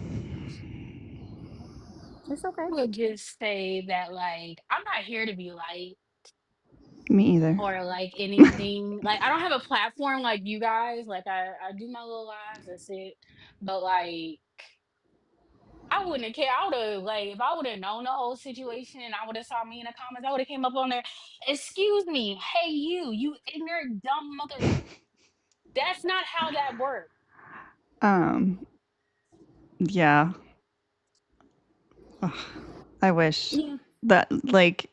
It's okay. would just say that, like, I'm not here to be like Me either. or like anything. Like, I don't have a platform like you guys. Like, I do my little lives. That's it. But like, I wouldn't have cared. I would have like if I would have known the whole situation and I would have saw me in the comments, I would have came up on there. Excuse me, hey you ignorant dumb mother. That's not how that works. Um, yeah. Ugh, I wish Yeah. that, like,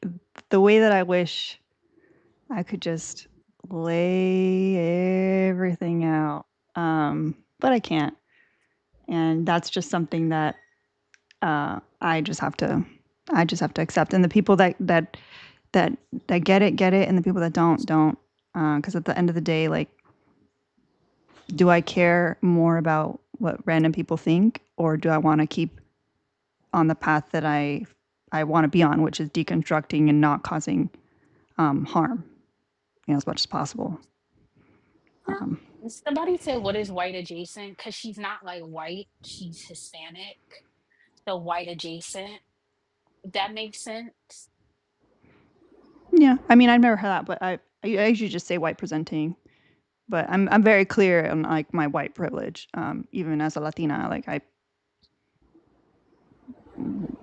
the way that I wish I could just lay everything out, but I can't, and that's just something that I just have to accept. And the people that get it, and the people that don't. Because at the end of the day, like, do I care more about what random people think, or do I want to keep on the path that I want to be on, which is deconstructing and not causing harm, as much as possible. Yeah. Somebody said what is white adjacent? Because she's not like white, she's Hispanic. So white adjacent. If that makes sense. Yeah, I mean, I've never heard that, but I usually just say white presenting. But I'm very clear on, like, my white privilege, even as a Latina. Like, I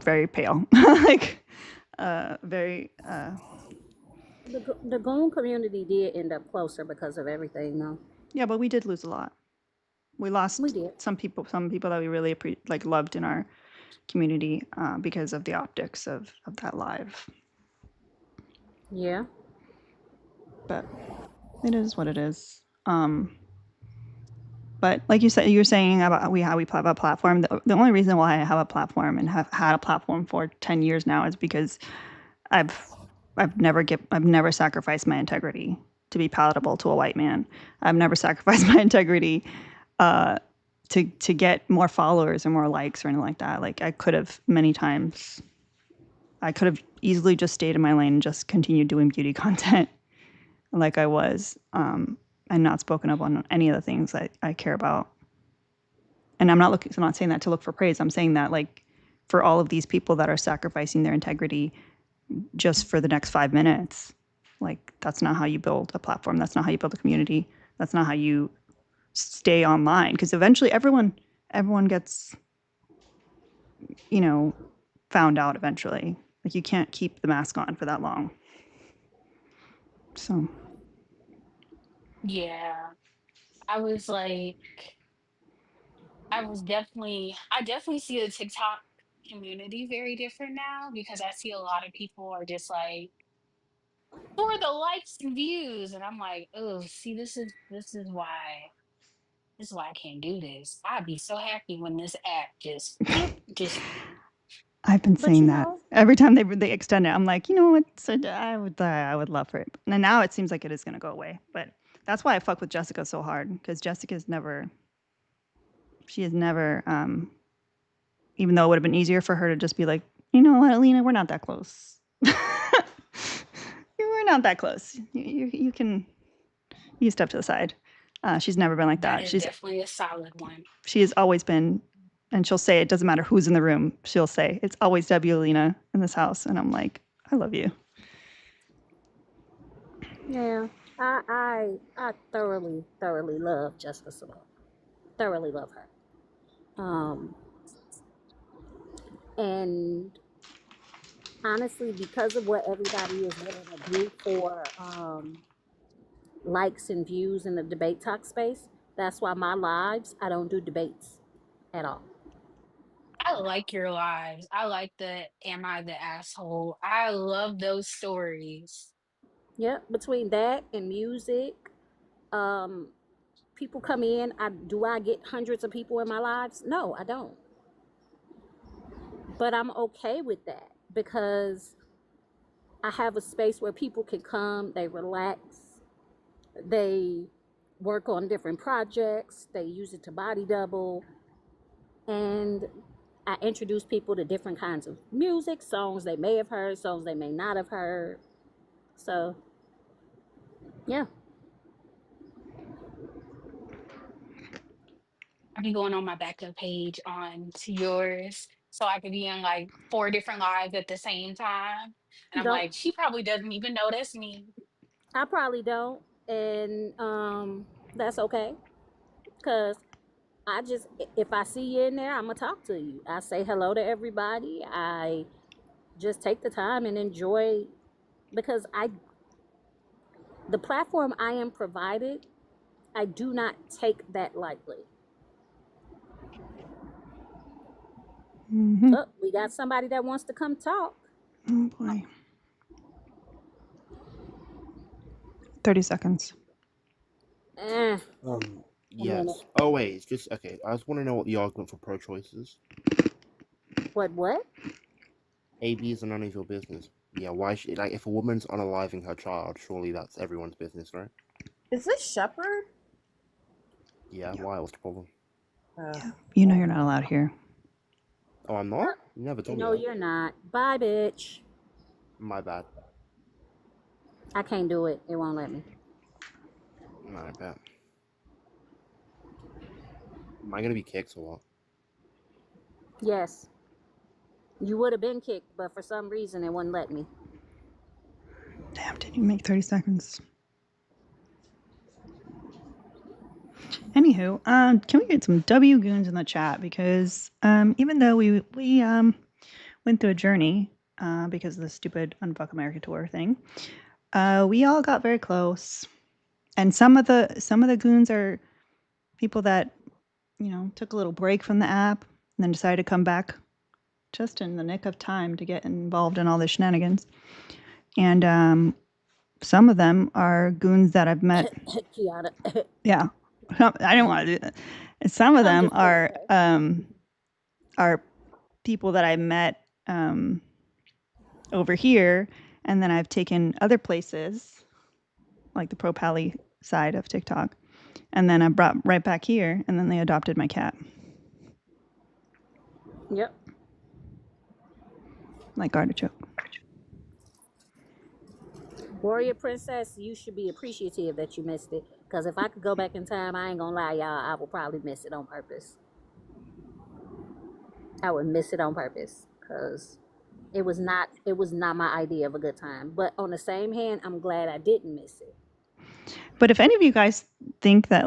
very pale, like, very. The goon community did end up closer because of everything, though. Yeah, but we did lose a lot. We lost We did. some people that we really loved in our community, because of the optics of that live. Yeah. But it is what it is. But like you said, you were saying about how we have a platform. The only reason why I have a platform and have had a platform for 10 years now is because I've never sacrificed my integrity to be palatable to a white man. I've never sacrificed my integrity to get more followers or more likes or anything like that. Like, I could have many times. I could have easily just stayed in my lane and just continued doing beauty content like I was, and not spoken up on any of the things I care about. And I'm not saying that to look for praise. I'm saying that, like, for all of these people that are sacrificing their integrity just for the next 5 minutes, like, that's not how you build a platform. That's not how you build a community. That's not how you stay online, because eventually everyone gets, found out eventually. Like, you can't keep the mask on for that long. So Yeah. I was like I definitely see the TikTok community very different now because I see a lot of people are just like for the likes and views, and I'm like, oh, see, this is why I can't do this. I'd be so happy when this app just bloop, just I've been But saying you that know, every time they extend it. I'm like, you know what? So I would love for it. And now it seems like it is going to go away. But that's why I fuck with Jessica so hard, because she has never, even though it would have been easier for her to just be like, you know what, Alina, we're not that close. We're not that close. You can step to the side. She's never been like that that. is definitely a solid one. She has always been, and she'll say, it doesn't matter who's in the room. She'll say, it's always Debbie Alina in this house. And I'm like, I love you. yeah, I thoroughly love Jessica Simone. Thoroughly love her. Um, and honestly, because of what everybody is willing to do for likes and views in the debate talk space, that's why my lives, I don't do debates at all. I like your lives. I like the am I the asshole? I love those stories. Yeah, between that and music, um, people come in. I get hundreds of people in my lives? No, I don't. But I'm okay with that because I have a space where people can come, they relax, they work on different projects, they use it to body double, and I introduce people to different kinds of music, songs they may have heard, songs they may not have heard. So, yeah. I be going on my backup page on to yours so I could be in like 4 different lives at the same time. And I'm Don't like, she probably doesn't even know that's me. I probably don't, and that's okay, cause if I see you in there, I'm gonna talk to you. I say hello to everybody. I just take the time and enjoy because the platform I am provided, I do not take that lightly. Mm-hmm. Oh, we got somebody that wants to come talk. Oh boy. 30 seconds. A minute. Yes. Oh wait, it's just okay. I just want to know what the argument for pro-choice is. What? AB is none of your business. Yeah, why should like if a woman's unaliving her child, surely that's everyone's business, right? Is this Shepherd? Yeah. Why? What's the problem? Yeah. You know you're not allowed here. Oh, I'm not. You never told me No, that. you're not. Bye, bitch. My bad. I can't do it. It won't let me. I bet. Am I gonna be kicked or what? Yes. You would have been kicked, but for some reason it wouldn't let me. Damn, didn't you make 30 seconds? Anywho, can we get some W goons in the chat? Because even though we went through a journey because of the stupid Unfuck America tour thing, we all got very close. And some of the goons are people that, you know, took a little break from the app and then decided to come back just in the nick of time to get involved in all the shenanigans. And some of them are goons that I've met. Kiana. Yeah. I didn't want to do that. And some of them are people that I met over here, and then I've taken other places, like the Pro Pally side of TikTok, and then I brought right back here, and then they adopted my cat. Yep. Like Artichoke. Warrior Princess, you should be appreciative that you missed it. Because if I could go back in time, I ain't gonna lie, y'all, I will probably miss it on purpose. I would miss it on purpose. Because it was not my idea of a good time. But on the same hand, I'm glad I didn't miss it. But if any of you guys think that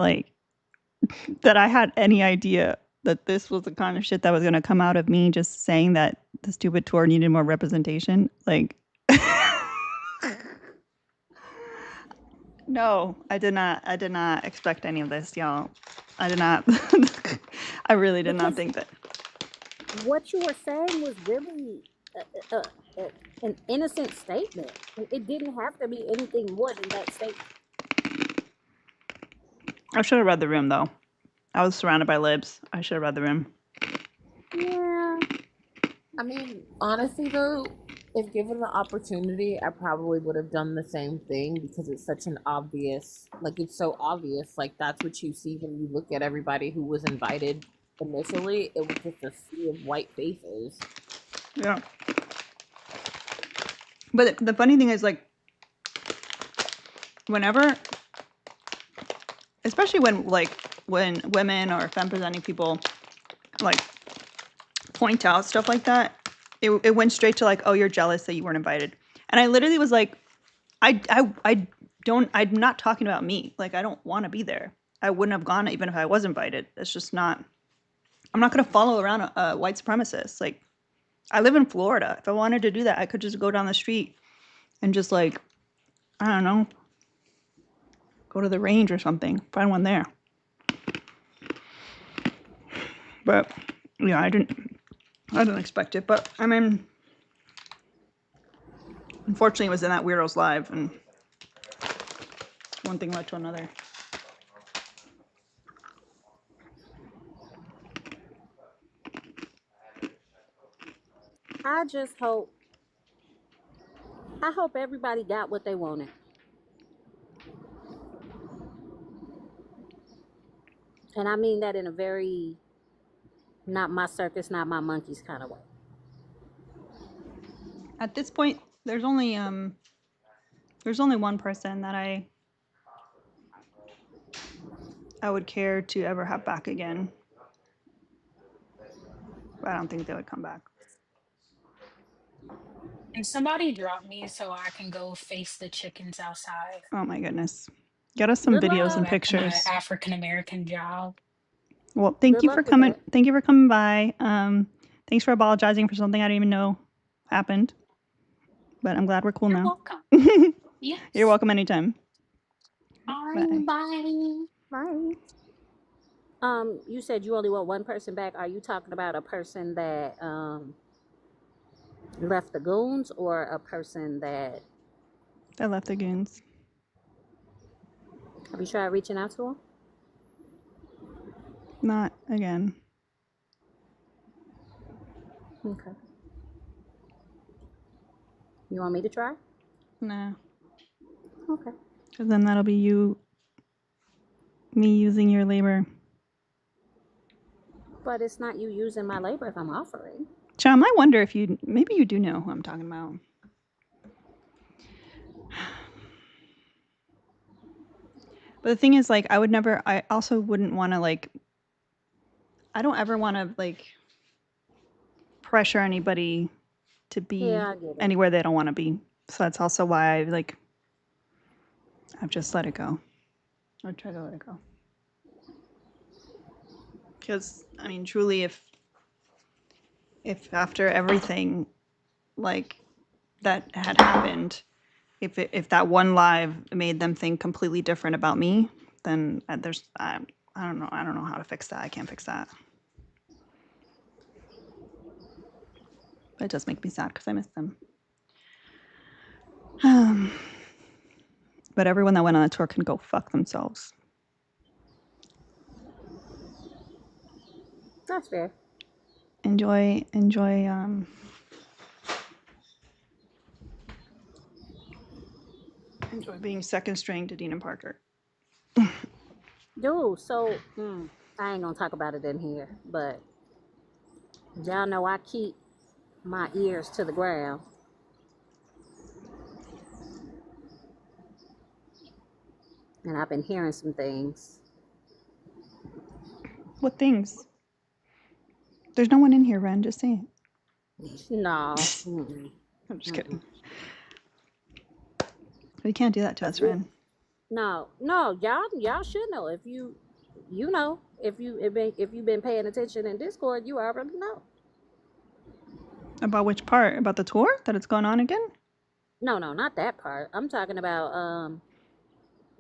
that I had any idea that this was the kind of shit that was going to come out of me just saying that the stupid tour needed more representation, no, I did not expect any of this, y'all. I did not. I really did not think that. What you were saying was really an innocent statement. It didn't have to be anything more than that statement. I should have read the room, though. I was surrounded by libs. I should have read the room. Yeah. I mean, honestly though, if given the opportunity, I probably would have done the same thing because it's such an obvious, it's so obvious. Like, that's what you see when you look at everybody who was invited initially. It was just a sea of white faces. Yeah. But the funny thing is, whenever, especially when women or femme presenting people point out stuff like that, it went straight to oh, you're jealous that you weren't invited. And I literally was like, I'm not talking about me. I don't want to be there. I wouldn't have gone even if I was invited. It's just not. I'm not going to follow around a white supremacist. I live in Florida. If I wanted to do that, I could just go down the street and just I don't know, go to the range or something, find one there. But yeah, I didn't expect it. But I mean, unfortunately, it was in that Weirdos Live, and one thing led to another. I just hope I hope everybody got what they wanted. And I mean that in a very not my circus, not my monkeys kind of way. At this point, there's only one person that I would care to ever have back again. But I don't think they would come back. And somebody drop me so I can go face the chickens outside. Oh my goodness. Get us some Good videos luck. and Back to my pictures. African American job. Well, thank Good you for luck with coming. that. Thank you for coming by. Thanks for apologizing for something I didn't even know happened. But I'm glad we're cool You're now. welcome. Yes. You're welcome anytime. All Bye. right, bye. Bye. You said you only want one person back. Are you talking about a person that left the goons or a person that I left the goons. have you tried reaching out to him? Not again. Okay. You want me to try? Nah. Okay. Because then that'll be me using your labor. But it's not you using my labor if I'm offering. Chum, I wonder if maybe you do know who I'm talking about. But the thing is, like, I also wouldn't want to, like, I don't ever want to, like, pressure anybody to be Yeah, I get it. anywhere they don't want to be. So that's also why I've just let it go. Or try to let it go. Because, I mean, truly, if after everything, like, that had happened, if that one live made them think completely different about me, then I don't know how to fix that. I can't fix that. But it does make me sad because I miss them. But everyone that went on the tour can go fuck themselves. That's fair. Enjoy being second string to Dean and Parker. Dude, so I ain't gonna talk about it in here, but y'all know I keep my ears to the ground. And I've been hearing some things. What things? There's no one in here, Ren. Just say it. No. I'm just kidding. You can't do that to us, Ren. No, y'all should know. If you know, if you've been paying attention in Discord, you already know. About which part? About the tour that it's going on again? No, not that part. I'm talking about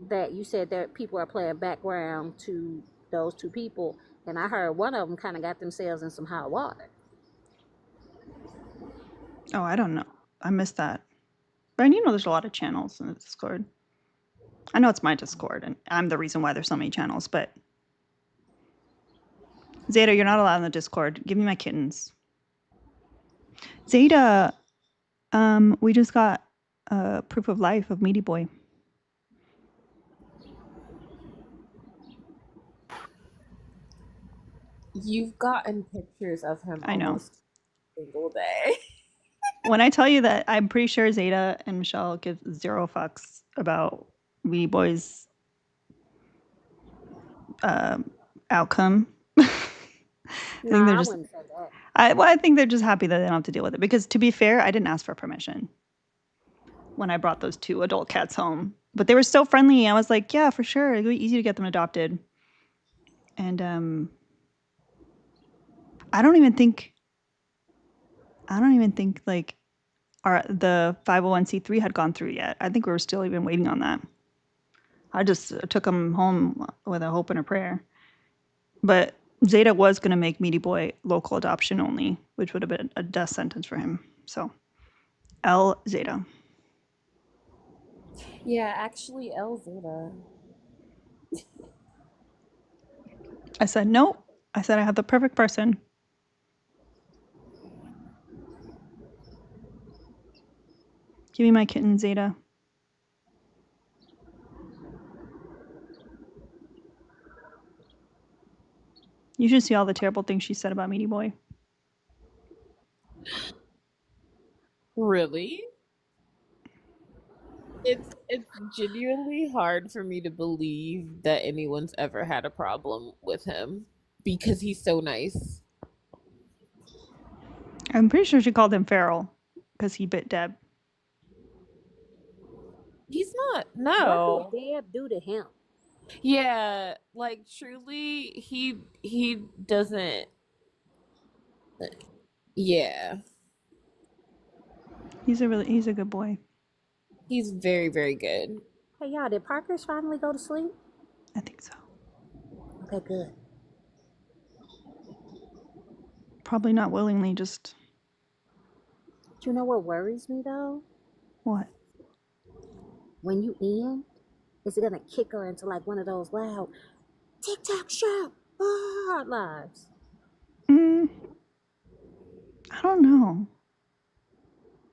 that you said that people are playing background to those two people, and I heard one of them kind of got themselves in some hot water. Oh, I don't know. I missed that. But you know there's a lot of channels in the Discord. I know it's my Discord, and I'm the reason why there's so many channels, but Zeta, you're not allowed in the Discord. Give me my kittens. Zeta, we just got proof of life of Meaty Boy. You've gotten pictures of him I know. almost single day. When I tell you that I'm pretty sure Zeta and Michelle give zero fucks about Meaty Boy's outcome. I think they're just. wouldn't say that. I think they're just happy that they don't have to deal with it. Because to be fair, I didn't ask for permission when I brought those 2 adult cats home, but they were so friendly. I was like, yeah, for sure, it'd be easy to get them adopted. And I don't even think like the 501c3 had gone through yet. I think we were still even waiting on that. I just took them home with a hope and a prayer. But Zeta was going to make Meaty Boy local adoption only, which would have been a death sentence for him. So, L Zeta. Yeah, actually, El Zeta. I said, no. I said I have the perfect person. Give me my kitten, Zeta. You should see all the terrible things she said about Meaty Boy. Really? It's genuinely hard for me to believe that anyone's ever had a problem with him because he's so nice. I'm pretty sure she called him feral because he bit Deb. He's not. What No. did Deb do to him? Yeah, like truly he doesn't. Yeah. He's a good boy. He's very, very good. Hey, y'all, did Parker's finally go to sleep? I think so. Okay, good. Probably not willingly, just Do you know what worries me though? what? When you end, is it gonna kick her into like one of those loud TikTok shop lives? I don't know.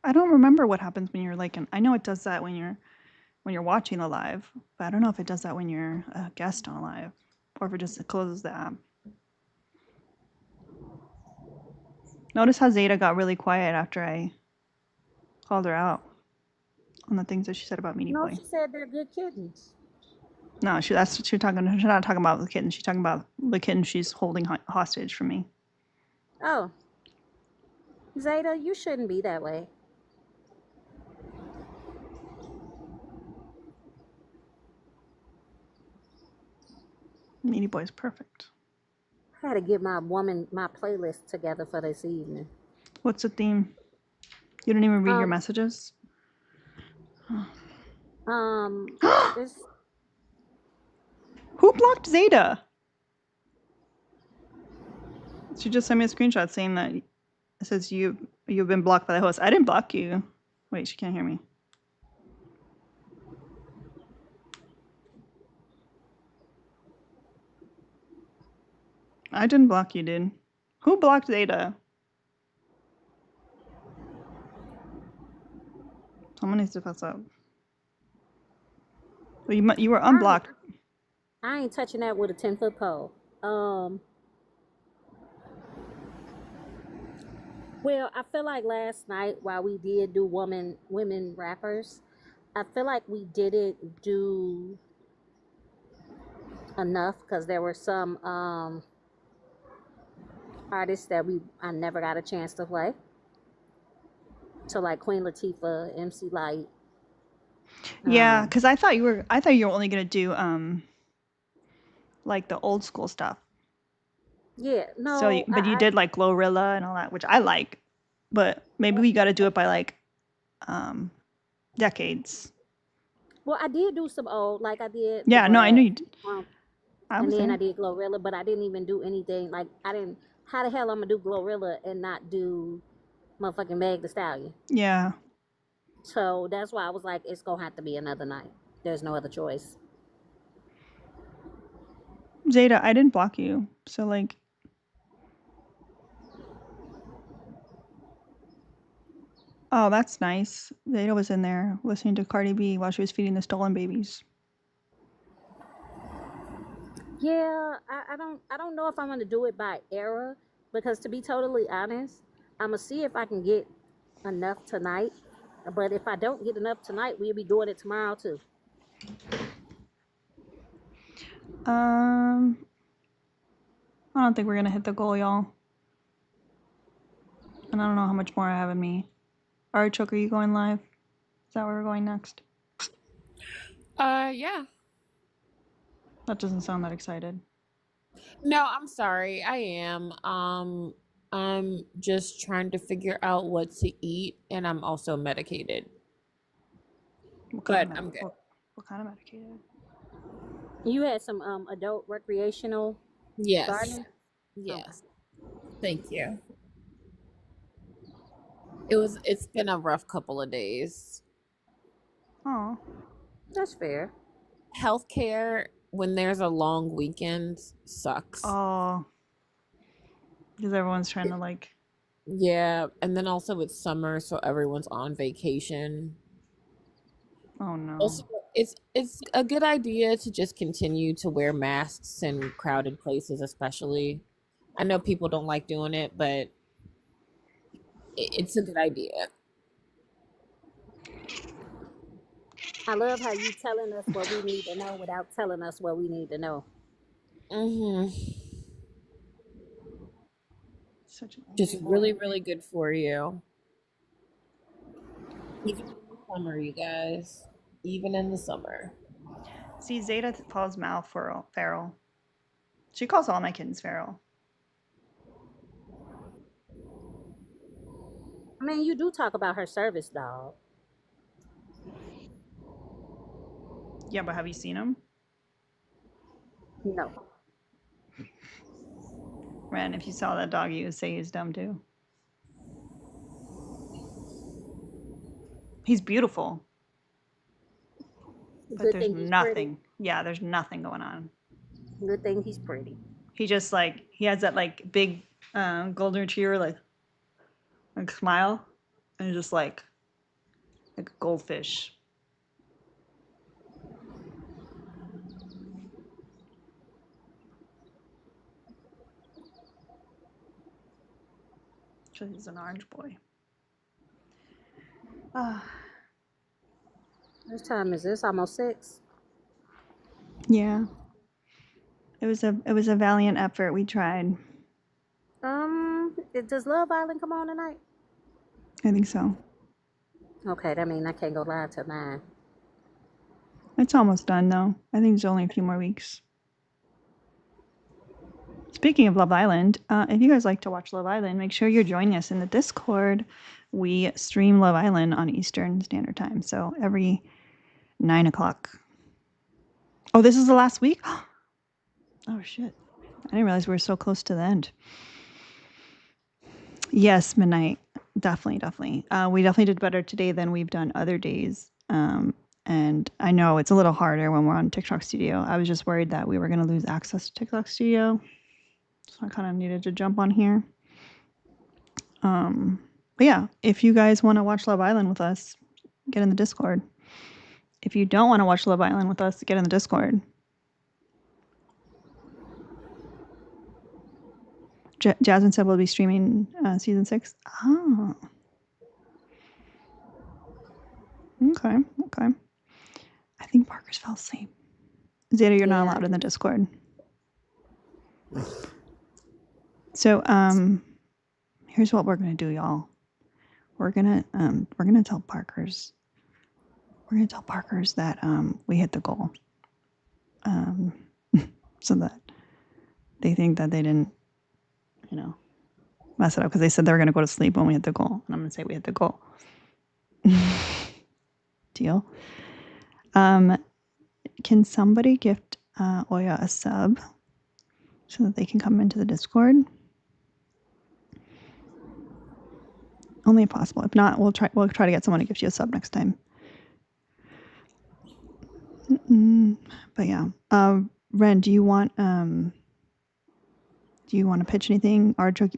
I don't remember what happens when you're like I know it does that when you're watching a live, but I don't know if it does that when you're a guest on a live or if it just closes the app. Notice how Zeta got really quiet after I called her out on the things that she said about Meaty No, Boy. she said they're good kittens. No, she's not talking about the kitten. She's talking about the kitten she's holding hostage from me. Oh, Zeta, you shouldn't be that way. Meaty Boy's perfect. I had to get my playlist together for this evening. What's the theme? You don't even read your messages? It's Who blocked Zeta? She just sent me a screenshot saying that it says you've been blocked by the host. I didn't block you. Wait, she can't hear me. I didn't block you, dude. Who blocked Zeta? Someone needs to fess up. Well, you were unblocked. I ain't touching that with a 10-foot pole. Well, I feel like last night while we did do women rappers, I feel like we didn't do enough because there were some artists that I never got a chance to play. So like Queen Latifah, MC Light. Yeah, because I thought you were only gonna do like the old school stuff. Yeah, no. So, but you did like Glorilla and all that, which I like. But maybe we got to do it by like decades. Well, I did do some old, like I did. Yeah, no, I knew you did. And then I did Glorilla, but I didn't even do anything. Like I didn't. How the hell I'm gonna do Glorilla and not do motherfucking Meg the Stallion? Yeah. So that's why I was like, it's gonna have to be another night. There's no other choice. Zeta, I didn't block you, so like. Oh, that's nice. Zeta was in there listening to Cardi B while she was feeding the stolen babies. Yeah, I don't know if I'm gonna do it by era because to be totally honest, I'm gonna see if I can get enough tonight. But if I don't get enough tonight, we'll be doing it tomorrow too. I don't think we're gonna hit the goal, y'all. And I don't know how much more I have in me. Artichoke, are you going live? Is that where we're going next? Yeah. That doesn't sound that excited. No, I'm sorry. I am. I'm just trying to figure out what to eat, and I'm also medicated. But I'm good. What kind of medicated? You had some adult recreational gardening? Yes. Thank you. It's been a rough couple of days. Oh. That's fair. Healthcare when there's a long weekend sucks. Oh. Because everyone's trying to like. Yeah, and then also it's summer, so everyone's on vacation. Oh no. Also, it's a good idea to just continue to wear masks in crowded places, especially. I know people don't like doing it, but it's a good idea. I love how you telling us what we need to know without telling us what we need to know. Hmm. Such an Just old really, boy. really good for you. Even in the summer, you guys. Even in the summer. See, Zeta calls Mal feral. She calls all my kittens feral. I mean, you do talk about her service dog. Yeah, but have you seen him? No. Ren, if you saw that dog, you would say he's dumb too. He's beautiful. But Good there's thing he's pretty. nothing. Yeah, there's nothing going on. Good thing he's pretty. He just like he has that like big golden retriever like smile, and just like a goldfish. So he's an orange boy. What time is this? Almost 6. Yeah. It was a valiant effort. We tried. Does Love Island come on tonight? I think so. Okay, that means I can't go live till 9. It's almost done though. I think there's only a few more weeks. Speaking of Love Island, if you guys like to watch Love Island, make sure you're joining us in the Discord. We stream Love Island on Eastern Standard Time, so every 9 o'clock. Oh, this is the last week? Oh, shit. I didn't realize we were so close to the end. Yes, midnight. Definitely. We definitely did better today than we've done other days. And I know it's a little harder when we're on TikTok Studio. I was just worried that we were going to lose access to TikTok Studio. So I kind of needed to jump on here. But yeah, if you guys want to watch Love Island with us, get in the Discord. If you don't want to watch Love Island with us, get in the Discord. Jasmine said we'll be streaming season 6. Oh. Okay. I think Parker's fell asleep. Zeta, you're not allowed in the Discord. So here's what we're gonna do, y'all. We're gonna tell Parker's that we hit the goal. So that they think that they didn't, mess it up because they said they were gonna go to sleep when we hit the goal. And I'm gonna say we hit the goal. Deal. Can somebody gift Oya a sub so that they can come into the Discord? Only if possible. If not, we'll try to get someone to gift you a sub next time. But yeah, Ren, do you want to pitch anything? Archoke,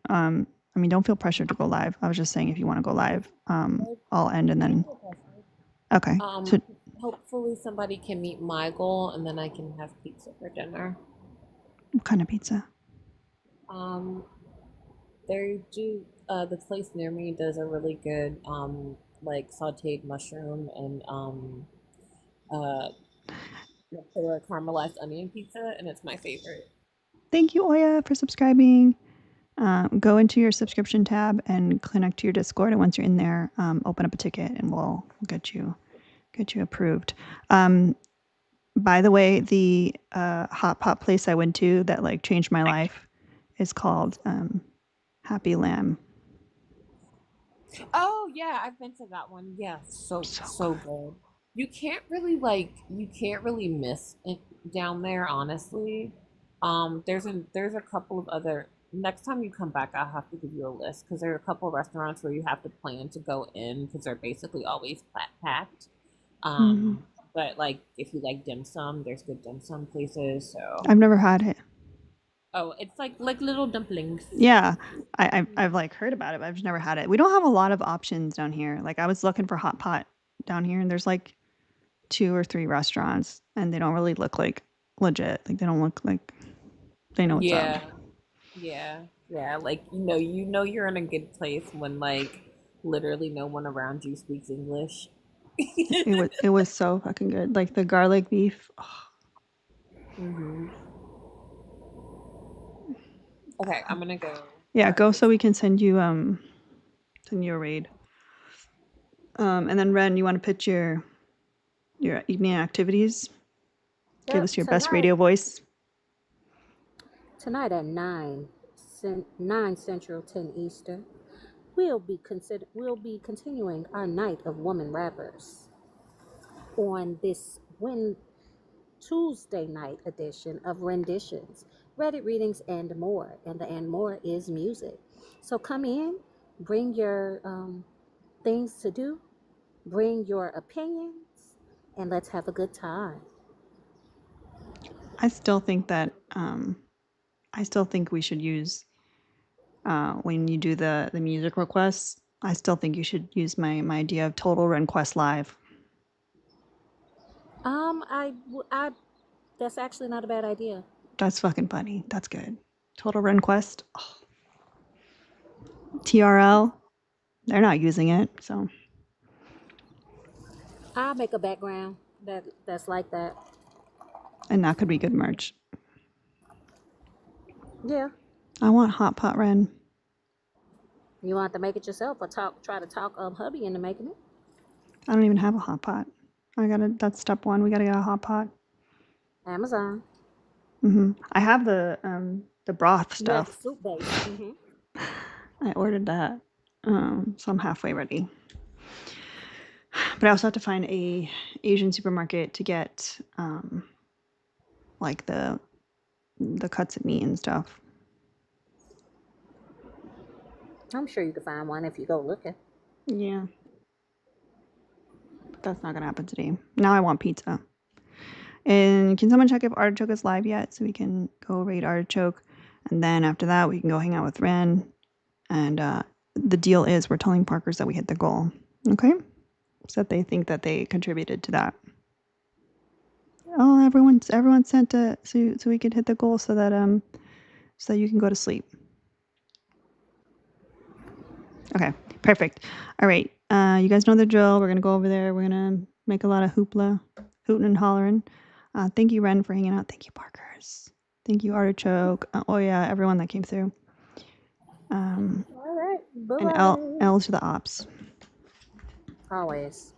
I mean, don't feel pressured to go live. I was just saying if you want to go live, I'll end and then. Okay. So, Hopefully somebody can meet my goal, and then I can have pizza for dinner. What kind of pizza? They do. The place near me does a really good like sautéed mushroom and caramelized onion pizza, and it's my favorite. Thank you, Oya, for subscribing. Go into your subscription tab and connect to your Discord, and once you're in there, open up a ticket, and we'll get you approved. By the way, the hot pot place I went to that like changed my life is called Happy Lamb. Oh yeah, I've been to that one. Yeah, so good. You can't really miss it down there, honestly. There's a couple of other. Next time you come back, I'll have to give you a list because there are a couple of restaurants where you have to plan to go in because they're basically always packed. But like if you like dim sum, there's good dim sum places. So I've never had it. Oh, it's like little dumplings. Yeah, I've like heard about it, but I've just never had it. We don't have a lot of options down here. Like I was looking for hot pot down here, and there's like 2 or 3 restaurants, and they don't really look like legit. Like they don't look like they know what's up. Yeah. Like you know you're in a good place when like literally no one around you speaks English. It was so fucking good. Like the garlic beef. Oh. Mm-hmm. Okay, I'm gonna go. Yeah, go so we can send you a raid. And then Ren, you want to pitch your evening activities? Give Yep, us your best radio voice. Tonight at 9 Central, 10 Eastern, we'll be continuing our night of woman rappers on this Tuesday night edition of Renditions, Reddit readings, and more. And the and more is music. So come in, bring your things to do, bring your opinions, and let's have a good time. I still think that we should use when you do the music requests. I still think you should use my idea of Total Request Live. I that's actually not a bad idea. That's fucking funny. That's good. Total Request. Oh. TRL. They're not using it, so I'll make a background that's like that. and that could be good merch. Yeah. I want Hot Pot Ren. You want to make it yourself or try to talk hubby into making it? I don't even have a hot pot. That's step 1. We gotta get a hot pot. Amazon. I have the broth You have the stuff. soup base. I ordered that, so I'm halfway ready. But I also have to find a Asian supermarket to get like the cuts of meat and stuff. I'm sure you can find one if you go looking. Yeah. But that's not gonna happen today. Now I want pizza. And can someone check if Artichoke is live yet so we can go raid Artichoke? And then after that, we can go hang out with Ren. And the deal is we're telling Parkers that we hit the goal. Okay? So that they think that they contributed to that. Oh, everyone sent it so we could hit the goal so that you can go to sleep. Okay, perfect. All right, you guys know the drill. We're gonna go over there. We're gonna make a lot of hoopla, hooting and hollering. Thank you, Ren, for hanging out. Thank you, Parkers. Thank you, Artichoke. Oh yeah, everyone that came through. All right. Bye-bye. And L to the ops. Always.